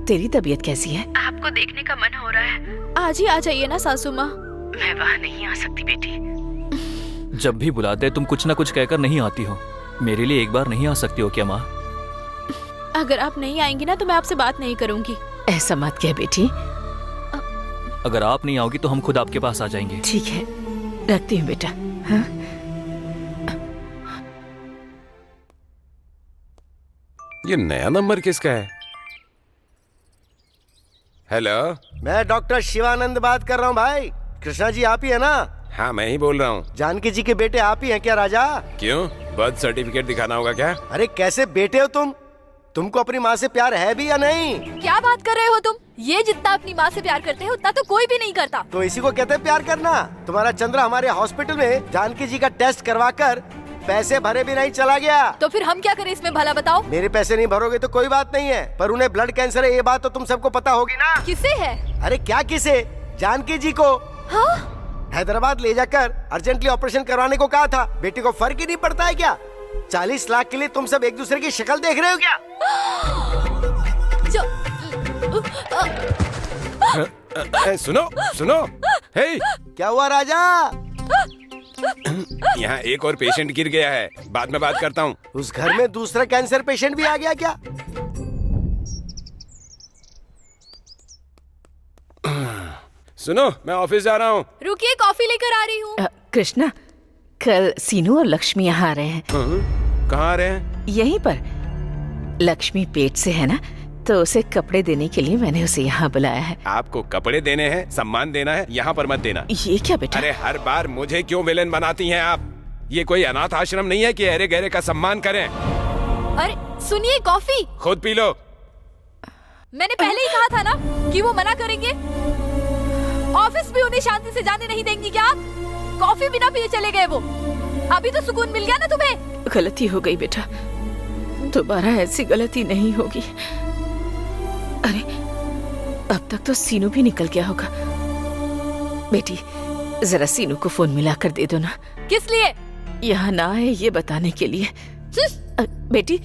तेरी तबीयत कैसी है? आपको देखने का मन हो रहा है, आज ही आ जाइए ना सासू माँ। मैं वहाँ नहीं आ सकती बेटी। जब भी बुलाते तुम कुछ ना कुछ कहकर नहीं आती हो। मेरे लिए एक बार नहीं आ सकती हो क्या माँ? अगर आप नहीं आएंगी ना तो मैं आपसे बात नहीं करूंगी। ऐसा मत कह बेटी। अगर आप नहीं आओगी तो हम खुद आपके पास आ जाएंगे। ठीक है, रखती हूँ बेटा। हाँ? ये नया नंबर किसका है? हेलो, मैं डॉक्टर शिवानंद बात कर रहा हूँ भाई। कृष्णा जी आप ही है ना? हाँ मैं ही बोल रहा हूँ। जानकी जी के बेटे आप ही हैं क्या राजा? क्यों, बर्थ सर्टिफिकेट दिखाना होगा क्या? अरे कैसे बेटे हो तुम? तुमको अपनी माँ से प्यार है भी या नहीं? क्या बात कर रहे हो तुम? ये जितना अपनी माँ से प्यार करते हैं उतना तो कोई भी नहीं करता। तो इसी को कहते हैं प्यार करना। तुम्हारा चंद्रा हमारे हॉस्पिटल में जानकी जी का टेस्ट करवाकर पैसे भरे भी नहीं चला गया। तो फिर हम क्या करें इसमें, भला बताओ। मेरे पैसे नहीं भरोगे तो कोई बात नहीं है, पर उन्हें ब्लड कैंसर है ये बात तो तुम सबको पता होगी ना। किसे है? अरे क्या किसे? जानकी जी को। हाँ? हैदराबाद ले जाकर अर्जेंटली ऑपरेशन करवाने को कहा था। बेटी को फर्क ही नहीं पड़ता है क्या? 40 लाख के लिए तुम सब एक दूसरे की शक्ल देख रहे हो क्या? सुनो सुनो, हे क्या हुआ राजा? यहाँ एक और पेशेंट गिर गया है, बाद में बात करता हूँ। उस घर में दूसरा कैंसर पेशेंट भी आ गया क्या? सुनो, मैं ऑफिस जा रहा हूँ। रुकिए, कॉफी लेकर आ रही हूँ। कृष्णा, कल सीनू और लक्ष्मी यहाँ आ रहे हैं। कहाँ आ रहे हैं? यहीं पर। लक्ष्मी पेट से है ना, तो उसे कपड़े देने के लिए मैंने उसे यहाँ बुलाया है। आपको कपड़े देने हैं, सम्मान देना है, यहाँ पर मत देना। ये क्या बेटा? अरे हर बार मुझे क्यों विलेन बनाती हैं आप? ये कोई अनाथ आश्रम नहीं है कि अरे गहरे का सम्मान करें। अरे सुनिए, कॉफी खुद पी लो। मैंने पहले ही कहा था ना कि वो मना करेंगे। ऑफिस भी उन्हें शांति से जाने नहीं देंगी क्या? कॉफी बिना पिए चले गए वो। अभी तो सुकून मिल गया ना तुम्हें? गलती हो गई बेटा, दोबारा ऐसी गलती नहीं होगी। अरे अब तक तो सीनू भी निकल गया होगा। बेटी जरा सीनू को फोन मिलाकर दे दो ना। किस लिए? यहाँ ना आए ये बताने के लिए। बेटी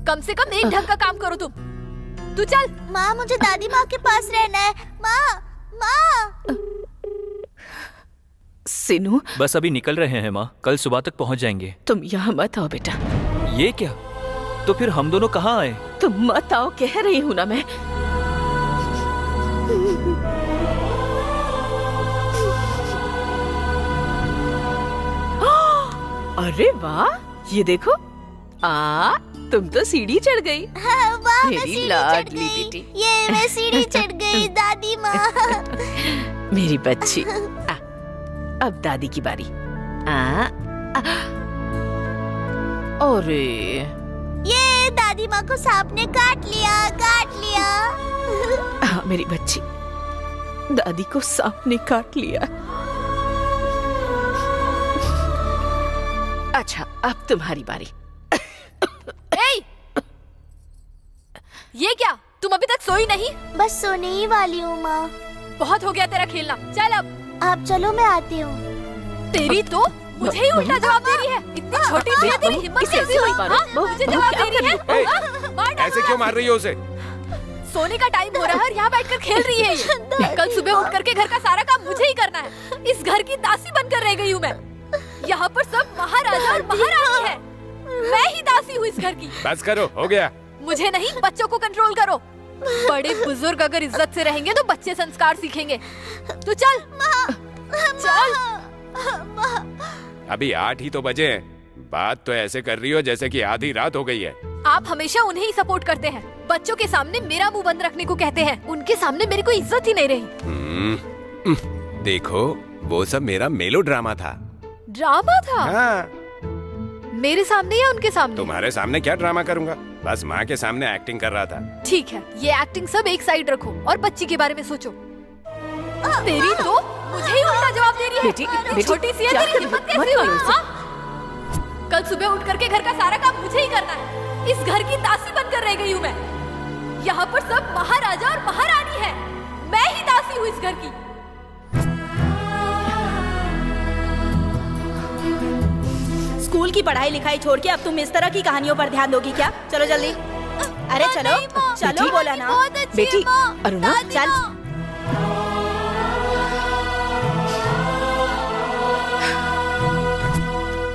कम से कम एक ढंग का काम करो तुम। तू चल। माँ मुझे दादी माँ के पास रहना है। माँ माँ। सीनू बस अभी निकल रहे हैं माँ, कल सुबह तक पहुँच जाएंगे। तुम यहाँ मत आओ बेटा। ये क्या? तो फिर हम दोनों कहाँ आए? तुम मत आओ कह रही हूँ ना मैं। अरे वाह, ये देखो। तुम तो सीढ़ी चढ़ गई। हाँ, वाह, मैं मेरी सीढ़ी लाडली चढ़ गई। बेटी। ये मैं सीढ़ी चढ़ गई दादी माँ। मेरी बच्ची। अब दादी की बारी। अरे ये दादी माँ को सांप ने काट लिया, काट लिया। हाँ मेरी बच्ची, दादी को सांप ने काट लिया। अच्छा अब तुम्हारी बारी। ये क्या, तुम अभी तक सोई नहीं? बस सोने ही वाली हूँ माँ। बहुत हो गया तेरा खेलना, चल अब। आप चलो, मैं आती हूँ। तेरी तो मुझे ही उल्टा जवाब दे रही है। इतनी छोटी सी है, तेरी हिम्मत कैसे हुई? मुझे जवाब दे रही है। ऐसे क्यों मार रही हो उसे? सोने का टाइम हो रहा है और यहाँ बैठकर खेल रही है ये। कल सुबह उठ करके घर का सारा काम मुझे ही करना है। इस घर की दासी बनकर रह गई हूँ मैं। यहाँ पर सब महाराजा और महारानी है, मैं ही दासी हूँ इस घर की। बस करो, हो गया। मुझे नहीं, बच्चों को कंट्रोल करो। बड़े बुजुर्ग अगर इज्जत से रहेंगे तो बच्चे संस्कार सीखेंगे। तू चल चल। अभी 8 ही तो बजे हैं। बात तो ऐसे कर रही हो जैसे कि आधी रात हो गई है। आप हमेशा उन्हें ही सपोर्ट करते हैं। बच्चों के सामने मेरा मुंह बंद रखने को कहते हैं। उनके सामने मेरी कोई इज्जत ही नहीं रही। देखो, वो सब मेरा मेलो ड्रामा था। ड्रामा था? हाँ। मेरे सामने या उनके सामने? तुम्हारे सामने क्या ड्रामा करूंगा, बस माँ के सामने एक्टिंग कर रहा था। ठीक है, ये एक्टिंग सब एक साइड रखो और बच्ची के बारे में सोचो। तेरी तो मुझे ही उल्टा जवाब दे रही है। बेटी, छोटी सी है, तेरी हिम्मत कैसे हुई? कल सुबह उठ करके घर का सारा काम मुझे ही करना है। इस घर की दासी बनकर रह गई हूँ मैं। यहाँ पर सब महाराजा और महारानी है, मैं ही दासी हूँ इस घर की। स्कूल की पढ़ाई लिखाई छोड़ के अब तुम इस तरह की कहानियों पर ध्यान दोगी क्या? चलो जल्दी। अरे चलो चलो, बोला ना। बेटी अरुणा, चल।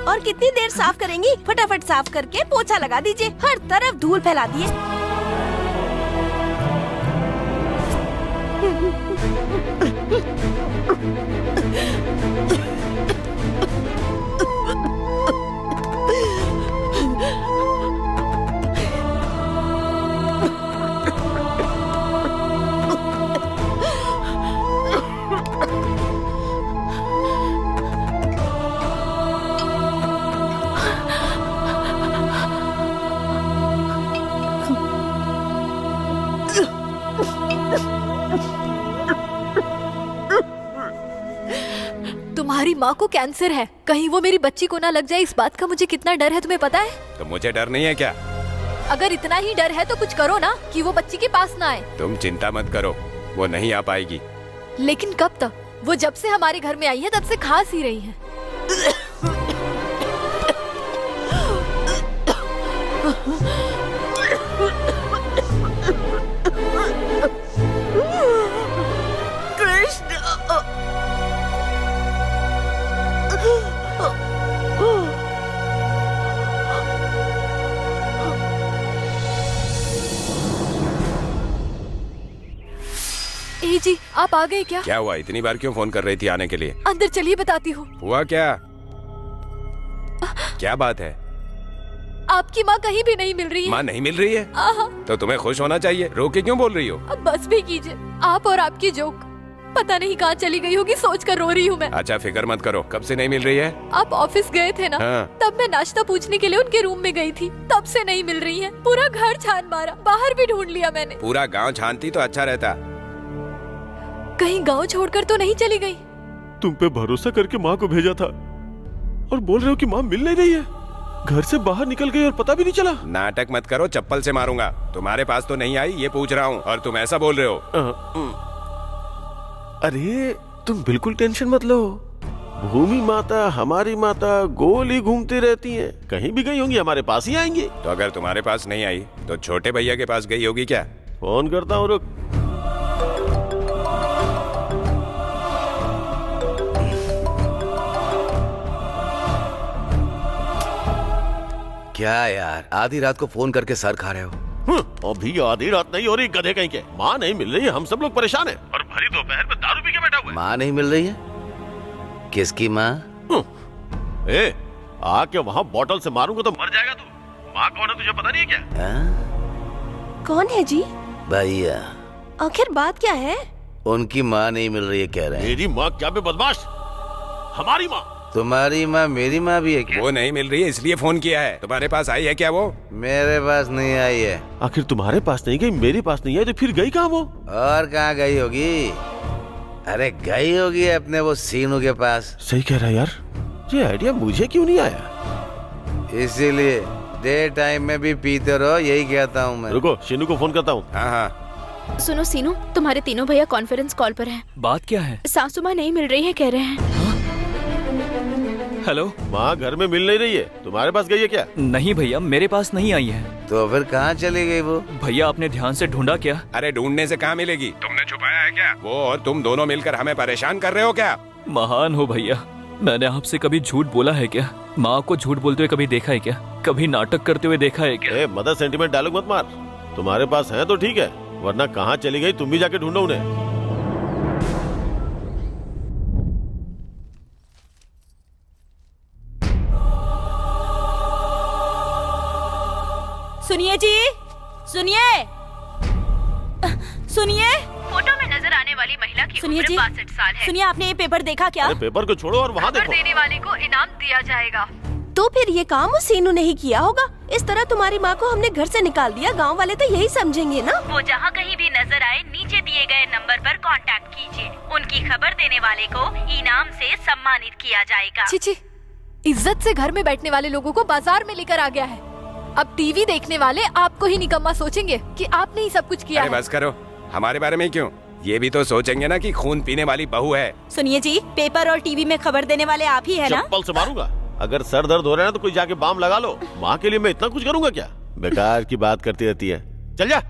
और कितनी देर साफ करेंगी? फटाफट साफ करके पोछा लगा दीजिए। हर तरफ धूल फैला दिए। तुम्हारी माँ को कैंसर है, कहीं वो मेरी बच्ची को ना लग जाए, इस बात का मुझे कितना डर है तुम्हें पता है? तो मुझे डर नहीं है क्या? अगर इतना ही डर है तो कुछ करो ना कि वो बच्ची के पास ना आए। तुम चिंता मत करो, वो नहीं आ पाएगी। लेकिन कब तक? वो जब से हमारे घर में आई है तब से खांस ही रही है। ए जी, आप आ गए क्या? क्या हुआ, इतनी बार क्यों फोन कर रही थी आने के लिए? अंदर चलिए, बताती हूँ। हुआ क्या? क्या बात है? आपकी माँ कहीं भी नहीं मिल रही है। माँ नहीं मिल रही है? तो तुम्हें खुश होना चाहिए, रो के क्यों बोल रही हो? अब बस भी कीजिए, आप और आपकी जोक। पता नहीं कहाँ चली गई होगी, सोच कर रो रही हूँ मैं। अच्छा फिक्र मत करो, कब से नहीं मिल रही है? आप ऑफिस गए थे ना? हाँ। तब मैं नाश्ता पूछने के लिए उनके रूम में गई थी, तब से नहीं मिल रही है। पूरा घर छान मारा, बाहर भी ढूंढ लिया मैंने। पूरा गांव छानती तो अच्छा रहता। कहीं गांव छोड़कर तो नहीं चली गई? तुम पे भरोसा करके माँ को भेजा था और बोल रहे हो कि माँ मिल नहीं रही है। घर से बाहर निकल गई और पता भी नहीं चला। नाटक मत करो, चप्पल से मारूंगा। तुम्हारे पास तो नहीं आई ये पूछ रहा हूँ और तुम ऐसा बोल रहे हो। अरे तुम बिल्कुल टेंशन मत लो। भूमि माता, हमारी माता गोल ही घूमती रहती हैं। कहीं भी गई होंगी हमारे पास ही आएंगी। तो अगर तुम्हारे पास नहीं आई तो छोटे भैया के पास गई होगी क्या? फोन करता हूँ, रुक। क्या यार, आधी रात को फोन करके सर खा रहे हो? अभी आधी रात नहीं हो रही, गधे कहीं के। माँ नहीं मिल रही है, हम सब लोग परेशान हैं। और भरी दोपहर में दारू पी के बैठा हुआ है। माँ नहीं मिल रही है? किसकी माँ? ए, आके वहाँ बोतल से मारूंगा तो मर जाएगा तू। माँ कौन है तुझे पता नहीं है क्या? कौन है जी? भैया। आखिर बात क्या है? उनकी माँ नहीं मिल रही है कह रहे हैं। मेरी माँ क्या बे बदमाश? हमारी माँ तुम्हारी माँ मेरी माँ भी है क्या? वो नहीं मिल रही है इसलिए फोन किया है। तुम्हारे पास आई है क्या वो? मेरे पास नहीं आई है। आखिर तुम्हारे पास नहीं गई, मेरे पास नहीं आई तो फिर गई कहाँ वो? और कहाँ गई होगी? अरे गई होगी अपने वो सीनू के पास। सही कह रहा है यार, ये आइडिया मुझे क्यों नहीं आया? इसीलिए डे टाइम में भी पीते रहो, यही कहता हूँ मैं। रुको, सीनू को फोन करता हूँ। हाँ हाँ। सुनो सीनू, तुम्हारे तीनों भैया कॉन्फ्रेंस कॉल पर हैं। बात क्या है? सासू माँ नहीं मिल रही है कह रहे हैं। हेलो। माँ घर में मिल नहीं रही है, तुम्हारे पास गई है क्या? नहीं भैया, मेरे पास नहीं आई है। तो फिर कहाँ चली गई वो? भैया आपने ध्यान से ढूंढा क्या? अरे ढूंढने से कहाँ मिलेगी? तुमने छुपाया है क्या? वो और तुम दोनों मिलकर हमें परेशान कर रहे हो क्या? महान हो भैया, मैंने आपसे कभी झूठ बोला है क्या? माँ को झूठ बोलते हुए कभी देखा है क्या? कभी नाटक करते हुए देखा है क्या? मदर सेंटीमेंट डायलॉग मत मार। तुम्हारे पास है तो ठीक है, वरना कहाँ चली गई तुम भी जाके ढूंढो उन्हें। सुनिए जी, सुनिए सुनिए। फोटो में नजर आने वाली महिला की सुनिए उम्र जी, 62 साल है। सुनिए, आपने ये पेपर देखा क्या? अरे पेपर को छोड़ो और वहाँ देखो। देने वाले को इनाम दिया जाएगा। तो फिर ये काम उस सीनू ने ही किया होगा। इस तरह तुम्हारी माँ को हमने घर से निकाल दिया, गांव वाले तो यही समझेंगे ना। वो जहाँ कहीं भी नजर आए नीचे दिए गए नंबर पर कांटेक्ट कीजिए। उनकी खबर देने वाले को इनाम से सम्मानित किया जाएगा। छी, इज्जत से घर में बैठने वाले लोगों को बाजार में लेकर आ गया है। अब टीवी देखने वाले आपको ही निकम्मा सोचेंगे कि आपने ही सब कुछ किया है। बस करो, हमारे बारे में क्यों? ये भी तो सोचेंगे ना कि खून पीने वाली बहू है। सुनिए जी, पेपर और टीवी में खबर देने वाले आप ही है ना? चप्पल से मारूंगा। अगर सर दर्द हो रहा है तो कोई जाके बाम लगा लो। माँ के लिए मैं इतना कुछ करूँगा क्या? बेकार की बात करती रहती है। चल जा।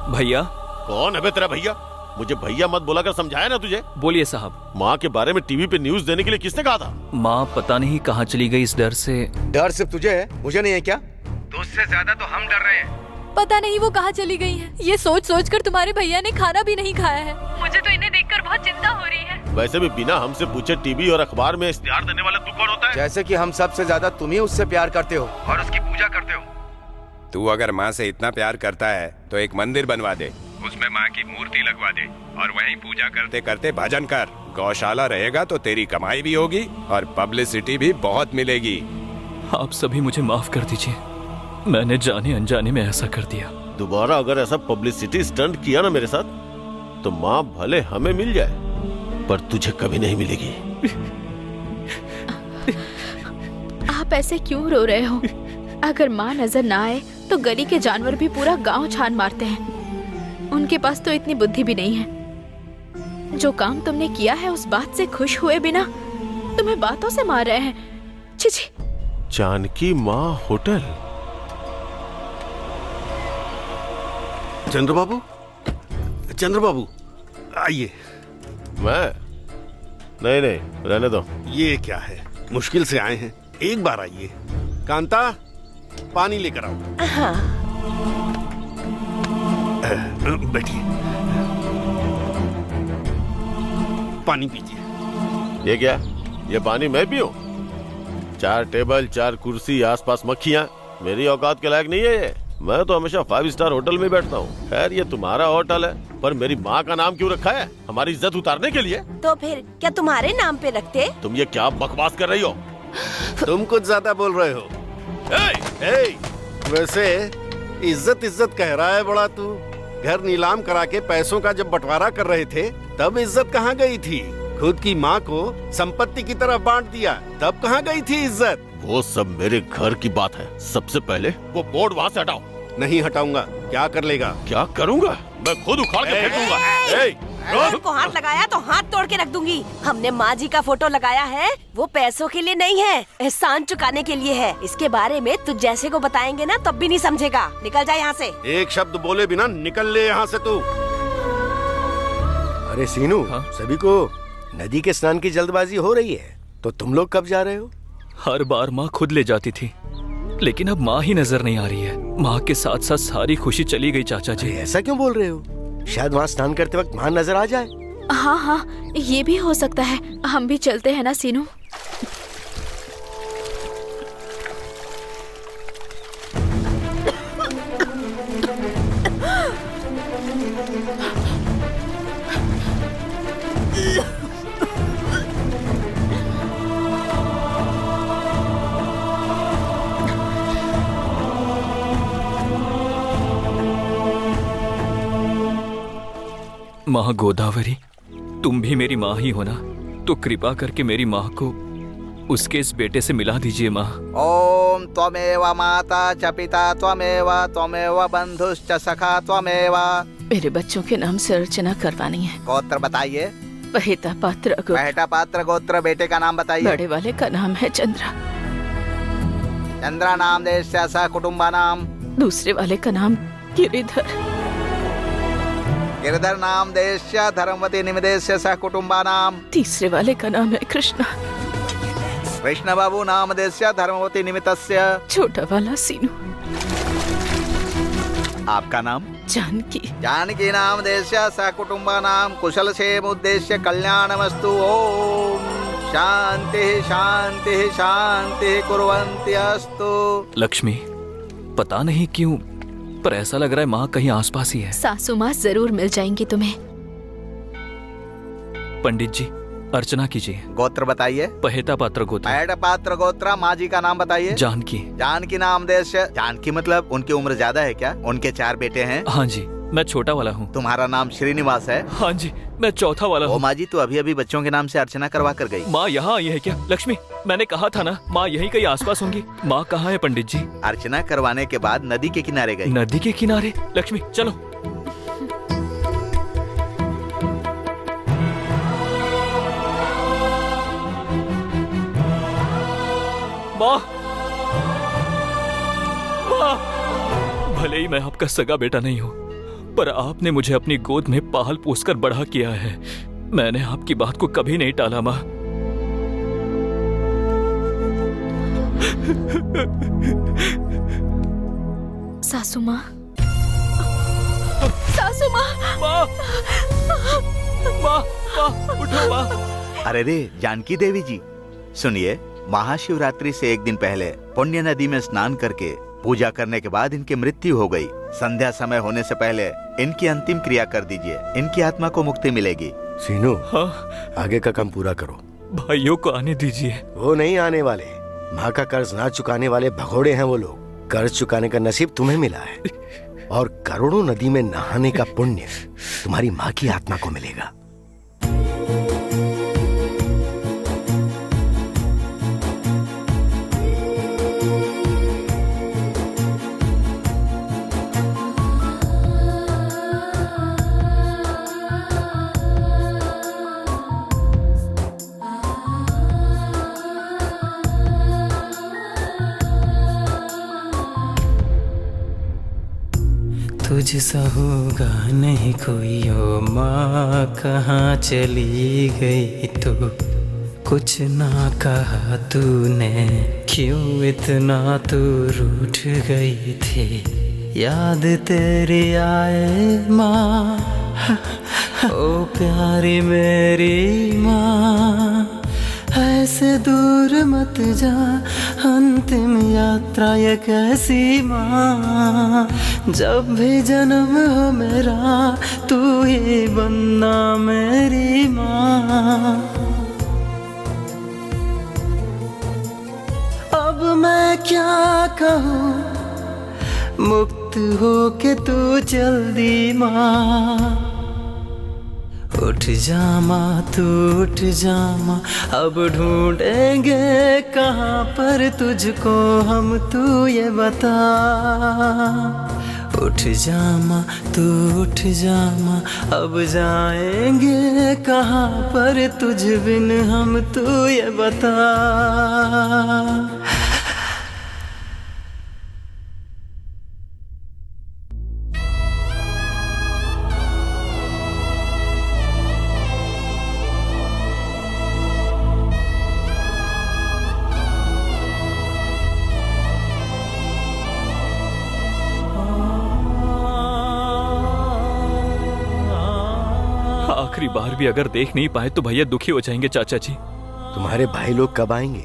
भैया। कौन है बे तेरा भैया? मुझे भैया मत बोला कर, समझाया ना तुझे? बोलिए साहब। माँ के बारे में टीवी पे न्यूज देने के लिए किसने कहा था? माँ पता नहीं कहाँ चली गई इस डर से। डर सिर्फ तुझे है, मुझे नहीं है क्या? तो उससे ज्यादा तो हम डर रहे हैं। पता नहीं वो कहाँ चली गई है। ये सोच सोच कर तुम्हारे भैया ने खाना भी नहीं खाया है। मुझे तो इन्हें देखकर बहुत चिंता हो रही है। वैसे भी बिना हमसे पूछे टीवी और अखबार में इश्तिहार देने वाला तू कौन होता है? जैसे कि हम सबसे ज्यादा तुम ही उससे प्यार करते हो और उसकी पूजा करते हो। तू अगर माँ से इतना प्यार करता है तो एक मंदिर बनवा दे, उसमें माँ की मूर्ति लगवा दे और वहीं पूजा करते करते भजन कर। गौशाला रहेगा तो तेरी कमाई भी होगी और पब्लिसिटी भी बहुत मिलेगी। आप सभी मुझे माफ कर दीजिए, मैंने जाने अनजाने में ऐसा कर दिया। दोबारा अगर ऐसा पब्लिसिटी स्टंट किया ना मेरे साथ तो माँ भले हमें मिल जाए पर तुझे कभी नहीं मिलेगी। आप ऐसे क्यों रो रहे हो? अगर माँ नजर ना आए तो गली के जानवर भी पूरा गांव छान मारते हैं। उनके पास तो इतनी बुद्धि भी नहीं है। जो काम तुमने किया है उस बात से खुश हुए बिना तुम्हें बातों से मार रहे हैं। छी छी। जानकी माँ होटल। चंद्रबाबू, चंद्रबाबू आइए। मैं नहीं रहने दो। ये क्या है, मुश्किल से आए हैं, एक बार आइए। कांता, पानी लेकर आओ। हाँ। बैठिए, पानी पीजिए। ये क्या? ये पानी मैं पीऊं? 4 टेबल 4 कुर्सी, आसपास मक्खियाँ, मेरी औकात के लायक नहीं है ये। मैं तो हमेशा 5 स्टार होटल में बैठता हूँ। खैर ये तुम्हारा होटल है, पर मेरी माँ का नाम क्यों रखा है? हमारी इज्जत उतारने के लिए? तो फिर क्या तुम्हारे नाम पे रखते? तुम ये क्या बकवास कर रही हो? तुम कुछ ज्यादा बोल रहे हो। वैसे इज्जत इज्जत कह रहा है बड़ा तू। घर नीलाम करा के पैसों का जब बंटवारा कर रहे थे तब इज्जत कहाँ गई थी? खुद की माँ को संपत्ति की तरह बांट दिया तब कहाँ गई थी इज्जत? वो सब मेरे घर की बात है। सबसे पहले वो बोर्ड वहाँ से हटाओ। नहीं हटाऊंगा। क्या कर लेगा? क्या करूँगा? मैं खुद उखाड़ के फेंक दूंगा। को हाथ लगाया तो हाथ तोड़ के रख दूंगी। हमने माँ जी का फोटो लगाया है, वो पैसों के लिए नहीं है, एहसान चुकाने के लिए है। इसके बारे में तुझ जैसे को बताएंगे ना तब भी नहीं समझेगा। निकल जा यहाँ से। एक शब्द बोले बिना निकल ले यहाँ से तू। अरे सीनू, सभी को नदी के स्नान की जल्दबाजी हो रही है, तो तुम लोग कब जा रहे हो? हर बार माँ खुद ले जाती थी, लेकिन अब माँ ही नजर नहीं आ रही है। माँ के साथ साथ सारी खुशी चली गई चाचा जी। ऐसा क्यों बोल रहे हो? शायद वहाँ स्नान करते वक्त माँ नजर आ जाए। हाँ, ये भी हो सकता है। हम भी चलते हैं ना सीनू। माँ गोदावरी, तुम भी मेरी माँ ही हो ना, तो कृपा करके मेरी माँ को उसके इस बेटे से मिला दीजिए माँ। ओम त्वमेव माता च पिता त्वमेव बंधुश्च सखा त्वमेव। मेरे बच्चों के नाम से अर्चना करवानी है। गोत्र बताइए। पहिता पात्र गोत्र। पहिता पात्र गोत्र। बेटे का नाम बताइए। बड़े वाले का नाम है चंद्रा। चंद्रा नाम देशस्य स कुटुंबा नाम। दूसरे वाले का नाम गिरिधर। गिरिधर नाम देशस्य धर्मवती निमिदेशस्य स कुटुंबा नाम। तीसरे वाले का नाम है कृष्णा। कृष्ण बाबू नाम देशस्य धर्मवती निमितस्य। छोटा वाला सीनू। आपका नाम? जानकी। जानकी नाम देशस्य स कुटुंबा नाम। कुशल क्षेम उद्देश्य कल्याणमस्तु। ओम शांति शांति शांति कुर्वन्ति अस्तु। लक्ष्मी, पता नहीं क्यों पर ऐसा लग रहा है माँ कहीं आसपास ही है। सासू माँ जरूर मिल जाएंगी तुम्हें। पंडित जी, अर्चना कीजिए। गोत्र बताइए। पहिता पात्र गोत्र। पहिता पात्र गोत्र। माँ जी का नाम बताइए। जानकी। जानकी नाम देश। जानकी मतलब उनकी उम्र ज्यादा है क्या? उनके 4 बेटे हैं। हाँ जी, मैं छोटा वाला हूँ। तुम्हारा नाम श्रीनिवास है? हाँ जी, मैं चौथा वाला हूँ। माँ जी तो अभी अभी बच्चों के नाम से अर्चना करवा कर गई। माँ यहाँ आई है क्या? लक्ष्मी, मैंने कहा था ना माँ यहीं कहीं आसपास होंगी। माँ कहाँ है पंडित जी? अर्चना करवाने के बाद नदी के किनारे गई। नदी के किनारे? लक्ष्मी चलो। माँ, भले ही मैं आपका सगा बेटा नहीं हूँ, पर आपने मुझे अपनी गोद में पाल पोसकर बड़ा किया है। मैंने आपकी बात को कभी नहीं टाला माँ। सासू माँ, सासू माँ, माँ, माँ, माँ, उठो माँ। अरे रे जानकी देवी जी, सुनिए, महाशिवरात्रि से एक दिन पहले पुण्य नदी में स्नान करके पूजा करने के बाद इनकी मृत्यु हो गई। संध्या समय होने से पहले इनकी अंतिम क्रिया कर दीजिए, इनकी आत्मा को मुक्ति मिलेगी। सीनू, हाँ? आगे का काम पूरा करो। भाइयों को आने दीजिए। वो नहीं आने वाले। माँ का कर्ज ना चुकाने वाले भगोड़े हैं वो लोग। कर्ज चुकाने का नसीब तुम्हें मिला है और करोड़ों नदी में नहाने का पुण्य तुम्हारी माँ की आत्मा को मिलेगा। तुझसा होगा नहीं कोई, ओ माँ कहाँ चली गई तू? कुछ ना कहा तूने, क्यों इतना तू रूठ गई थी? याद तेरी आए माँ, ओ प्यारी मेरी माँ, ऐसे दूर मत जा, अंतिम यात्रा ये कैसी माँ? जब भी जन्म हो मेरा तू ही बनना मेरी माँ। अब मैं क्या कहूँ, मुक्त हो के तू चल दी माँ। उठ जा माँ, तू उठ जा माँ, अब ढूंढेंगे कहाँ पर तुझको हम, तू ये बता। उठ जा माँ, तू उठ जा माँ, अब जाएंगे कहाँ पर तुझ बिन हम, तू ये बता। आखिरी बार भी अगर देख नहीं पाए तो भैया दुखी हो जाएंगे चाचा जी। तुम्हारे भाई लोग कब आएंगे?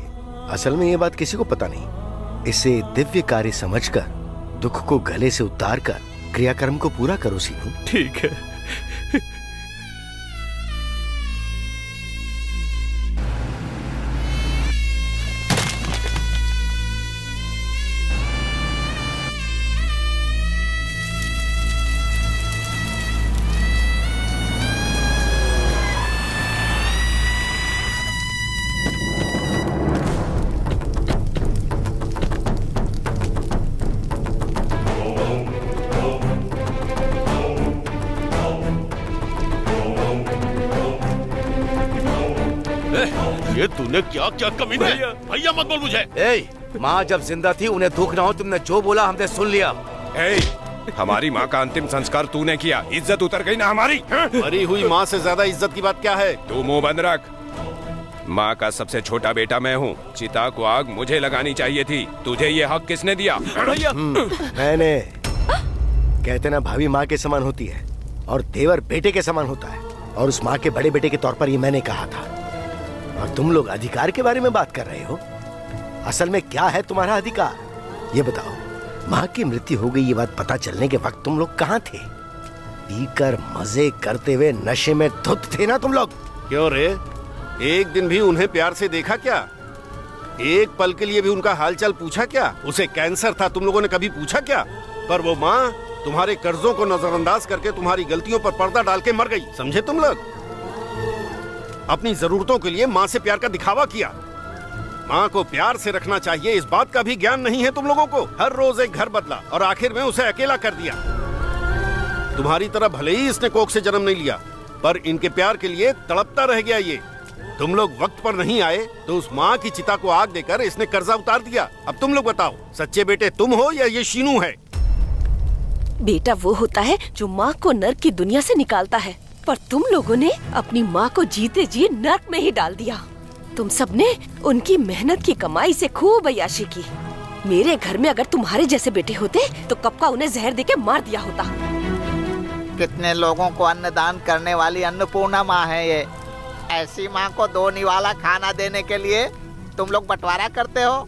असल में ये बात किसी को पता नहीं। इसे दिव्य कार्य समझकर दुख को गले से उतार कर क्रियाकर्म को पूरा करो सीनू। ठीक है। तूने क्या क्या कमी भैया भैया मत बोल मुझे। ए, माँ जब जिंदा थी उन्हें दुख ना हो, तुमने जो बोला हमने सुन लिया। हमारी माँ का अंतिम संस्कार तूने किया, इज्जत उतर गई ना हमारी। मरी हुई माँ से ज्यादा इज्जत की बात क्या है? तू मुंह बंद रख। माँ का सबसे छोटा बेटा मैं हूँ, चिता को आग मुझे लगानी चाहिए थी, तुझे ये हक किसने दिया? भैया मैंने। कहते ना भाभी माँ के समान होती है और देवर बेटे के समान होता है, और उस माँ के बड़े बेटे के तौर पर ये मैंने कहा था। और तुम लोग अधिकार के बारे में बात कर रहे हो। असल में क्या है तुम्हारा अधिकार ये बताओ। माँ की मृत्यु हो गई ये बात पता चलने के वक्त तुम लोग कहाँ थे? पीकर मजे करते हुए नशे में धुत थे ना तुम लोग। क्यों रे, एक दिन भी उन्हें प्यार से देखा क्या? एक पल के लिए भी उनका हालचाल पूछा क्या? उसे कैंसर था, तुम लोगों ने कभी पूछा क्या? पर वो माँ तुम्हारे कर्जों को नजरअंदाज करके तुम्हारी गलतियों पर पर्दा डाल के मर गई, समझे तुम लोग? अपनी जरूरतों के लिए माँ से प्यार का दिखावा किया। माँ को प्यार से रखना चाहिए इस बात का भी ज्ञान नहीं है तुम लोगों को। हर रोज एक घर बदला और आखिर में उसे अकेला कर दिया। तुम्हारी तरह भले ही इसने कोख से जन्म नहीं लिया, पर इनके प्यार के लिए तड़पता रह गया ये। तुम लोग वक्त पर नहीं आए तो उस माँ की चिता को आग देकर इसने कर्जा उतार दिया। अब तुम लोग बताओ, सच्चे बेटे तुम हो या ये शीनू है? बेटा वो होता है जो माँ को नर्क की दुनिया से निकालता है, पर तुम लोगों ने अपनी माँ को जीते जी नर्क में ही डाल दिया। तुम सबने उनकी मेहनत की कमाई से खूब अय्याशी की। मेरे घर में अगर तुम्हारे जैसे बेटे होते तो कब का उन्हें जहर देके मार दिया होता। कितने लोगों को अन्नदान करने वाली अन्नपूर्णा माँ है ये। ऐसी माँ को 2 निवाला खाना देने के लिए तुम लोग बंटवारा करते हो।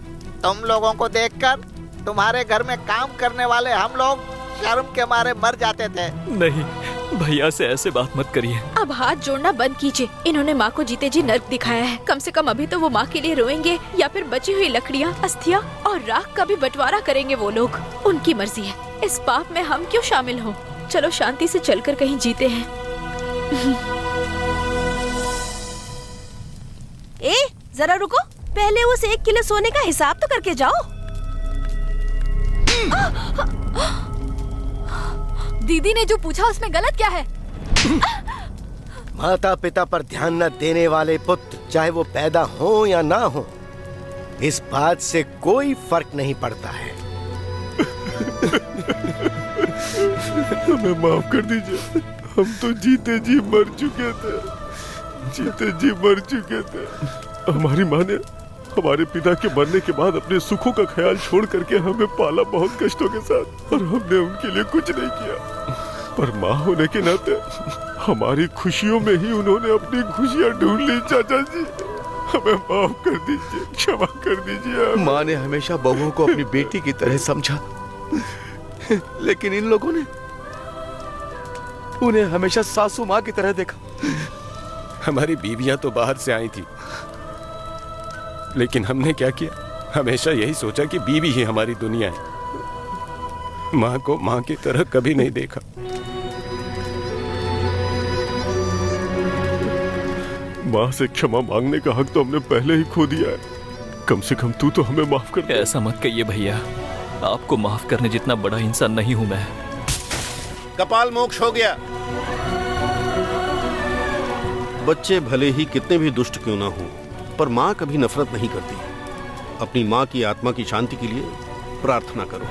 तुम लोगों को देखकर तुम्हारे घर में काम करने वाले हम लोग शर्म के मारे मर जाते थे। नहीं भैया से ऐसे बात मत करिए। अब हाथ जोड़ना बंद कीजिए। इन्होंने माँ को जीते जी नर्क दिखाया है। कम से कम अभी तो वो माँ के लिए रोएंगे या फिर बची हुई लकड़ियाँ, अस्थियाँ और राख का भी बंटवारा करेंगे वो लोग। उनकी मर्जी है, इस पाप में हम क्यों शामिल हों? चलो शांति से चलकर कहीं जीते हैं। ए, जरा रुको, पहले उस 1 किलो सोने का हिसाब तो करके जाओ। दीदी ने जो पूछा उसमें गलत क्या है? माता पिता पर ध्यान न देने वाले पुत्र, चाहे वो पैदा हो या ना हो, इस बात से कोई फर्क नहीं पड़ता है। हमें माफ कर दीजिए, हम तो जीते जी मर चुके थे, जीते जी मर चुके थे। हमारी माँ ने हमारे पिता के मरने के बाद अपने सुखों का ख्याल छोड़ करके हमें पाला बहुत कष्टों के साथ, और हमने उनके लिए कुछ नहीं किया। पर माँ होने के नाते हमारी खुशियों में ही उन्होंने अपनी खुशियाँ ढूंढ ली। चाचा जी हमें माफ कर दीजिए, क्षमा कर दीजिए। माँ ने हमेशा बहुओं को अपनी बेटी की तरह समझा, लेकिन इन लोगों ने उन्हें हमेशा सासू माँ की तरह देखा। हमारी बीवियां तो बाहर से आई थी, लेकिन हमने क्या किया? हमेशा यही सोचा कि बीवी ही हमारी दुनिया है। माँ को माँ की तरह कभी नहीं देखा। माँ से क्षमा मांगने का हक तो हमने पहले ही खो दिया है। कम से कम तू तो हमें माफ कर दे। ऐसा मत कहिए भैया, आपको माफ करने जितना बड़ा इंसान नहीं हूँ मैं। कपाल मोक्ष हो गया। बच्चे भले ही कितने भी दुष्ट क्यों ना हो, पर माँ कभी नफरत नहीं करती। अपनी माँ की आत्मा की शांति के लिए प्रार्थना करो।